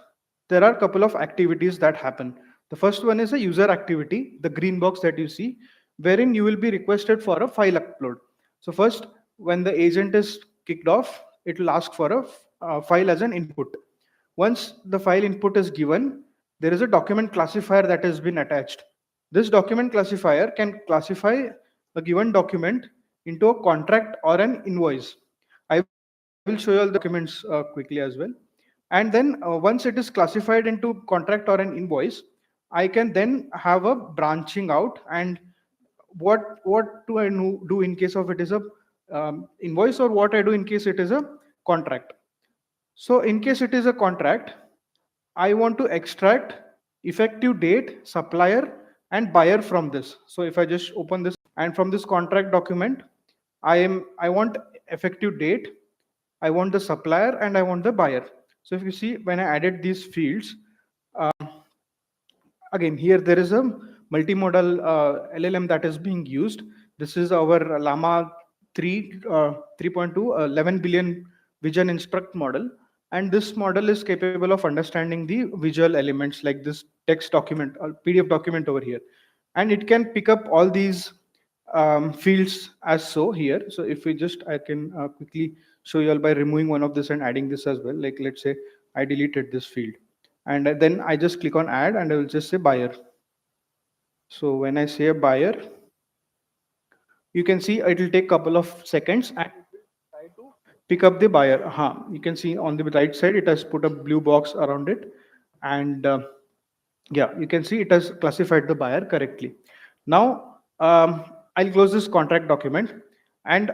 there are a couple of activities that happen. The first one is a user activity, the green box that you see, wherein you will be requested for a file upload. So first, when the agent is kicked off, it will ask for a file as an input. Once the file input is given, there is a document classifier that has been attached. This document classifier can classify a given document into a contract or an invoice. I will show you all the documents quickly as well. And then once it is classified into contract or an invoice, I can then have a branching out. And what do I do in case of it is a invoice, or what I do in case it is a contract? So in case it is a contract, I want to extract effective date, supplier, and buyer from this. So if I just open this, and from this contract document, I want effective date, I want the supplier, and I want the buyer. So if you see, when I added these fields, again, here there is a multimodal LLM that is being used. This is our Llama 3.2 11 billion vision instruct model, and this model is capable of understanding the visual elements like this text document or PDF document over here, and it can pick up all these fields as so here. So if we just, I can quickly show you all by removing one of this and adding this as well. Like let's say I deleted this field, and then I just click on add, and I will just say buyer. So when I say a buyer, you can see it will take couple of seconds and try to pick up the buyer. You can see on the right side it has put a blue box around it, and yeah, you can see it has classified the buyer correctly. Now I'll close this contract document, and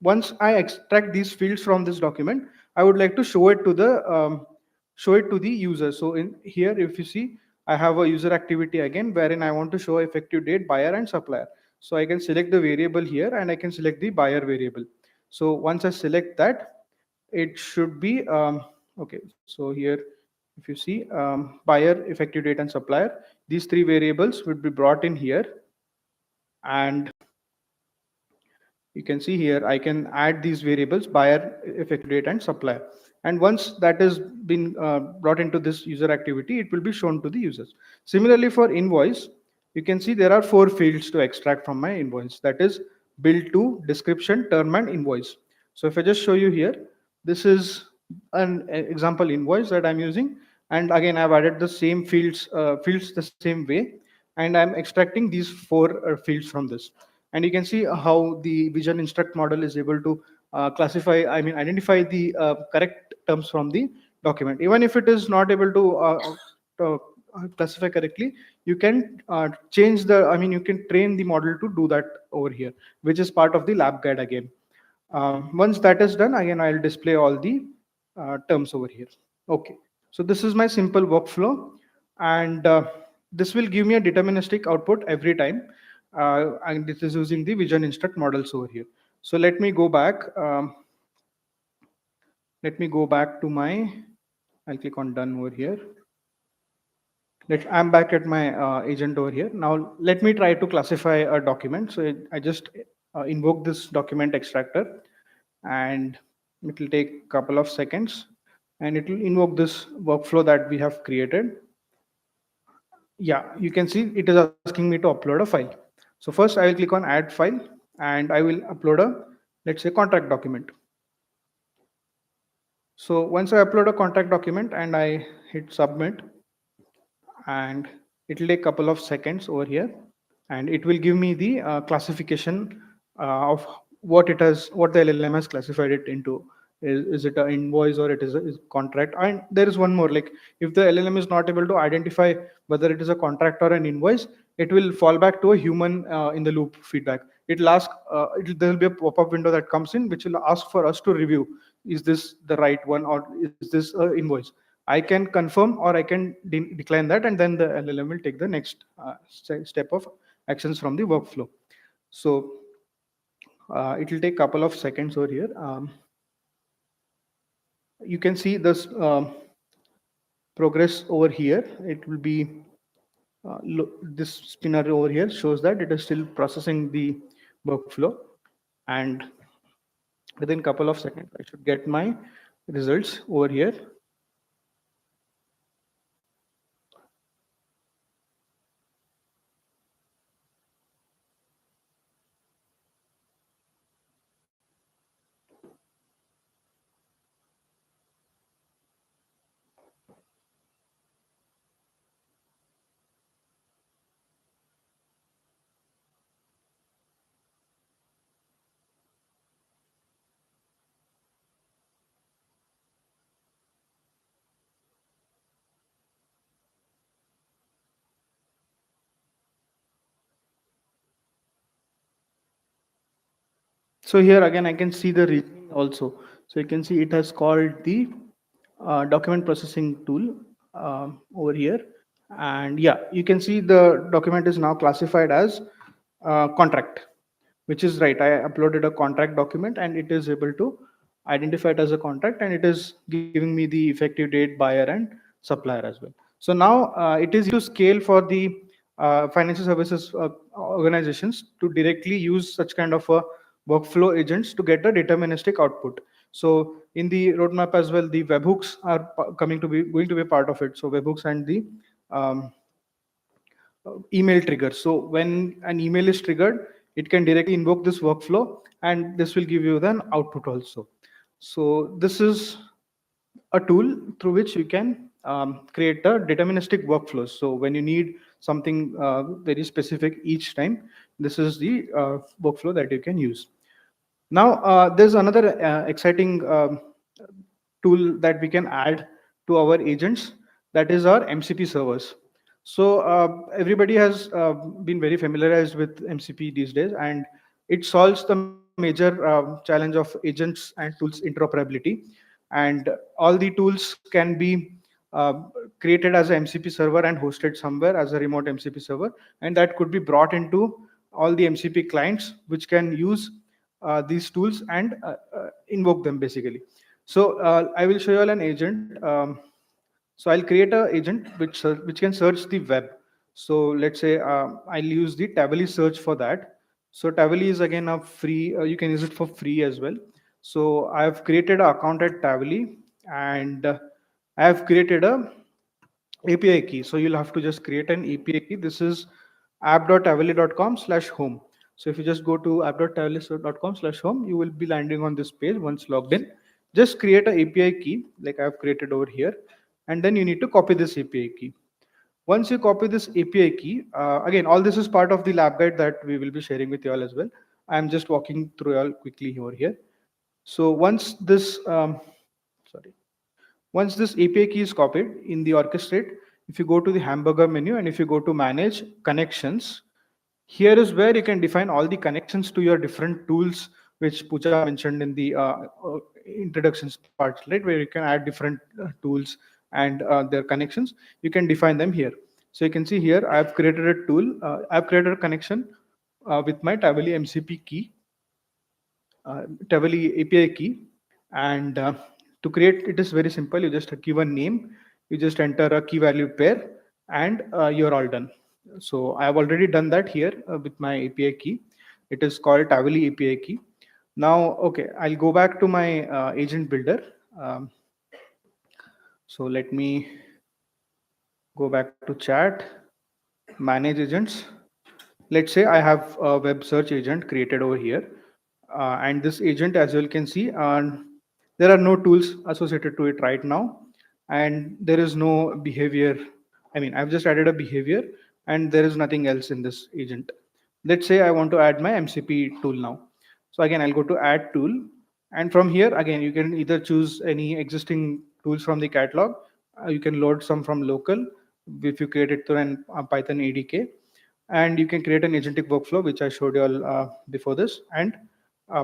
once I extract these fields from this document, I would like to show it to the user. So in here, if you see, I have a user activity again wherein I want to show effective date, buyer and supplier. So I can select the variable here, and I can select the buyer variable. So once I select that, it should be okay. So here, if you see, buyer, effective date and supplier, these three variables would be brought in here, and you can see here I can add these variables, buyer, effective date and supplier. And once that has been brought into this user activity, it will be shown to the users. Similarly, for invoice, you can see there are 4 fields to extract from my invoice. That is bill to, description, term and invoice. So if I just show you here, this is an example invoice that I'm using. And again, I've added the same fields the same way. And I'm extracting these 4 fields from this. And you can see how the vision instruct model is able to identify the correct terms from the document. Even if it is not able to classify correctly, you can change you can train the model to do that over here, which is part of the lab guide again. Once that is done, again, I'll display all the terms over here. Okay, so this is my simple workflow, and this will give me a deterministic output every time. And this is using the vision instruct models over here. So let me go back. Let me go back to my, I'll click on done over here. I'm back at my agent over here. Now let me try to classify a document. So I just invoke this document extractor, and it will take a couple of seconds, and it will invoke this workflow that we have created. Yeah, you can see it is asking me to upload a file. So first I will click on add file, and I will upload a, let's say, contract document. So once I upload a contract document and I hit submit, and it will take a couple of seconds over here, and it will give me the classification of what the LLM has classified it into. Is it an invoice or it is a contract? And there is one more, like if the LLM is not able to identify whether it is a contract or an invoice, it will fall back to a human in the loop feedback. It'll ask, there will be a pop-up window that comes in, which will ask for us to review, is this the right one or is this an invoice? I can confirm or I can decline that, and then the LLM will take the next step of actions from the workflow. So it will take a couple of seconds over here. You can see this progress over here. It will be this spinner over here shows that it is still processing the workflow, and within a couple of seconds I should get my results over here. So here again, I can see the reasoning also. So you can see it has called the document processing tool over here. And yeah, you can see the document is now classified as contract, which is right. I uploaded a contract document and it is able to identify it as a contract, and it is giving me the effective date, buyer and supplier as well. So now it is to scale for the financial services organizations to directly use such kind of a workflow agents to get a deterministic output. So in the roadmap as well, the webhooks are going to be part of it. So webhooks and the um, email trigger. So when an email is triggered, it can directly invoke this workflow, and this will give you an output also. So this is a tool through which you can create a deterministic workflows. So when you need something very specific each time, this is the workflow that you can use. Now, there's another exciting tool that we can add to our agents, that is our MCP servers. So everybody has been very familiarized with MCP these days, and it solves the major challenge of agents and tools interoperability. And all the tools can be created as an MCP server and hosted somewhere as a remote MCP server, and that could be brought into all the MCP clients, which can use these tools and invoke them basically. So I will show you all an agent. So I'll create an agent which can search the web. So let's say I'll use the Tavily search for that. So Tavily is again a free, you can use it for free as well. So I've created an account at Tavily, and I have created a API key. So you'll have to just create an API key. This is app.tavily.com/home. So if you just go to app.tavily.com/home, you will be landing on this page once logged in. Just create an API key like I've created over here, and then you need to copy this API key. Once you copy this API key, again, all this is part of the lab guide that we will be sharing with you all as well. I'm just walking through all quickly over here. So once this, once this API key is copied in the orchestrate, if you go to the hamburger menu and if you go to manage connections, here is where you can define all the connections to your different tools, which Pooja mentioned in the introductions part, right? Where you can add different tools and their connections. You can define them here. So you can see here, I've created a tool. I've created a connection with my Tavily MCP key, Tavily API key. And to create it is very simple. You just give a name, you just enter a key value pair, and you're all done. So I have already done that here with my API key. It is called Tavily API key. Now, okay, I'll go back to my agent builder. So let me go back to chat, manage agents. Let's say I have a web search agent created over here. And this agent, as you can see, there are no tools associated to it right now. And there is no behavior. I mean, I've just added a behavior and there is nothing else in this agent. Let's say I want to add my MCP tool now. So again, I'll go to add tool. And from here, again, you can either choose any existing tools from the catalog. You can load some from local if you create it through a Python ADK. And you can create an agentic workflow, which I showed you all before this. And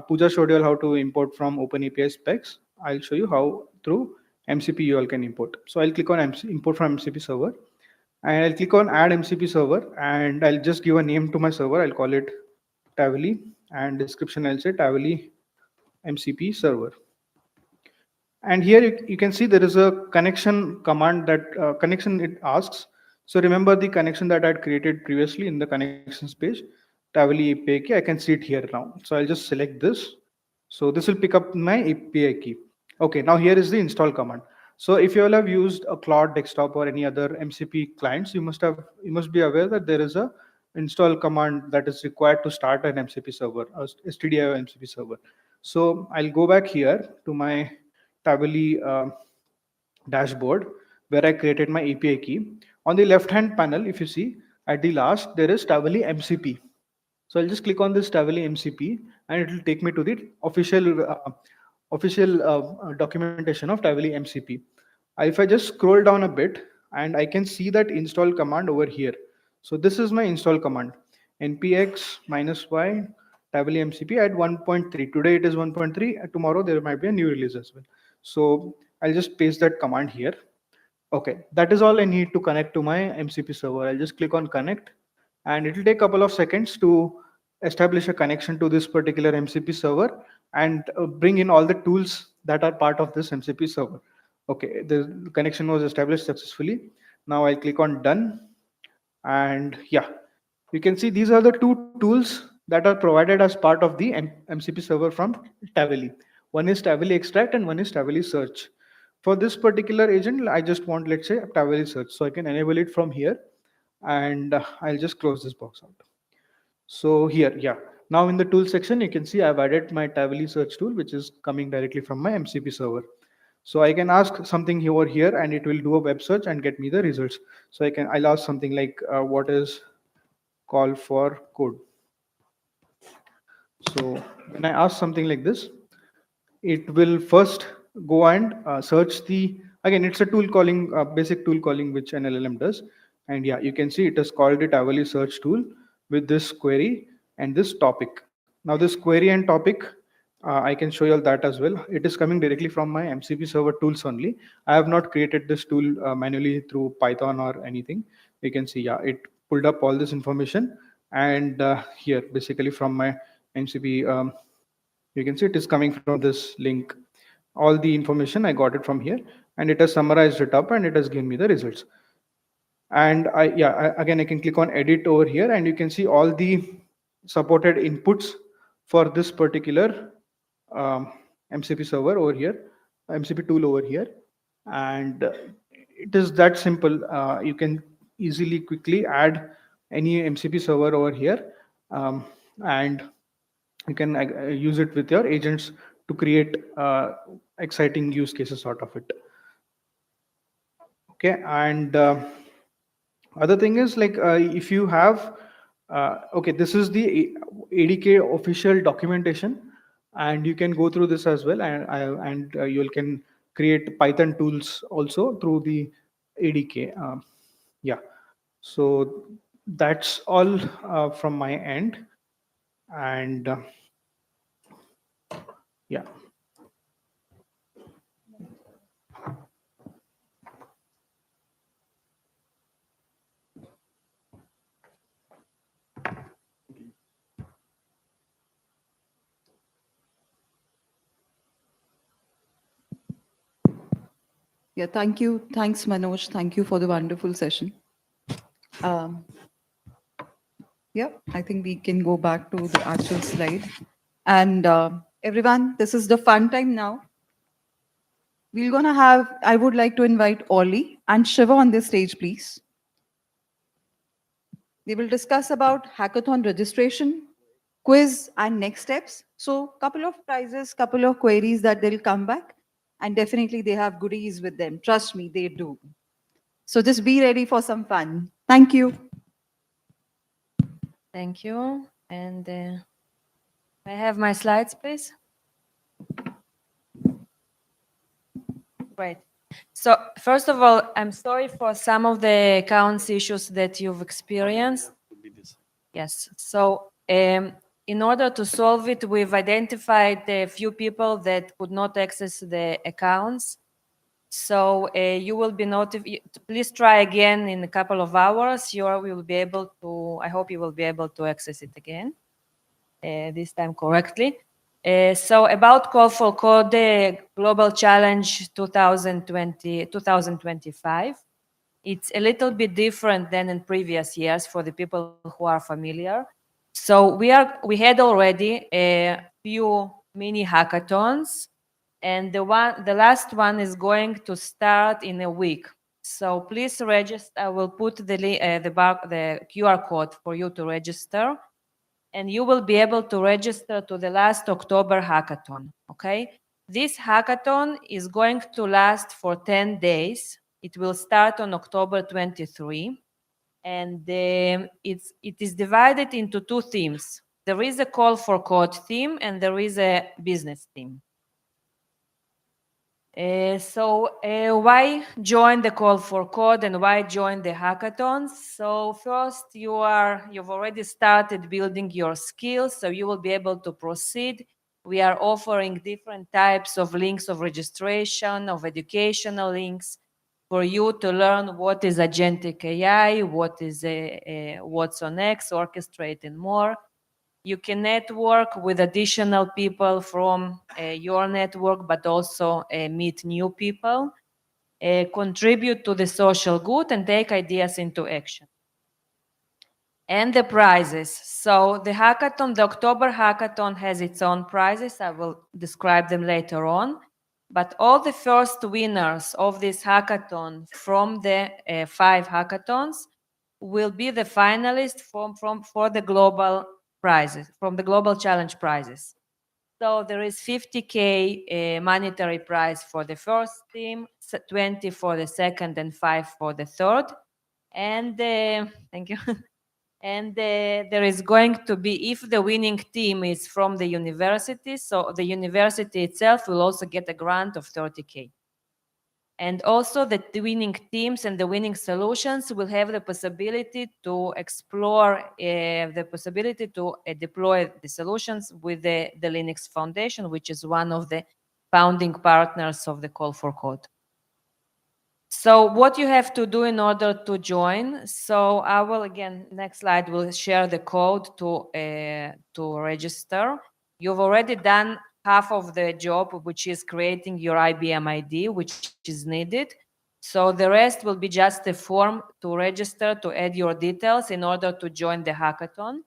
Pooja showed you all how to import from OpenAPI specs. I'll show you how through MCP you all can import. So I'll click on import from MCP server, and I'll click on add MCP server, and I'll just give a name to my server. I'll call it Tavily, and description I'll say Tavily MCP server. And here you can see there is a connection command that connection it asks. So remember the connection that I had created previously in the connections page, Tavily API key. I can see it here now. So I'll just select this. So this will pick up my API key. Okay, now here is the install command. So if you all have used a Cloud desktop or any other MCP clients, you must be aware that there is a install command that is required to start an MCP server, a stdio MCP server. So I'll go back here to my Tavily dashboard where I created my API key. On the left hand panel, if you see at the last, there is Tavily MCP. So I'll just click on this Tavily MCP and it will take me to the official documentation of Tavily MCP. If I just scroll down a bit, and I can see that install command over here. So this is my install command, npx -y Tavily MCP at 1.3. Today it is 1.3. Tomorrow there might be a new release as well. So I'll just paste that command here. Okay, that is all I need to connect to my MCP server. I'll just click on connect, and it will take a couple of seconds to establish a connection to this particular MCP server and bring in all the tools that are part of this MCP server. Okay, the connection was established successfully. Now I click on done, and yeah, you can see these are the two tools that are provided as part of the MCP server from Tavily. One is Tavily extract and one is Tavily search. For this particular agent, I just want, let's say, Tavily search. So I can enable it from here, and I'll just close this box out. So here, yeah. Now in the tool section, you can see I've added my Tavily search tool, which is coming directly from my MCP server. So I can ask something over here and it will do a web search and get me the results. So I'll ask something like, what is call for code? So when I ask something like this, it will first go and search again, it's a tool calling, basic tool calling, which an LLM does. And yeah, you can see it is called the Tavily search tool with this query and this topic. Now this query and topic, I can show you all that as well. It is coming directly from my MCP server tools only. I have not created this tool manually through Python or anything. You can see, yeah, it pulled up all this information. And here, basically from my MCP, you can see it is coming from this link. All the information, I got it from here, and it has summarized it up and it has given me the results. And again, I can click on edit over here and you can see all the supported inputs for this particular MCP server over here, MCP tool over here. And it is that simple. You can easily, quickly add any MCP server over here, and you can use it with your agents to create exciting use cases out of it. Okay, and other thing is, like, if you have okay, this is the ADK official documentation, and you can go through this as well, and you can create Python tools also through the ADK. Yeah, so that's all from my end. And yeah.
Yeah, thank you. Thanks, Manoj. Thank you for the wonderful session. Yeah, I think we can go back to the actual slide. And everyone, this is the fun time now. We're gonna have, I would like to invite Ollie and Shiva on this stage, please. We will discuss about hackathon registration, quiz, and next steps. So couple of prizes, couple of queries that they'll come back, and definitely they have goodies with them. Trust me, they do. So just be ready for some fun. Thank you.
Thank you. And I have my slides, please. Great. So first of all, I'm sorry for some of the accounts issues that you've experienced. Yes. So in order to solve it, we've identified a few people that could not access the accounts. So you will be notified. Please try again in a couple of hours. You will be able to. I hope you will be able to access it again, this time correctly. So about Call for Code, the Global Challenge 2025. It's a little bit different than in previous years for the people who are familiar. So we had already a few mini hackathons, and the last one is going to start in a week. So please register. I will put the QR code for you to register, and you will be able to register to the last October hackathon. Okay, this hackathon is going to last for 10 days. It will start on October 23, and it is divided into two themes. There is a Call for Code theme, and there is a business theme. Why join the Call for Code and why join the hackathons? So first, you've already started building your skills, so you will be able to proceed. We are offering different types of links of registration, of educational links for you to learn what is agentic AI, what is what's on X, Orchestrate, and more. You can network with additional people from your network, but also meet new people, contribute to the social good, and take ideas into action. And the prizes. So the hackathon, the October hackathon has its own prizes. I will describe them later on. But all the first winners of this hackathon from the 5 hackathons will be the finalists for the global prizes, from the global challenge prizes. So there is 50K monetary prize for the first team, 20 for the second, and 5 for the third. And thank you. And there is going to be, if the winning team is from the university, so the university itself will also get a grant of 30K. And also the winning teams and the winning solutions will have the possibility to explore the possibility to deploy the solutions with the Linux Foundation, which is one of the founding partners of the Call for Code. So what you have to do in order to join. So I will, again, next slide will share the code to register. You've already done half of the job, which is creating your IBM ID, which is needed. So the rest will be just a form to register, to add your details in order to join the hackathon.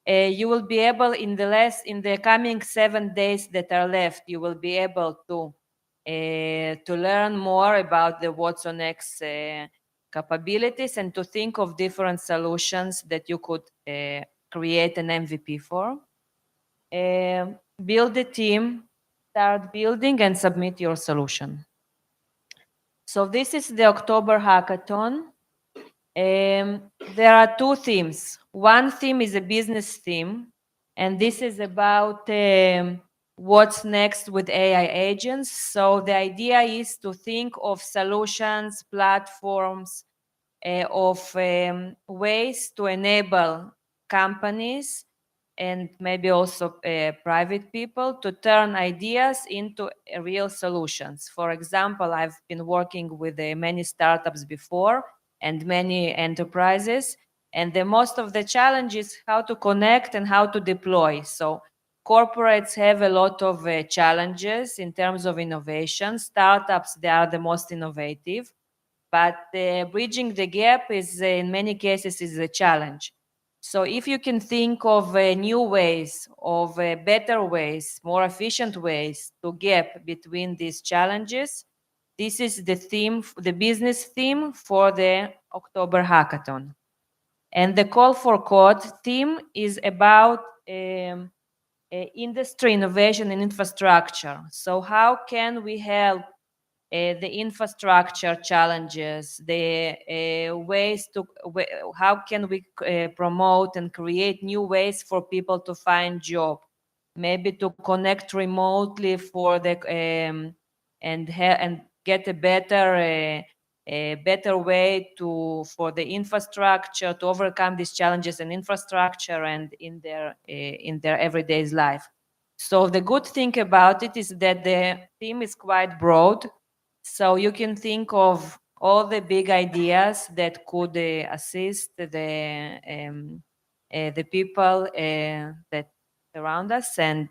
You will be able, in the coming 7 days that are left, you will be able to learn more about the Watson X capabilities and to think of different solutions that you could create an MVP for. Build a team, start building, and submit your solution. So this is the October hackathon. There are 2 themes. One theme is a business theme, and this is about what's next with AI agents. So the idea is to think of solutions, platforms, of ways to enable companies and maybe also private people to turn ideas into real solutions. For example, I've been working with many startups before and many enterprises, and the most of the challenge is how to connect and how to deploy. So corporates have a lot of challenges in terms of innovation. Startups, they are the most innovative, but bridging the gap is in many cases is a challenge. So if you can think of new ways, of better ways, more efficient ways to gap between these challenges, this is the theme, the business theme for the October hackathon. And the Call for Code theme is about industry innovation and infrastructure. So how can we help the infrastructure challenges, the ways to, how can we promote and create new ways for people to find job, maybe to connect remotely for the and get a better way for the infrastructure to overcome these challenges in infrastructure and in their everyday life. So the good thing about it is that the theme is quite broad. So you can think of all the big ideas that could assist the people that surround us and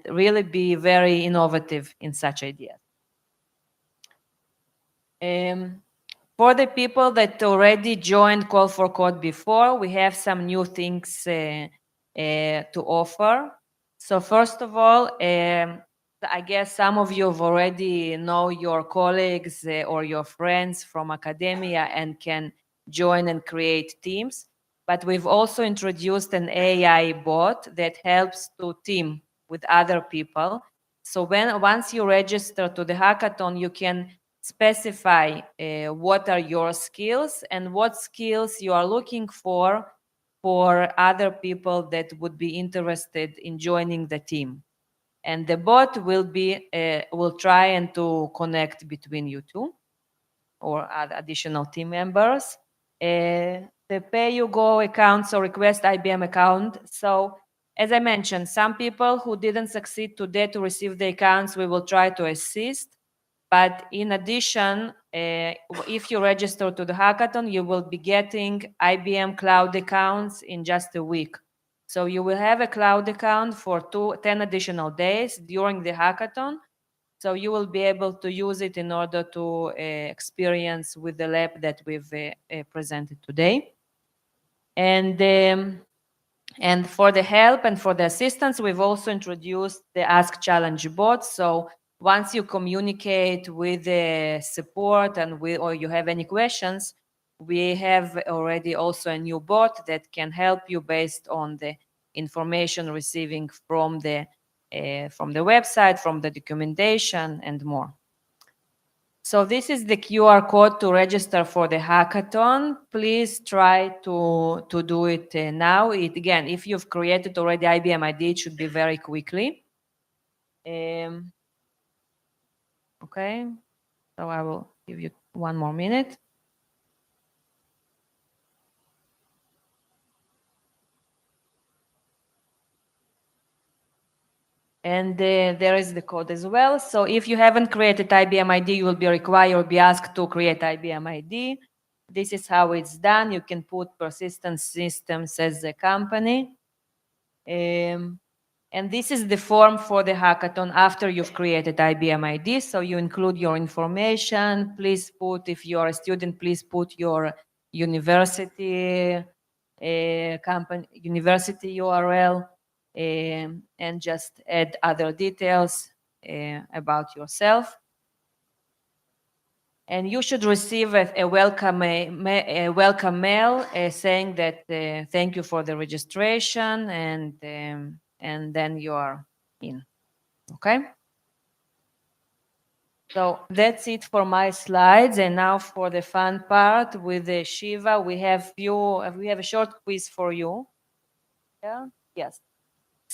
really be very innovative in such ideas. For the people that already joined Call for Code before, we have some new things to offer. So first of all, I guess some of you have already know your colleagues or your friends from academia and can join and create teams. But we've also introduced an AI bot that helps to team with other people. So once you register to the hackathon, you can specify what are your skills and what skills you are looking for other people that would be interested in joining the team. And the bot will try and to connect between you two or additional team members. The pay-you-go accounts or request IBM account. So as I mentioned, some people who didn't succeed today to receive the accounts, we will try to assist. But in addition, if you register to the hackathon, you will be getting IBM cloud accounts in just a week. So you will have a cloud account for 10 additional days during the hackathon. So you will be able to use it in order to experience with the lab that we've presented today. And for the help and for the assistance, we've also introduced the Ask Challenge bot. So once you communicate with the support or you have any questions, we have already also a new bot that can help you based on the information receiving from the website, from the documentation, and more. So this is the QR code to register for the hackathon. Please try to do it now. Again, if you've created already IBM ID, it should be very quickly. Okay, so I will give you 1 more minute. And there is the code as well. So if you haven't created IBM ID, you will be required or be asked to create IBM ID. This is how it's done. You can put Persistent Systems as a company. And this is the form for the hackathon after you've created IBM ID. So you include your information. Please put, if you are a student, please put your university university URL, and just add other details about yourself. And you should receive a welcome mail saying that thank you for the registration, and then you are in. Okay. So that's it for my slides, and now for the fun part with Shiva, we have a short quiz for you. Yeah. Yes.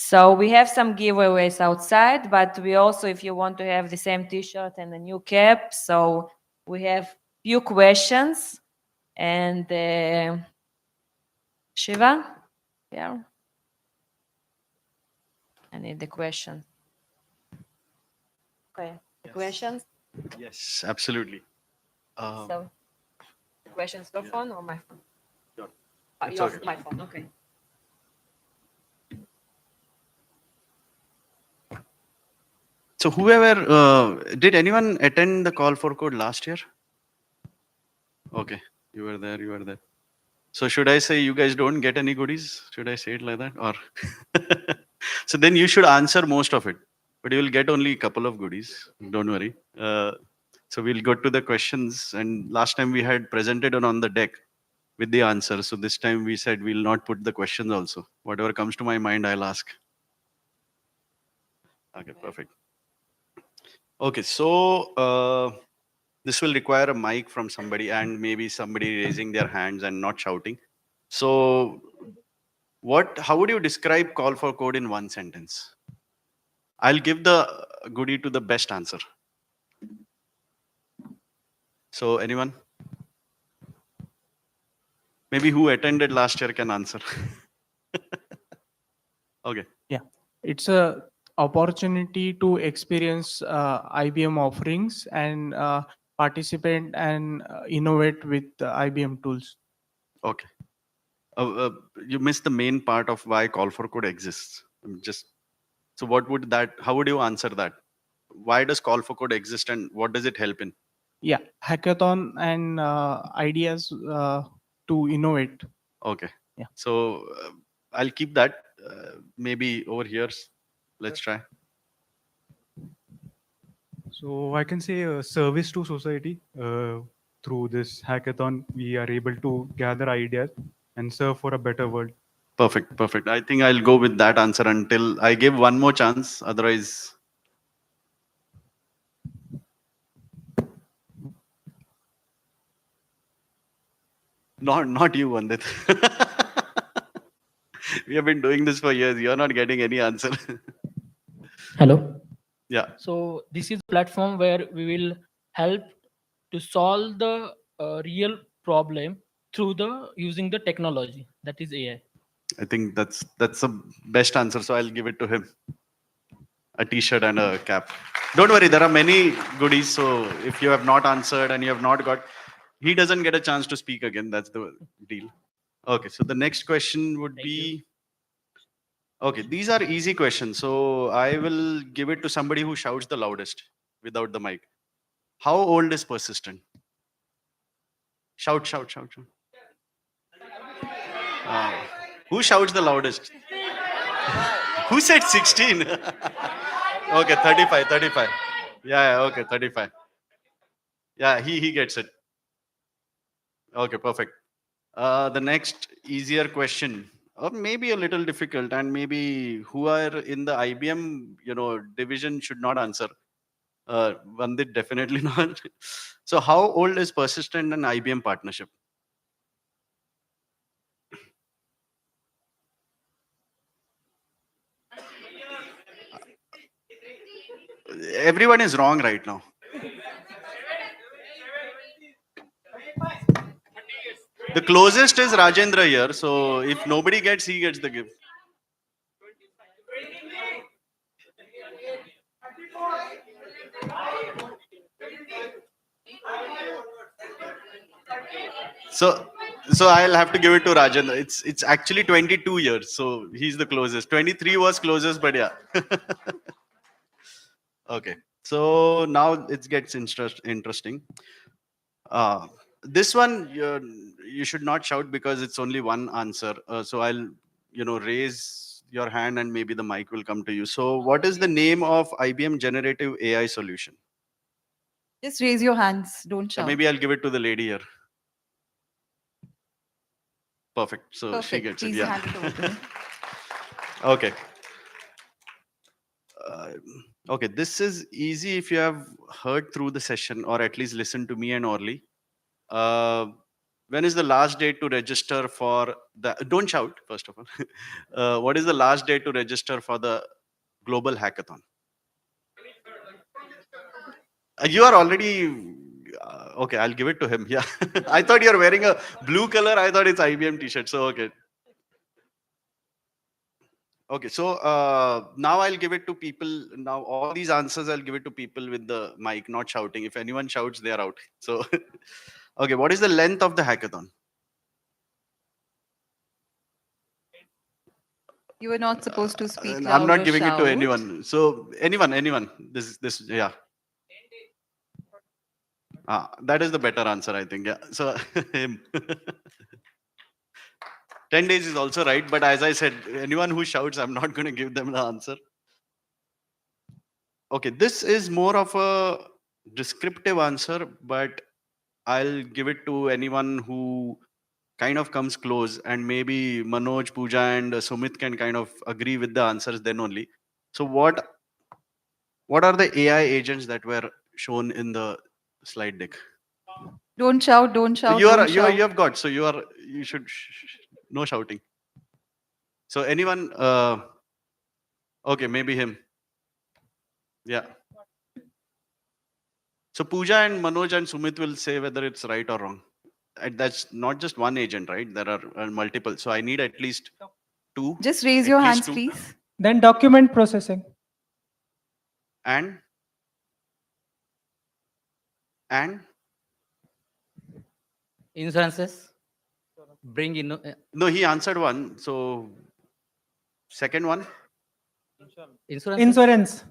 So we have some giveaways outside, but we also, if you want to have the same T-shirt and a new cap, so we have few questions. And Shiva, yeah, I need the question. Okay, the questions.
Yes, absolutely.
So, the questions, your phone or my phone?
It's okay.
My phone. Okay.
So whoever, did anyone attend the call for code last year? Okay, you were there, you were there. So should I say you guys don't get any goodies? Should I say it like that? Or so then you should answer most of it, but you will get only a couple of goodies. Don't worry. So we'll go to the questions. And last time we had presented on the deck with the answers. So this time we said we'll not put the questions also. Whatever comes to my mind, I'll ask. Okay, perfect. Okay, so this will require a mic from somebody and maybe somebody raising their hands and not shouting. So how would you describe call for code in one sentence? I'll give the goodie to the best answer. So anyone? Maybe who attended last year can answer. Okay.
Yeah, it's a opportunity to experience IBM offerings and participate and innovate with IBM tools.
Okay. You missed the main part of why call for code exists. So how would you answer that? Why does call for code exist and what does it help in?
Yeah, hackathon and ideas to innovate.
Okay.
Yeah.
So I'll keep that. Maybe over here. Let's try.
So I can say a service to society. Through this hackathon, we are able to gather ideas and serve for a better world.
Perfect, perfect. I think I'll go with that answer until I give one more chance. Otherwise, not you, Vandit. We have been doing this for years. You're not getting any answer.
Hello.
Yeah.
So this is a platform where we will help to solve the real problem through using the technology, that is AI.
I think that's the best answer. So I'll give it to him. A t-shirt and a cap. Don't worry, there are many goodies. So if you have not answered and you have not got, he doesn't get a chance to speak again. That's the deal. Okay, so the next question would be, okay, these are easy questions. So I will give it to somebody who shouts the loudest without the mic. How old is Persistent? Shout, shout, shout, shout. Who shouts the loudest? Who said 16? Okay, 35, 35. Yeah, okay, 35. Yeah, he gets it. Okay, perfect. The next easier question, or maybe a little difficult, and maybe who are in the IBM, division should not answer. Vandit definitely not. So, how old is Persistent and IBM partnership? Everyone is wrong right now. The closest is Rajendra here, so if nobody gets, he gets the gift. So I'll have to give it to Rajendra. It's actually 22 years, so he's the closest. 23 was closest, but yeah. Okay, so now it gets interesting. This one you should not shout because it's only one answer. So I'll raise your hand and maybe the mic will come to you. So what is the name of IBM generative AI solution?
Just raise your hands. Don't shout.
Maybe I'll give it to the lady here. Perfect. So
Perfect.
she gets
Please
it. Yeah.
hand it over to her.
Okay. Okay. This is easy if you have heard through the session or at least listened to me and Orly. When is the last date to register for the? Don't shout. First of all, what is the last date to register for the global hackathon? You are already. Okay, I'll give it to him. Yeah. I thought you're wearing a blue color. I thought it's IBM t-shirt. So, okay. Okay, so now I'll give it to people. Now all these answers I'll give it to people with the mic, not shouting. If anyone shouts, they are out. So, okay, what is the length of the hackathon?
You were not supposed to speak loud
I'm not
or
giving it to
shout.
anyone. So anyone. This, yeah. That is the better answer, I think. Yeah. So him. 10 days is also right, but as I said, anyone who shouts, I'm not going to give them the answer. Okay, this is more of a descriptive answer, but I'll give it to anyone who kind of comes close, and maybe Manoj, Pooja, and Sumit can kind of agree with the answers then only. So what are the AI agents that were shown in the slide deck?
Don't shout. Don't shout.
You
shout.
have got, so you should no shouting. So anyone, okay, maybe him. Yeah. So Pooja and Manoj and Sumit will say whether it's right or wrong. And that's not just one agent, right? There are multiple. So I need at least two.
Just raise your hands, please.
Then document processing.
And
insurances. Bring in.
No, he answered one. So second one.
Insurance.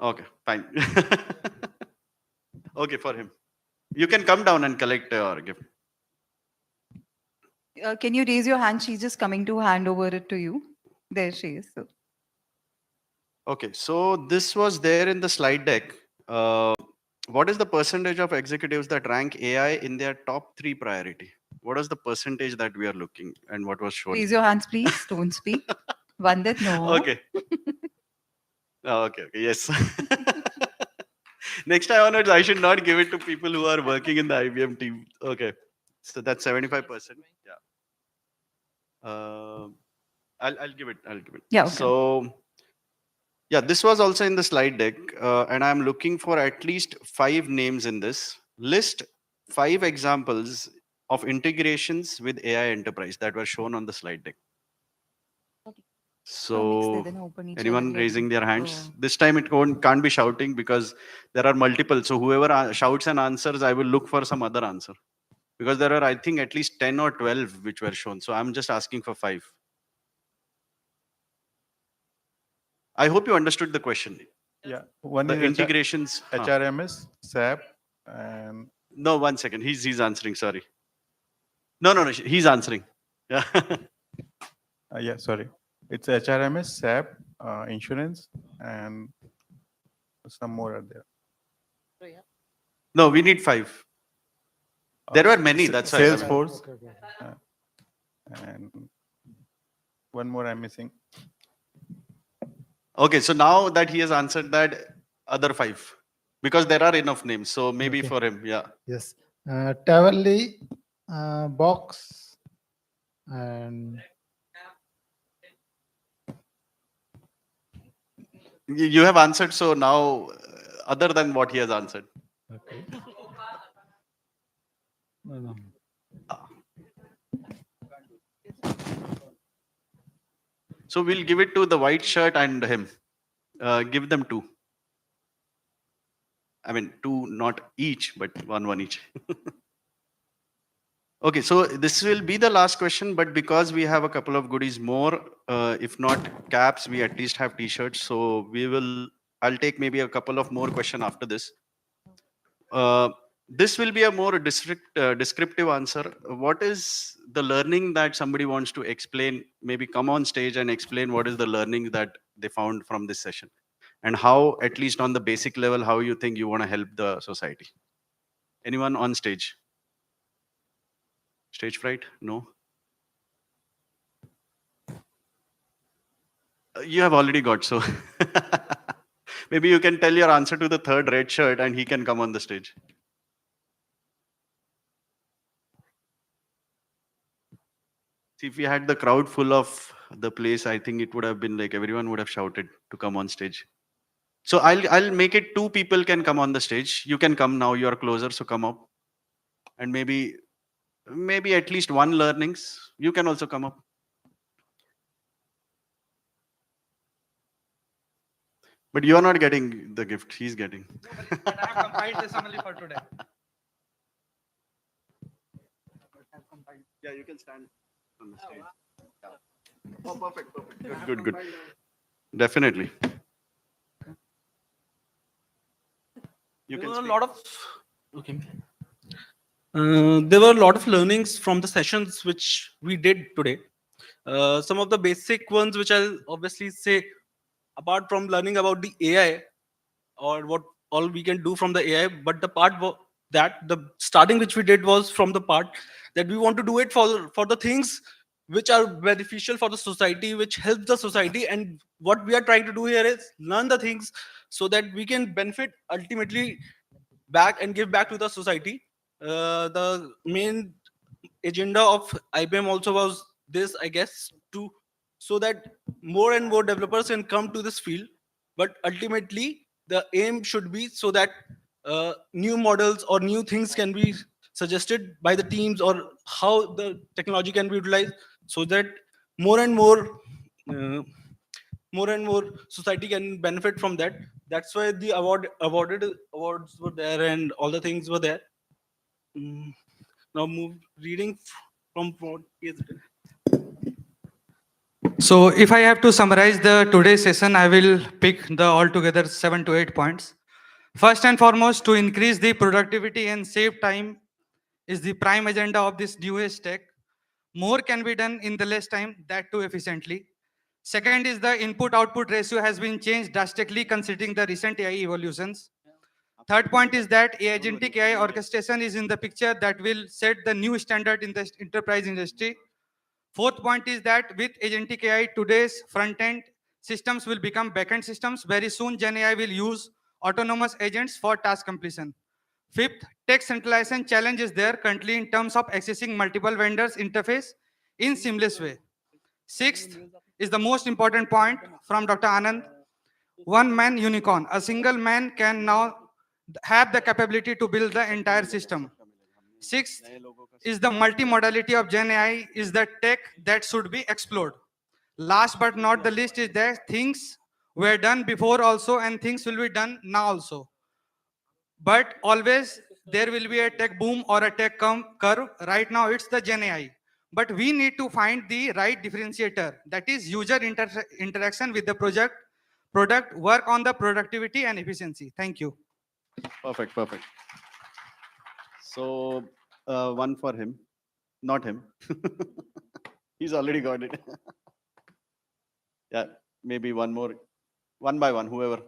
Okay, fine. Okay, for him. You can come down and collect your gift.
Can you raise your hand? She's just coming to hand over it to you. There she is. So.
Okay, so this was there in the slide deck. What is the percentage of executives that rank AI in their top 3 priority? What is the percentage that we are looking and what was shown?
Raise your hands, please. Don't speak. Vandit, no.
Okay. Okay, yes. Next time onwards, I should not give it to people who are working in the IBM team. Okay. So that's 75%. Yeah. I'll give it.
Yeah. Okay.
So, yeah, this was also in the slide deck. And I'm looking for at least 5 names in this. List 5 examples of integrations with AI enterprise that were shown on the slide deck. So, anyone raising their hands? This time it can't be shouting because there are multiple. So whoever shouts and answers, I will look for some other answer. Because there are, I think, at least 10 or 12 which were shown. So I'm just asking for 5. I hope you understood the question.
Yeah, one
the
is
integrations.
HRMS, SAP, and
no, 1 second. He's answering. Sorry. No. He's answering. Yeah.
Yeah, sorry. It's HRMS, SAP, insurance, and some more are there.
No, we need 5. There were many, that's why.
Salesforce. And one more I'm missing.
Okay, so now that he has answered that, other 5. Because there are enough names. So maybe
Okay.
for him, yeah.
Yes. Tavalli, box, and
You have answered, so now, other than what he has answered.
okay. No.
So we'll give it to the white shirt and him. Give them 2. I mean, 2 not each, but one each. Okay, so this will be the last question, but because we have a couple of goodies more, if not caps, we at least have t-shirts. So I'll take maybe a couple of more questions after this. This will be a more descriptive answer. What is the learning that somebody wants to explain? Maybe come on stage and explain what is the learning that they found from this session, and how, at least on the basic level, how you think you want to help the society. Anyone on stage? Stage fright? No? You have already got, so maybe you can tell your answer to the third red shirt and he can come on the stage. See, if we had the crowd full of the place, I think it would have been like everyone would have shouted to come on stage. So I'll make it 2 people can come on the stage. You can come now, you are closer, so come up. And maybe at least 1 learnings. You can also come up. But you are not getting the gift, he's getting.
But I have compiled this only for today.
Yeah, you can stand on the stage. Yeah. Oh, perfect. Good. Definitely. You can
There were a
speak.
lot of there were a lot of learnings from the sessions which we did today. Some of the basic ones which I'll obviously say, apart from learning about the AI or what all we can do from the AI, but the part that the starting which we did was from the part that we want to do it for the things which are beneficial for the society, which helps the society, and what we are trying to do here is learn the things so that we can benefit ultimately back and give back to the society. The main agenda of IBM also was this, I guess, to so that more and more developers can come to this field. But ultimately, the aim should be so that new models or new things can be suggested by the teams, or how the technology can be utilized, so that more and more uh, more and more society can benefit from that. That's why the awards were there and all the things were there. Now reading from what is it?
So if I have to summarize the today's session, I will pick the altogether 7 to 8 points. First and foremost, to increase the productivity and save time is the prime agenda of this new age tech. More can be done in the less time, that too efficiently. Second is the input-output ratio has been changed drastically considering the recent AI evolutions. Third point is that agentic AI orchestration is in the picture that will set the new standard in the enterprise industry. Fourth point is that with agentic AI, today's front-end systems will become back-end systems. Very soon, Gen AI will use autonomous agents for task completion. Fifth, tech centralization challenge is there currently in terms of accessing multiple vendors interface in seamless way. Sixth is the most important point from Dr. Anand. One man unicorn. A single man can now have the capability to build the entire system. Sixth is the multimodality of Gen AI is the tech that should be explored. Last but not the least is that things were done before also and things will be done now also. But always there will be a tech boom or a tech curve. Right now it's the Gen AI. But we need to find the right differentiator, that is user interaction with the product, work on the productivity and efficiency. Thank you.
Perfect. So, one for him, not him. He's already got it. Yeah, maybe one more, one by one, whoever.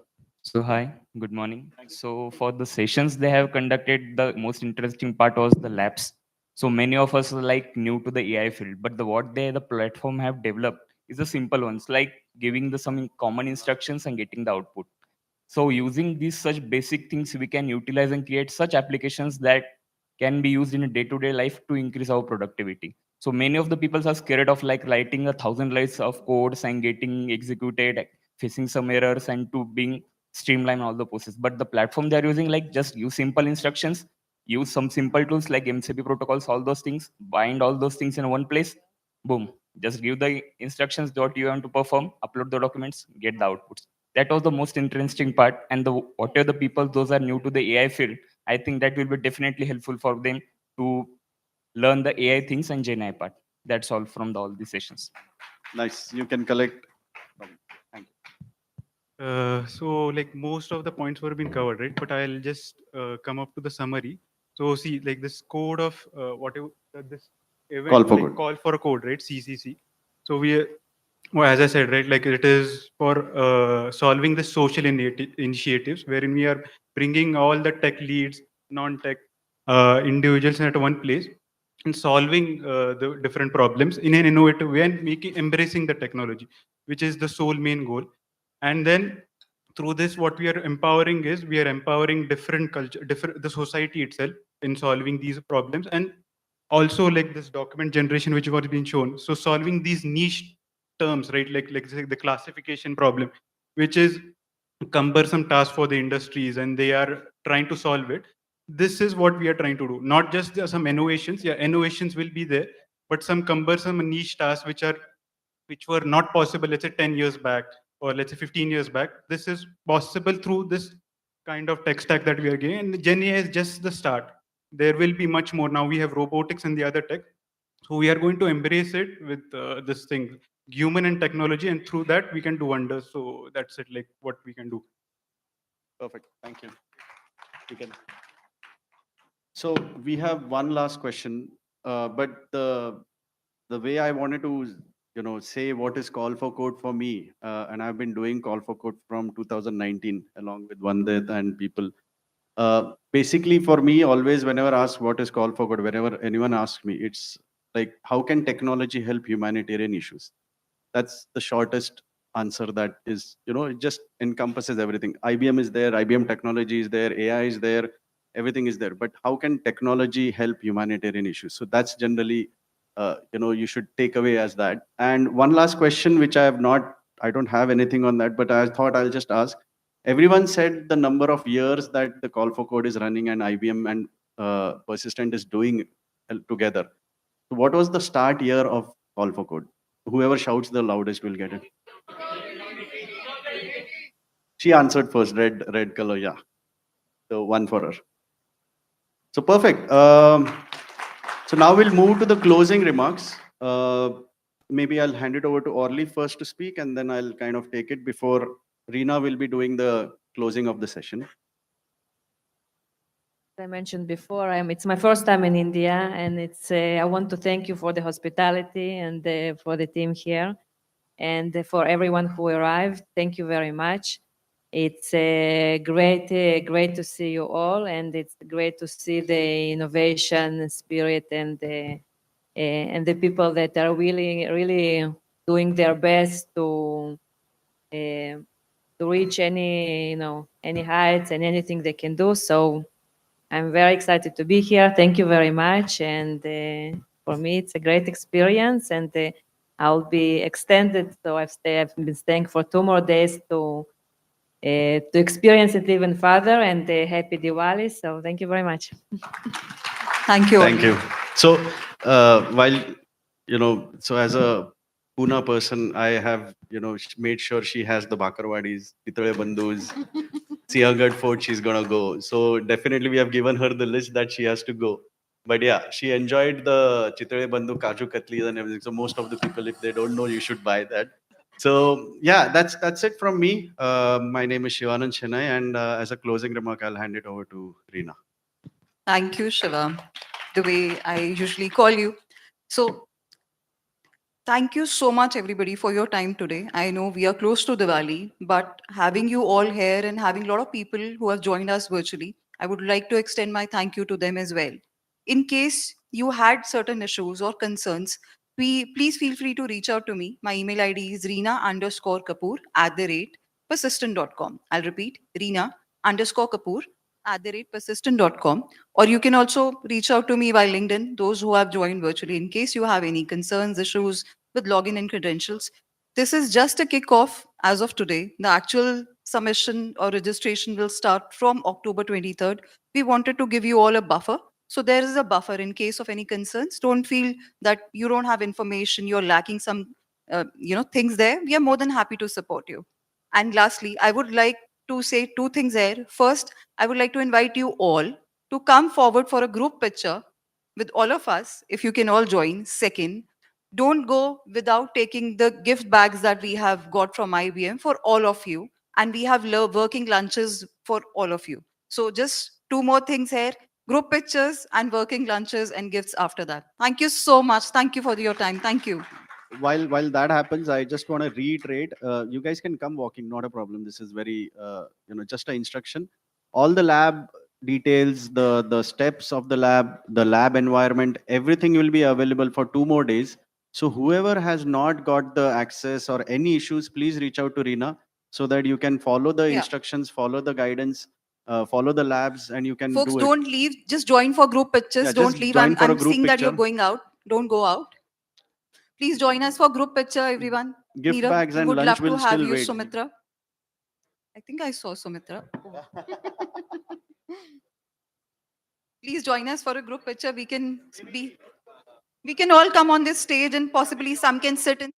So hi, good morning. So for the sessions they have conducted, the most interesting part was the labs. So many of us are like new to the AI field, but the platform have developed is the simple ones, like giving the some common instructions and getting the output. So using these such basic things, we can utilize and create such applications that can be used in a day-to-day life to increase our productivity. So many of the people are scared of like writing 1,000 lines of codes and getting executed, facing some errors and to being streamline all the process. But the platform they're using, like just use simple instructions, use some simple tools like MCP protocols, all those things, bind all those things in one place, boom, just give the instructions what you want to perform, upload the documents, get the outputs. That was the most interesting part. And the whatever the people those are new to the AI field, I think that will be definitely helpful for them to learn the AI things and Gen AI part. That's all from all the sessions.
Nice. You can collect. Thank you.
So like most of the points were being covered, right? But I'll just come up to the summary. So see, like this code of whatever this event,
Call for
like
code.
call for a code, right? CCC. So well, as I said, right, like it is for solving the social initiatives wherein we are bringing all the tech leads, non-tech individuals at one place and solving the different problems in an innovative way and embracing the technology, which is the sole main goal. And then through this, what we are empowering is we are empowering different culture, different the society itself in solving these problems, and also like this document generation which was being shown. So solving these niche terms, right? Like say the classification problem, which is a cumbersome task for the industries, and they are trying to solve it. This is what we are trying to do. Not just some innovations. Yeah, innovations will be there, but some cumbersome and niche tasks which were not possible, let's say 10 years back, or let's say 15 years back. This is possible through this kind of tech stack that we are getting. And Gen AI is just the start. There will be much more. Now we have robotics and the other tech. So we are going to embrace it with this thing, human and technology, and through that we can do wonders. So that's it, like what we can do.
Perfect. Thank you. You can. So we have one last question, but the way I wanted to, say what is call for code for me, and I've been doing call for code from 2019 along with Vandit and people. Basically, for me, always whenever asked what is call for code, whenever anyone asks me, it's like how can technology help humanitarian issues? That's the shortest answer. That is, it just encompasses everything. IBM is there, IBM technology is there, AI is there, everything is there. But how can technology help humanitarian issues? So that's generally, you should take away as that. And one last question, which I don't have anything on that, but I thought I'll just ask. Everyone said the number of years that the call for code is running and IBM and Persistent is doing together. So what was the start year of call for code? Whoever shouts the loudest will get it. She answered first, red color, yeah. So one for her. So perfect. So now we'll move to the closing remarks. Maybe I'll hand it over to Orly first to speak, and then I'll kind of take it before Reena will be doing the closing of the session.
I mentioned before, it's my first time in India, and I want to thank you for the hospitality and for the team here, and for everyone who arrived. Thank you very much. It's great to see you all, and it's great to see the innovation spirit and the people that are really doing their best to reach any heights and anything they can do. So I'm very excited to be here. Thank you very much. And for me, it's a great experience, and I'll be extended. So I've been staying for 2 more days to experience it even further. And happy Diwali. So thank you very much.
Thank you.
Thank you. So while, so as a Pune person, I have, made sure she has the Bakarwadis, Pitale Bandhus, Siagarh Fort she's gonna go. So definitely we have given her the list that she has to go. But yeah, she enjoyed the Chitale Bandhu Kaju Katlis and everything. So most of the people, if they don't know, you should buy that. So yeah, that's it from me. My name is Shivanand Chennai, and as a closing remark, I'll hand it over to Reena.
Thank you, Shiva, the way I usually call you. So Thank you so much, everybody, for your time today. I know we are close to Diwali, but having you all here and having a lot of people who have joined us virtually, I would like to extend my thank you to them as well. In case you had certain issues or concerns, please feel free to reach out to me. My email ID is reena_kapoor@persistent.com. I'll repeat, reena_kapoor@persistent.com. Or you can also reach out to me by LinkedIn, those who have joined virtually, in case you have any concerns, issues with login and credentials. This is just a kickoff as of today. The actual submission or registration will start from October 23rd. We wanted to give you all a buffer. So there is a buffer in case of any concerns. Don't feel that you don't have information, you're lacking some things there. We are more than happy to support you. And lastly, I would like to say two things here. First, I would like to invite you all to come forward for a group picture with all of us, if you can all join. Second, don't go without taking the gift bags that we have got from IBM for all of you. And we have working lunches for all of you. So just two more things here, group pictures and working lunches and gifts after that. Thank you so much. Thank you for your time. Thank you.
While that happens, I just want to reiterate, you guys can come walking, not a problem. This is very, just an instruction. All the lab details, the steps of the lab environment, everything will be available for 2 more days. So whoever has not got the access or any issues, please reach out to Reena so that you can follow the instructions, follow the guidance, follow the labs, and you can
Folks,
do it.
don't leave. Just join for group pictures.
Yeah,
Don't
just
leave.
join for a
I'm
group
seeing that you're
picture.
going out. Don't go out. Please join us for group picture, everyone.
Gift
Neerav,
bags
we
and
would
lunch
love to
will
have
still
you,
wait.
Sumitra. I think I saw Sumitra. Please join us for a group picture. We can all come on this stage and possibly some can sit in.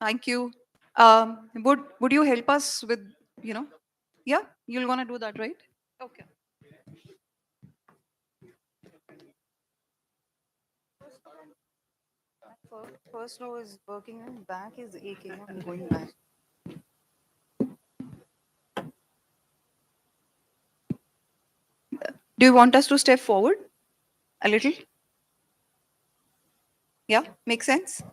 Thank you. Would you help us with, yeah, you're gonna do that, right? Okay. First row is working and back is AK. I'm going back. Do you want us to step forward a little? Yeah, makes sense?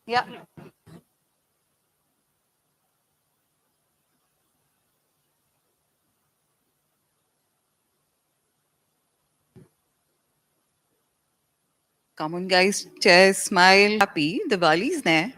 Yeah. Come on, guys. Cheers, smile. Happy. Diwali's there.